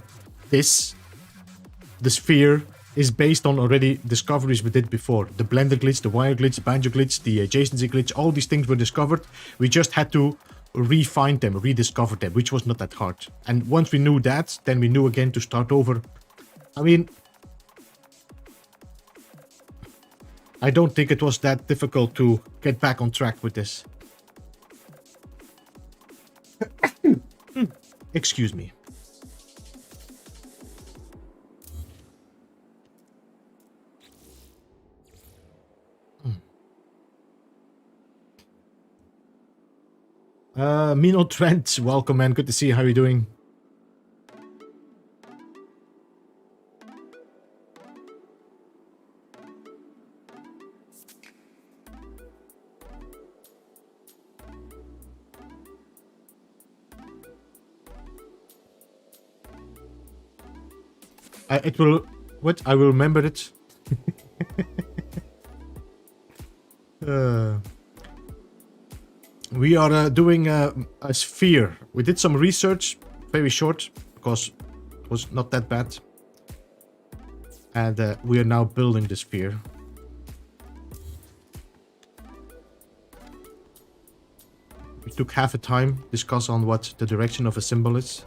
The sphere is based on already discoveries we did before. The blender glitch, the wire glitch, the banjo glitch, the adjacency glitch, all these things were discovered. We just had to refine them, rediscover them, which was not that hard. And once we knew that, then we knew again to start over. I mean, I don't think it was that difficult to get back on track with this. Excuse me. Mino Trent, welcome man, good to see you, how are you doing? It will... What? I will remember it. We are doing a sphere. We did some research, very short, because it was not that bad. And we are now building the sphere. We took half a time, discuss on what the direction of a symbol is.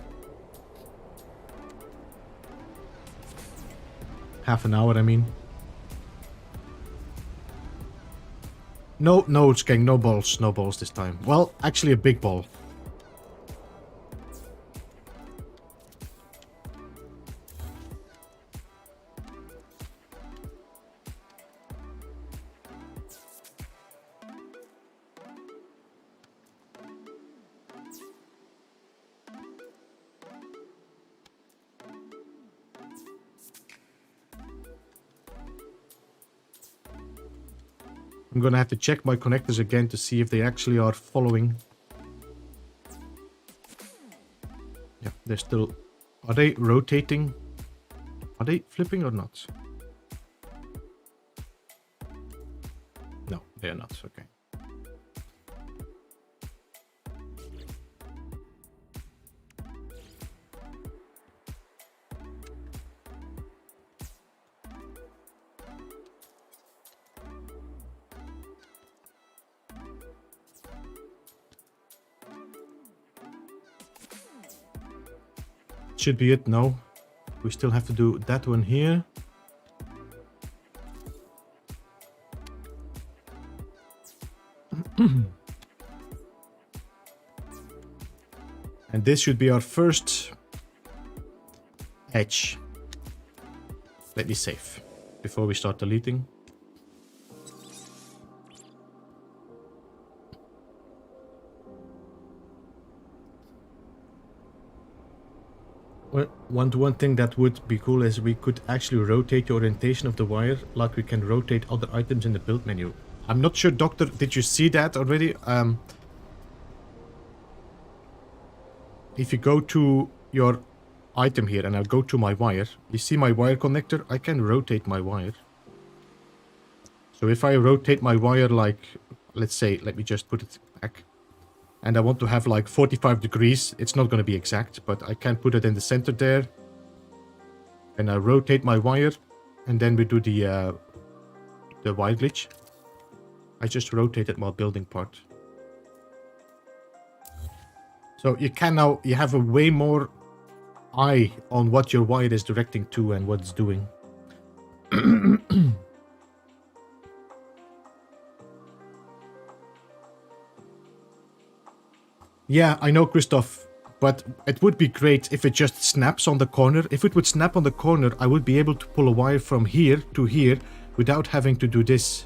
Half an hour, I mean. No, gang, no balls this time. Well, actually a big ball. I'm gonna have to check my connectors again to see if they actually are following. Yeah, they're still... Are they rotating? Are they flipping or not? No, they're not. Okay. Should be it, no. We still have to do that one here. And this should be our first edge. Let me save before we start deleting. Well, one thing that would be cool is we could actually rotate the orientation of the wire like we can rotate other items in the build menu. I'm not sure, Doctor, did you see that already? If you go to your item here and I'll go to my wire, you see my wire connector? I can rotate my wire. So if I rotate my wire like, let's say, let me just put it back. And I want to have like 45 degrees. It's not going to be exact, but I can put it in the center there. And I rotate my wire. And then we do the wire glitch. I just rotated my building part. So you can now, you have a way more eye on what your wire is directing to and what it's doing. Yeah, I know, Christoph, but it would be great if it just snaps on the corner. If it would snap on the corner, I would be able to pull a wire from here to here without having to do this.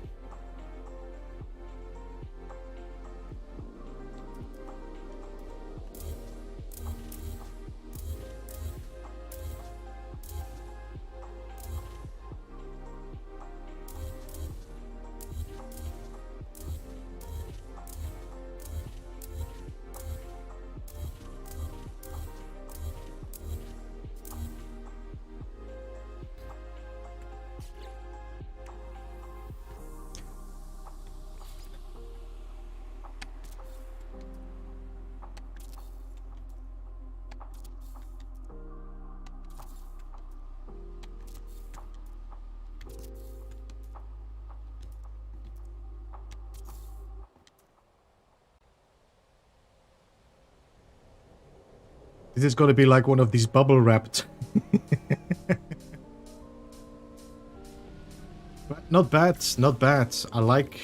This is gonna be like one of these bubble wrapped. But not bad, not bad. I like.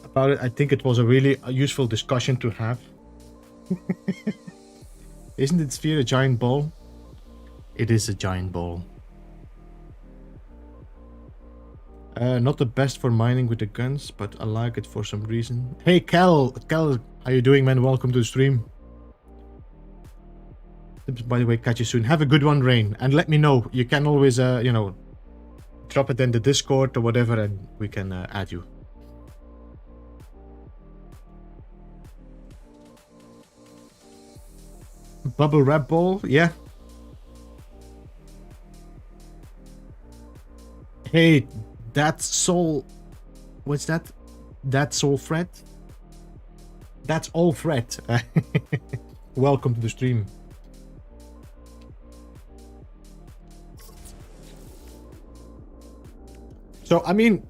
About it, I think it was a really useful discussion to have. Isn't the sphere a giant ball? It is a giant ball. Not the best for mining with the guns, but I like it for some reason. Hey, Cal, how you doing, man? Welcome to the stream. By the way, catch you soon. Have a good one, Rain, and let me know. You can always, you know, drop it in the Discord or whatever, and we can add you. Bubble wrap ball, yeah. Hey, that's Soul. What's that? That's Soul Fred. That's all Fred. Welcome to the stream. So, I mean,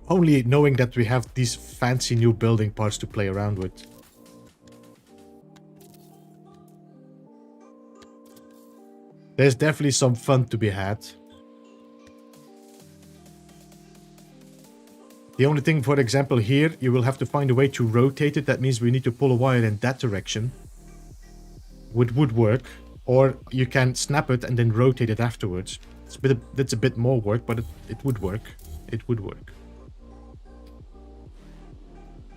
only knowing that we have these fancy new building parts to play around with. There's definitely some fun to be had. The only thing, for example, here, you will have to find a way to rotate it. That means we need to pull a wire in that direction. Which would work. Or you can snap it and then rotate it afterwards. That's a bit more work, but it would work. It would work.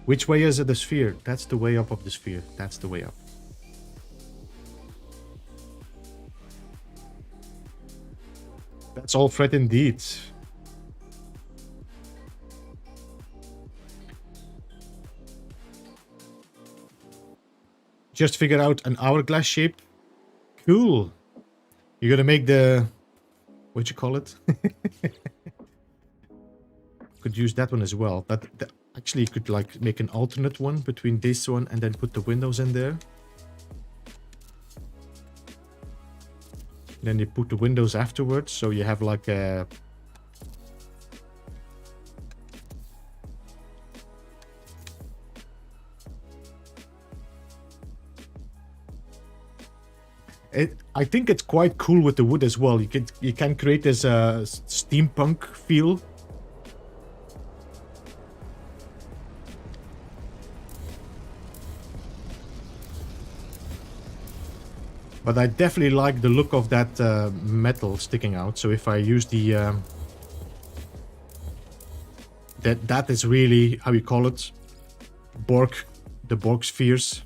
Which way is it the sphere? That's the way up of the sphere. That's the way up. That's all Fred indeed. Just figure out an hourglass shape. Cool. You're gonna make the... What'd you call it? Could use that one as well. But actually you could like make an alternate one between this one and then put the windows in there. Then you put the windows afterwards, so you have like a... I think it's quite cool with the wood as well. You can create this steampunk feel. But I definitely like the look of that metal sticking out. So if I use the that is really, how you call it, the Borg spheres.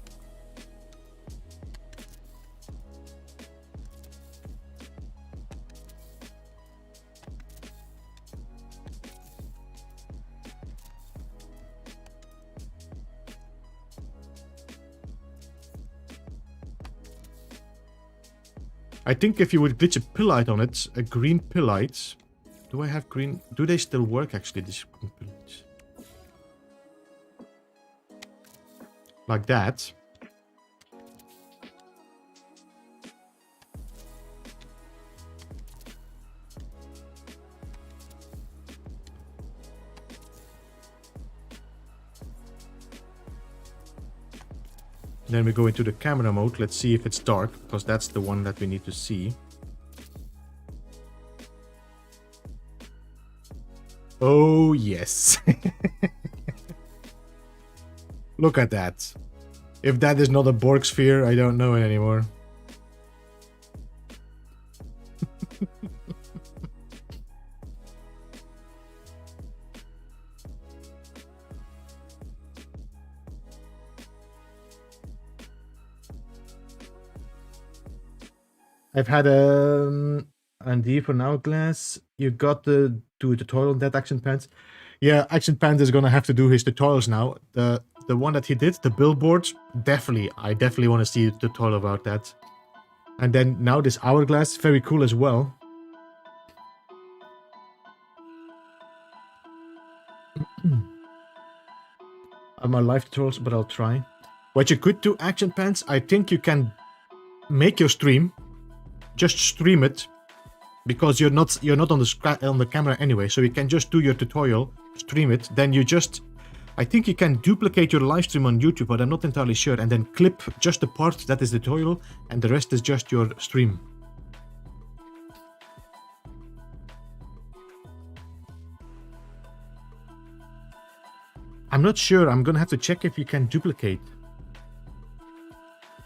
I think if you would glitch a pillite on it, a green pillite. Do I have green? Do they still work actually, these green pillites? Like that. Then we go into the camera mode. Let's see if it's dark, because that's the one that we need to see. Oh, yes. Look at that. If that is not a Borg sphere, I don't know it anymore. I've had a D for now glass. You got to do a tutorial on that Action Pants. Yeah, Action Pants is gonna have to do his tutorials now. The one that he did, the billboards, definitely. I definitely want to see a tutorial about that. And then now this hourglass, very cool as well. I'm on live tutorials, but I'll try. What you could do, Action Pants, I think you can make your stream, just stream it, because you're not on the camera anyway, so you can just do your tutorial, stream it, then you just, I think you can duplicate your live stream on YouTube, but I'm not entirely sure, and then clip just the part that is the tutorial, and the rest is just your stream. I'm not sure, I'm gonna have to check if you can duplicate.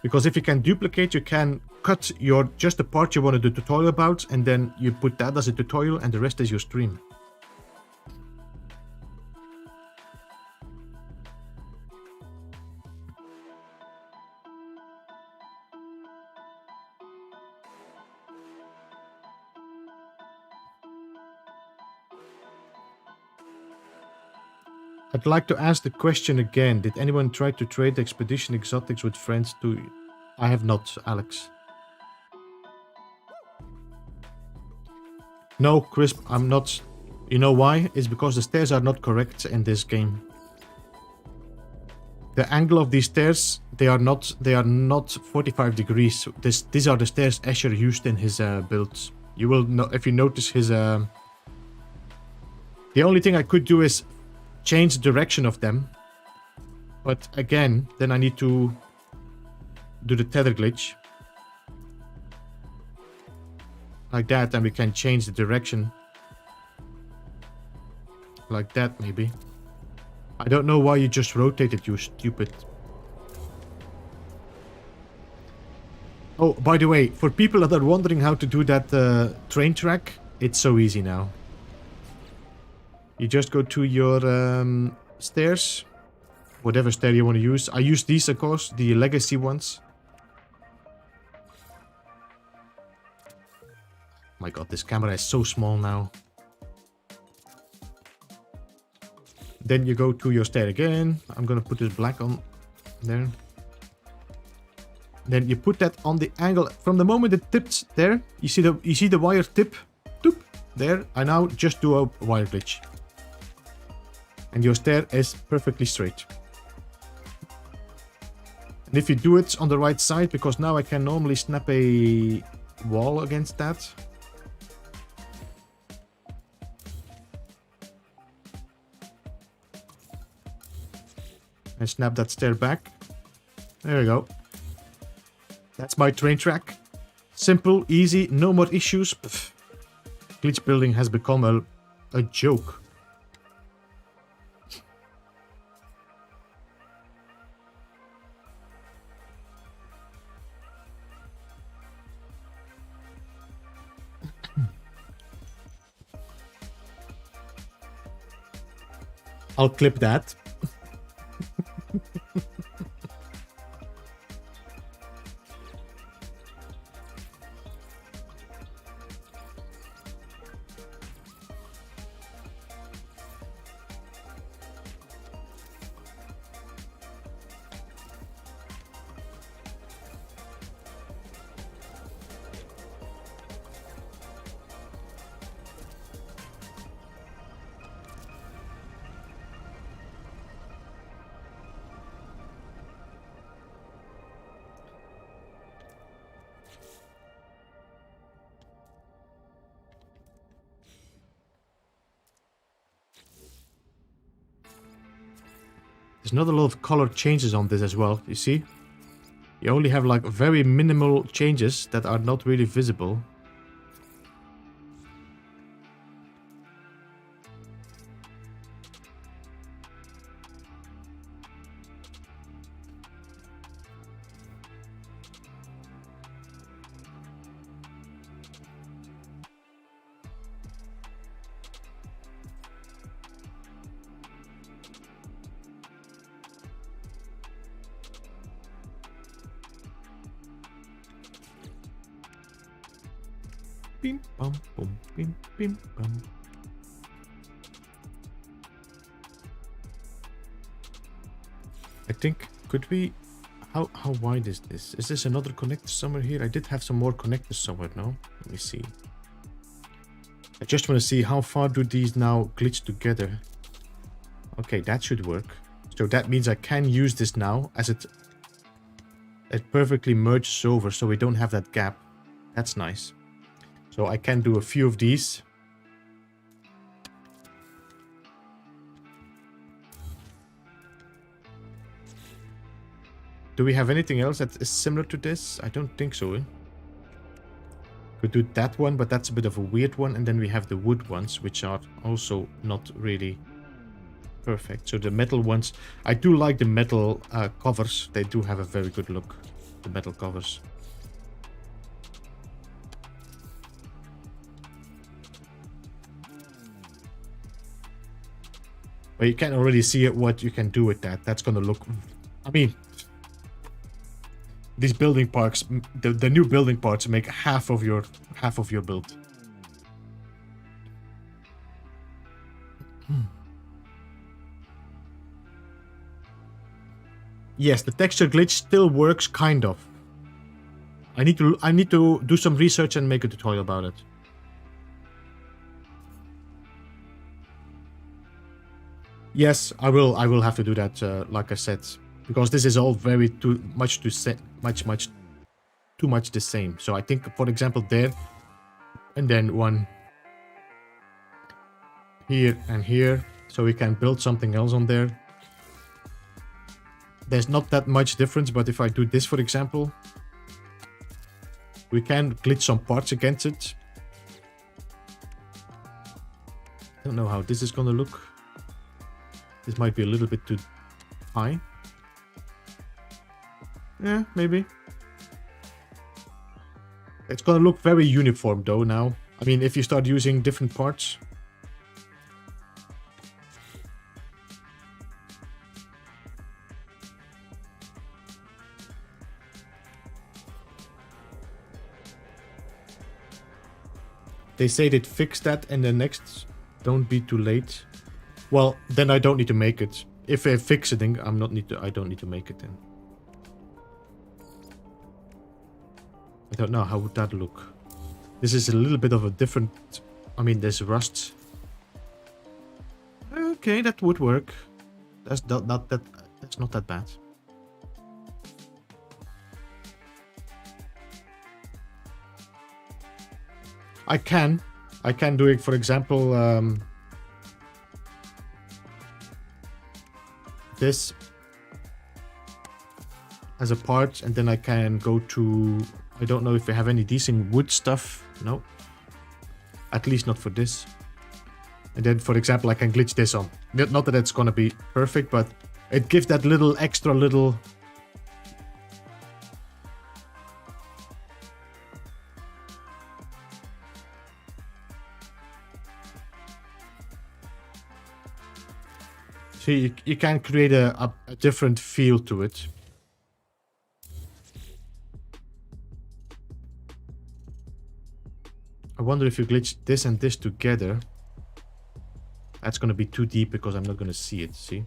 Because if you can duplicate, you can cut your just the part you want to do tutorial about, and then you put that as a tutorial, and the rest is your stream. I'd like to ask the question again. Did anyone try to trade expedition exotics with friends too? I have not, Alex. No, Crisp, I'm not. You know why? It's because the stairs are not correct in this game. The angle of these stairs, they are not 45 degrees. These are the stairs Asher used in his builds. You will know if you notice his. The only thing I could do is change the direction of them, but again, then I need to do the tether glitch like that, and we can change the direction like that. Maybe I don't know why you just rotated, you stupid. Oh, by the way, for people that are wondering how to do that train track, it's so easy now. You just go to your stairs, whatever stair you want to use. I use these, of course, the legacy ones. My god, this camera is so small now. Then you go to your stair again. I'm gonna put this black on there. Then you put that on the angle. From the moment it tips there, you see the wire tip, doop, there. I now just do a wire glitch. And your stair is perfectly straight. And if you do it on the right side, because now I can normally snap a wall against that. And snap that stair back. There we go. That's my train track. Simple, easy, no more issues. Pff. Glitch building has become a joke. I'll clip that. There's not a lot of color changes on this as well, you see? You only have like very minimal changes that are not really visible. Bim bum boom bim bim bum. I think, could we, how wide is this? Is this another connector somewhere here? I did have some more connectors somewhere, no? Let me see. I just want to see how far do these now glitch together. Okay, that should work. So that means I can use this now as it it perfectly merges over so we don't have that gap. That's nice. So I can do a few of these. Do we have anything else that is similar to this? I don't think so. Could do that one, but that's a bit of a weird one. And then we have the wood ones, which are also not really perfect. So the metal ones, I do like the metal covers. They do have a very good look, the metal covers. But you can already see what you can do with that. That's going to look... I mean, these building parts, the new building parts make half of your build. Yes, the texture glitch still works, kind of. I need to do some research and make a tutorial about it. Yes, I will have to do that, like I said, because this is all very too much the same. So I think, for example, there, and then one here and here, so we can build something else on there. There's not that much difference, but if I do this, for example, we can glitch some parts against it. I don't know how this is gonna look. This might be a little bit too high. Yeah, maybe. It's gonna look very uniform though now. I mean, if you start using different parts. They say they'd fix that in the next. Don't be too late. Well, then I don't need to make it. If I fix it, then I don't need to make it then. I don't know, how would that look? This is a little bit of a different... I mean, there's rust. Okay, that would work. That's not that bad. I can do it, for example, this as a part, and then I can go to... I don't know if we have any decent wood stuff. No. At least not for this. And then, for example, I can glitch this on. Not that it's gonna be perfect, but it gives that little extra little... So you can create a different feel to it. I wonder if you glitch this and this together. That's going to be too deep because I'm not going to see it, see?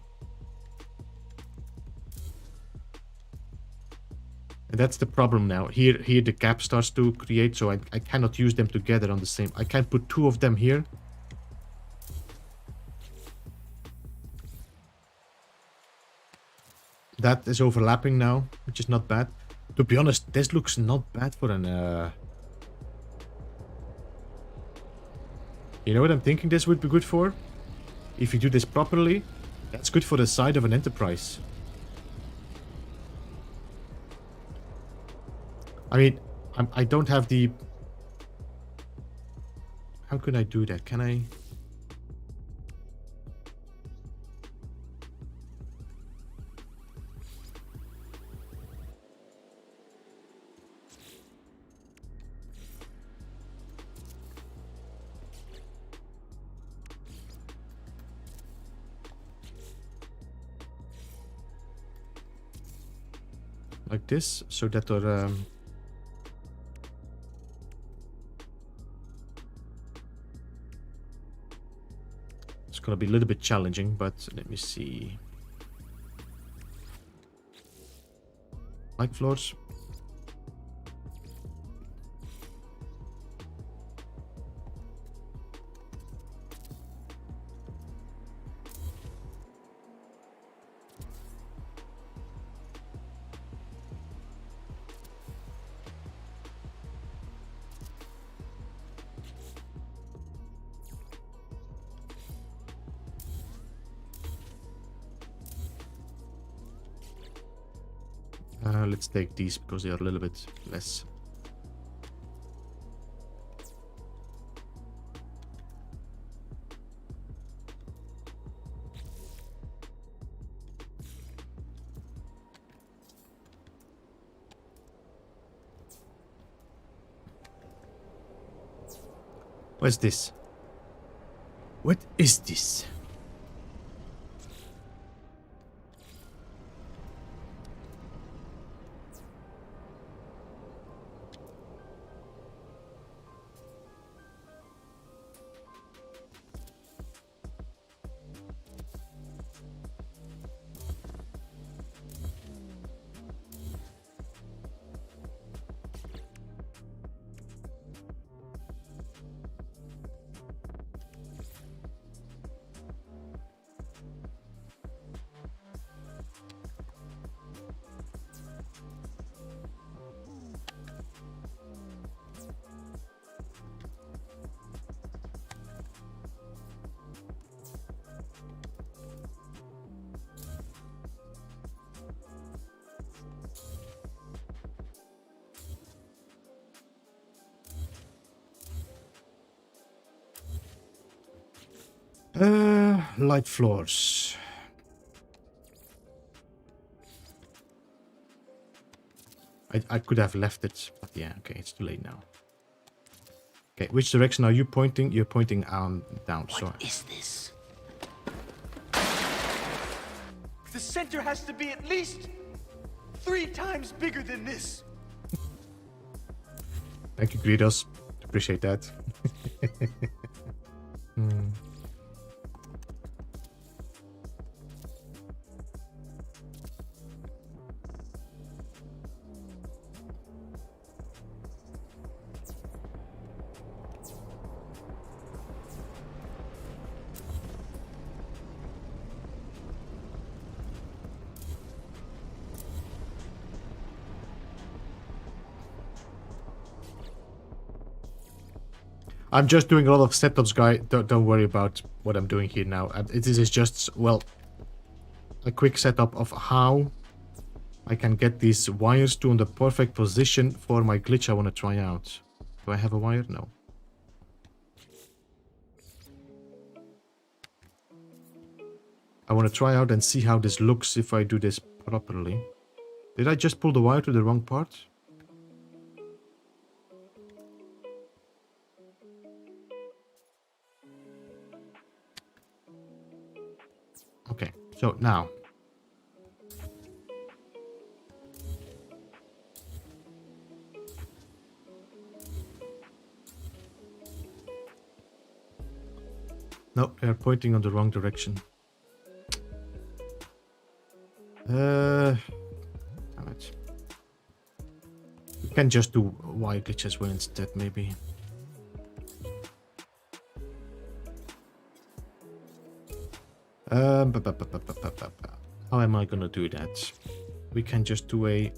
And that's the problem now. Here the gap starts to create, so I cannot use them together on the same... I can't put two of them here. That is overlapping now, which is not bad. To be honest, this looks not bad for an... You know what I'm thinking this would be good for? If you do this properly, that's good for the side of an enterprise. I mean, I don't have the... How can I do that? Can I... like this, so that are it's gonna be a little bit challenging, but let me see. Like floors. Let's take these because they are a little bit less. What's this? What is this? Light floors. I could have left it, but yeah, okay, it's too late now. Okay, which direction are you pointing? You're pointing down.
What is this? The center has to be at least 3 times bigger than this.
Thank you, Greedos. Appreciate that. I'm just doing a lot of setups, guy. Don't worry about what I'm doing here now. It is just, well, a quick setup of how I can get these wires to in the perfect position for my glitch I want to try out. Do I have a wire? No. I want to try out and see how this looks if I do this properly. Did I just pull the wire to the wrong part? Okay, so now. No, they are pointing on the wrong direction. Damn it. We can just do wire glitch as well instead, maybe. How am I gonna do that? We can just do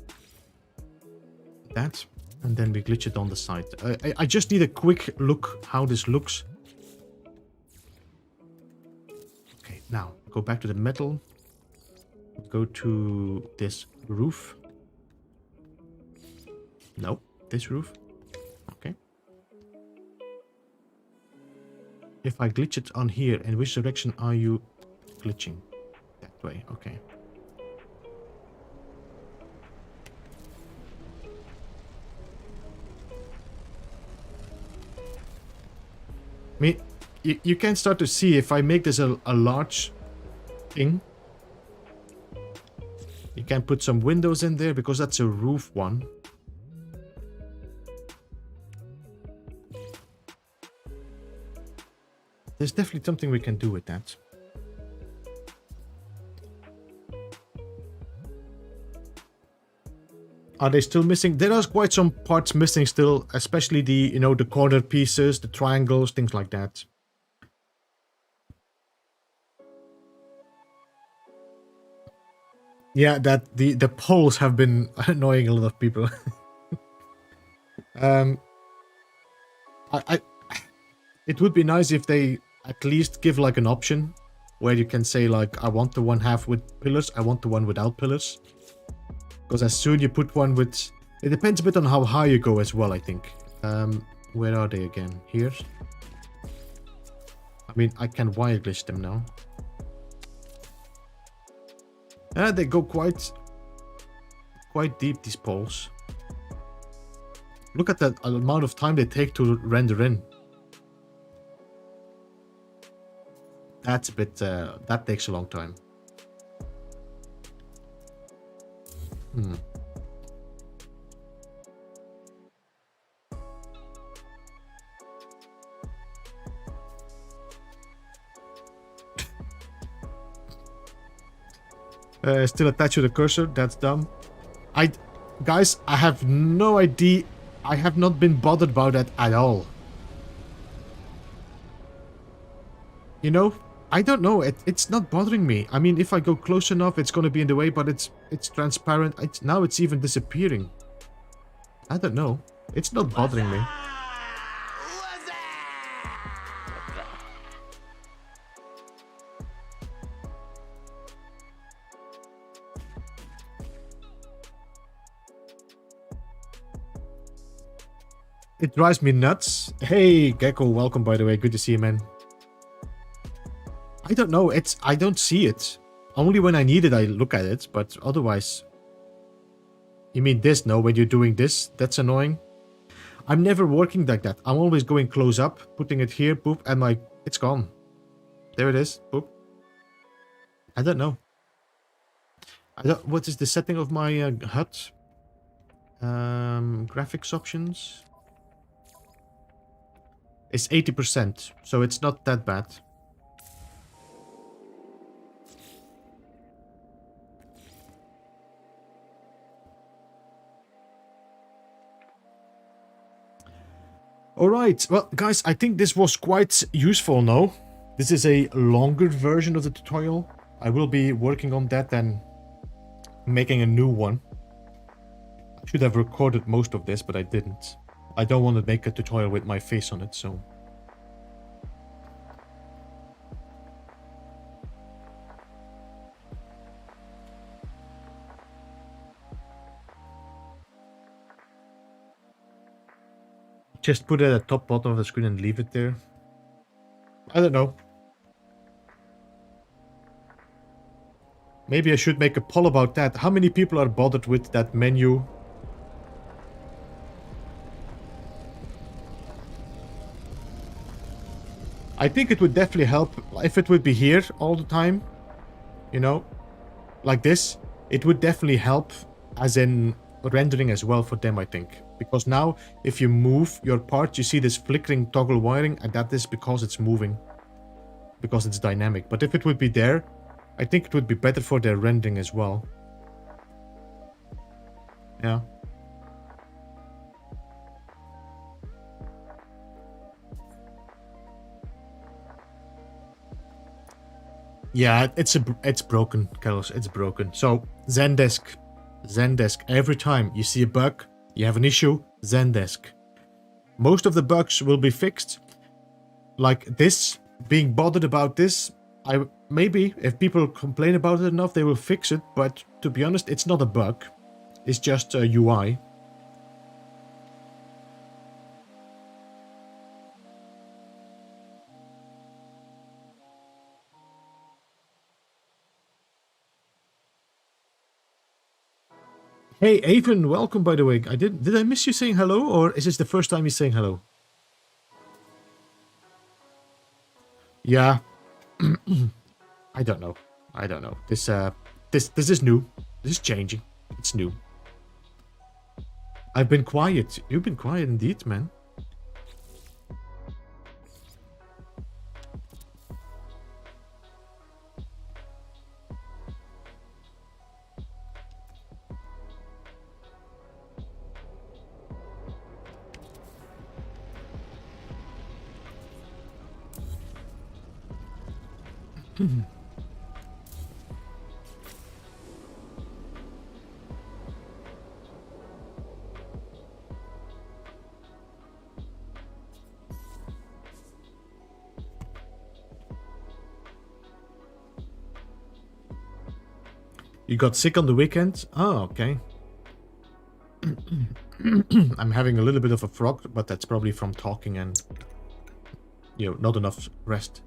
that, and then we glitch it on the side. I just need a quick look how this looks. Okay, now go back to the metal. Go to this roof. No, this roof. Okay. If I glitch it on here, in which direction are you glitching? That way, okay. I mean, you can start to see if I make this a large thing. You can put some windows in there because that's a roof one. There's definitely something we can do with that. Are they still missing? There are quite some parts missing still, especially the, you know, the corner pieces, the triangles, things like that. Yeah, that the poles have been annoying a lot of people. It would be nice if they at least give like an option where you can say like, I want the one half with pillars, I want the one without pillars. Because as soon you put one with... It depends a bit on how high you go as well, I think. Where are they again? Here? I mean, I can wire glitch them now. They go quite deep, these poles. Look at the amount of time they take to render in. That's a bit... that takes a long time. Still attached to the cursor. That's dumb. Guys, I have no idea. I have not been bothered about that at all. You know, I don't know. It's not bothering me. I mean, if I go close enough, it's going to be in the way, but it's transparent. Now it's even disappearing. I don't know. It's not bothering me. It drives me nuts. Hey, Gecko, welcome, by the way. Good to see you, man. I don't know. I don't see it. Only when I need it, I look at it. But otherwise... You mean this? No, when you're doing this? That's annoying. I'm never working like that. I'm always going close up, putting it here, boop, and like, it's gone. There it is, boop. I don't know. What is the setting of my HUD? Graphics options. It's 80%, so it's not that bad. Alright, well guys, I think this was quite useful now. This is a longer version of the tutorial. I will be working on that and making a new one. I should have recorded most of this, but I didn't. I don't want to make a tutorial with my face on it, so... Just put it at the top bottom of the screen and leave it there. I don't know. Maybe I should make a poll about that. How many people are bothered with that menu? I think it would definitely help if it would be here all the time. You know, like this. It would definitely help as in rendering as well for them, I think. Because now, if you move your part, you see this flickering toggle wiring, and that is because it's moving. Because it's dynamic. But if it would be there, I think it would be better for their rendering as well. Yeah. Yeah, it's broken, Carlos. It's broken. So Zendesk, every time you see a bug, you have an issue, Zendesk. Most of the bugs will be fixed. Like this, being bothered about this, maybe if people complain about it enough, they will fix it. But to be honest, it's not a bug. It's just a UI. Hey, Avon, welcome, by the way. Did I miss you saying hello, or is this the first time you're saying hello? Yeah. I don't know. This is new. This is changing. It's new. I've been quiet. You've been quiet indeed, man. You got sick on the weekend? Oh, okay. I'm having a little bit of a frog, but that's probably from talking and, you know, not enough rest.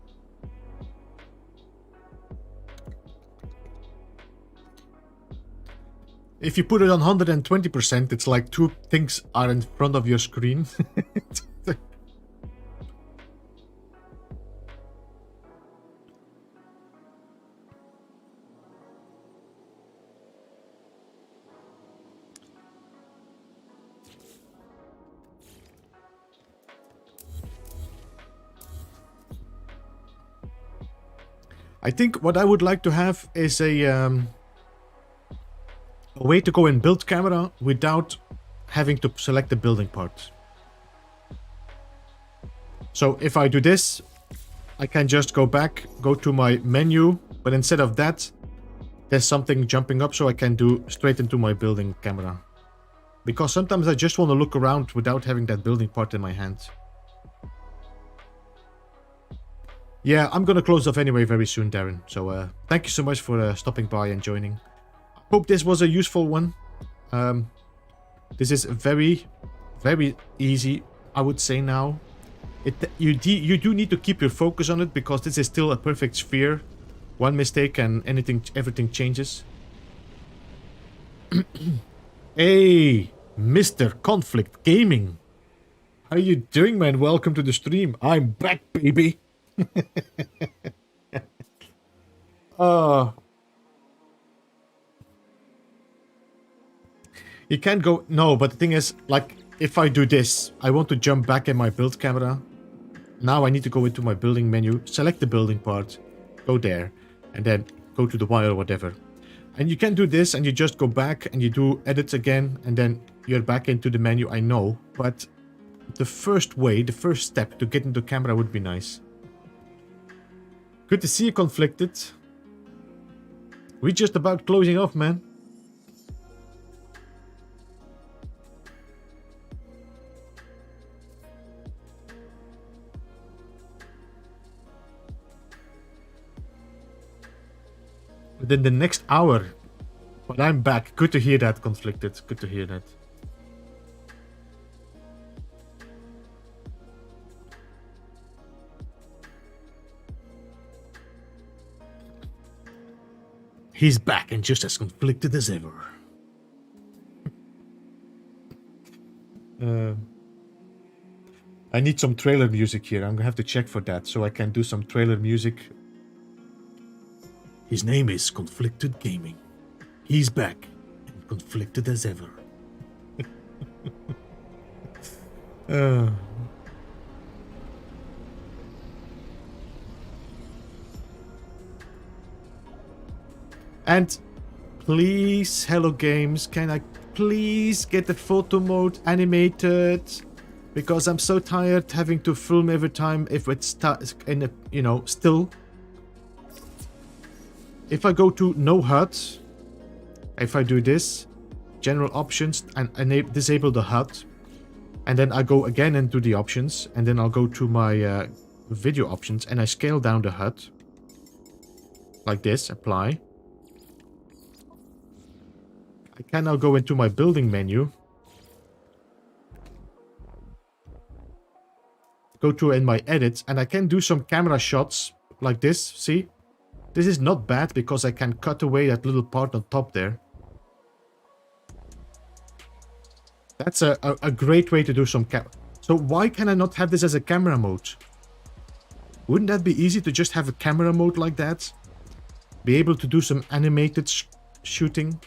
If you put it on 120%, it's like two things are in front of your screen. I think what I would like to have is a way to go in build camera without having to select the building part. So if I do this, I can just go back, go to my menu, but instead of that, there's something jumping up so I can do straight into my building camera. Because sometimes I just want to look around without having that building part in my hand. Yeah, I'm gonna close off anyway very soon, Darren. So thank you so much for stopping by and joining. Hope this was a useful one. This is very, very easy, I would say now. You do need to keep your focus on it because this is still a perfect sphere. One mistake and everything changes. Hey, Mr. Conflict Gaming. How you doing, man? Welcome to the stream. I'm back, baby. You can't go... No, but the thing is, like, if I do this, I want to jump back in my build camera. Now I need to go into my building menu, select the building part, go there, and then go to the wire or whatever. And you can do this, and you just go back, and you do edits again, and then you're back into the menu, I know. But the first step to get into camera would be nice. Good to see you, Conflicted. We're just about closing off, man. Within the next hour. But I'm back. Good to hear that, Conflicted. Good to hear that. He's back and just as conflicted as ever. I need some trailer music here. I'm gonna have to check for that so I can do some trailer music. His name is Conflicted Gaming. He's back and conflicted as ever. And please, Hello Games, can I please get the photo mode animated? Because I'm so tired having to film every time if it's in a, you know, still. If I go to no HUD, if I do this, general options and disable the HUD, and then I go again into the options, and then I'll go to my video options and I scale down the HUD like this, apply. I can now go into my building menu, go to in my edits, and I can do some camera shots like this, see? This is not bad because I can cut away that little part on top there. That's a great way to do some So why can I not have this as a camera mode? Wouldn't that be easy to just have a camera mode like that? Be able to do some animated shooting?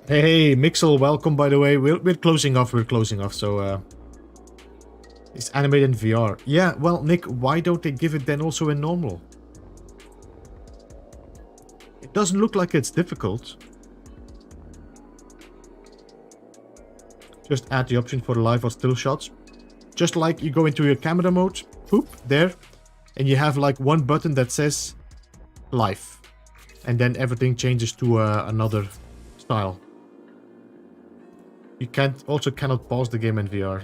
Hey, Mixel, welcome, by the way. We're closing off, so... It's animated in VR. Yeah, well, Nick, why don't they give it then also in normal? It doesn't look like it's difficult. Just add the option for live or still shots. Just like you go into your camera mode, boop, there. And you have like one button that says live. And then everything changes to another style. You cannot pause the game in VR.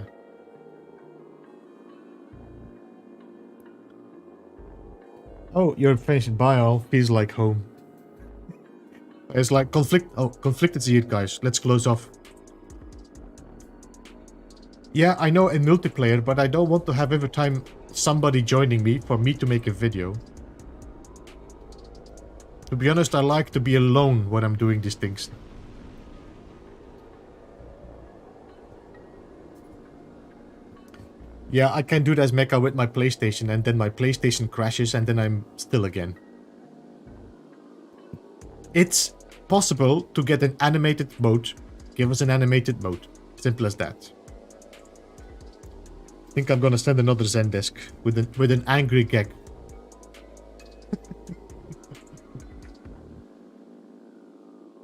Oh, you're finished. Bye all. Feels like home. It's like conflicted here, guys. Let's close off. Yeah, I know in multiplayer, but I don't want to have every time somebody joining me for me to make a video. To be honest, I like to be alone when I'm doing these things. Yeah, I can do that as Mecha with my PlayStation, and then my PlayStation crashes, and then I'm still again. It's possible to get an animated mode. Give us an animated mode. Simple as that. I think I'm gonna send another Zendesk with an angry gag.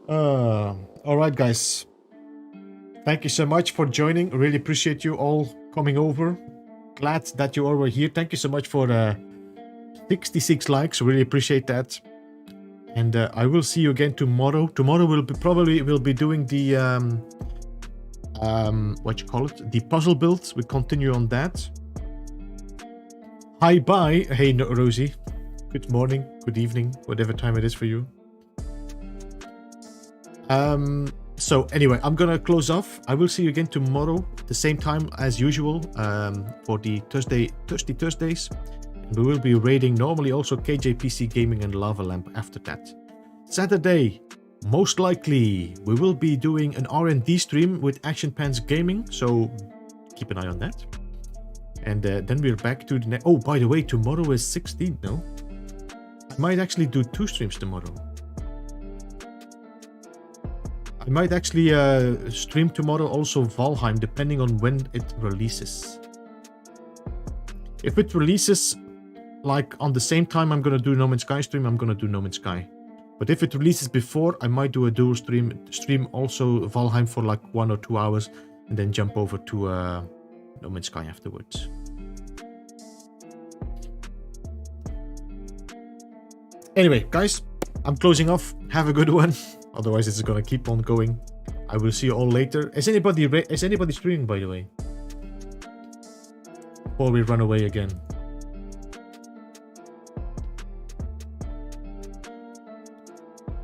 Alright guys. Thank you so much for joining. Really appreciate you all coming over. Glad that you all were here. Thank you so much for 66 likes. Really appreciate that. And I will see you again tomorrow. Tomorrow we'll be doing the what you call it? The puzzle build. We continue on that. Hi bye. Hey Rosie. Good morning, good evening, whatever time it is for you. So anyway, I'm gonna close off. I will see you again tomorrow, the same time as usual, for the Thursdays. And we will be raiding normally also KJPC Gaming and Lava Lamp after that. Saturday, most likely, we will be doing an R&D stream with Action Pants Gaming, so keep an eye on that. And then we're back to the oh, by the way, tomorrow is 16th, no? I might actually do 2 streams tomorrow. I might actually stream tomorrow also Valheim, depending on when it releases. If it releases like on the same time I'm gonna do No Man's Sky stream, I'm gonna do No Man's Sky. But if it releases before, I might do a dual stream also Valheim for like 1 or 2 hours, and then jump over to No Man's Sky afterwards. Anyway, guys, I'm closing off. Have a good one. Otherwise, it's gonna keep on going. I will see you all later. Is anybody streaming, by the way? Before we run away again.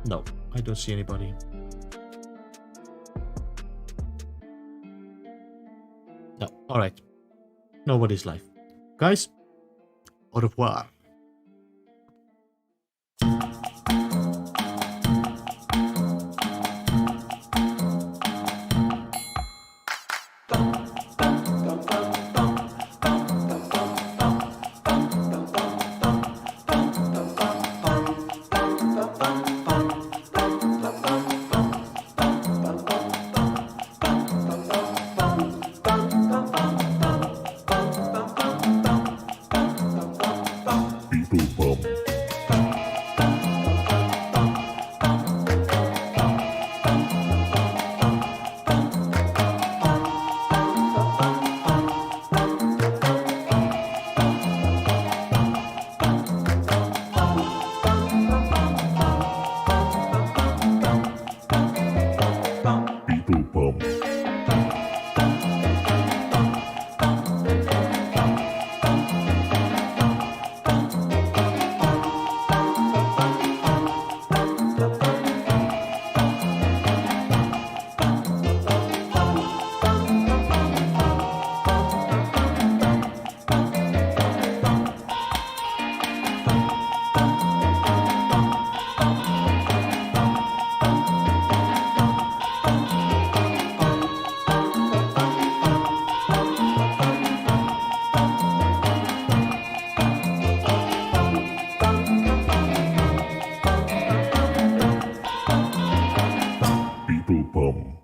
No, I don't see anybody. No, alright. Nobody's live. Guys, au revoir.
Beeblebum. Beeblebum. Beeblebum.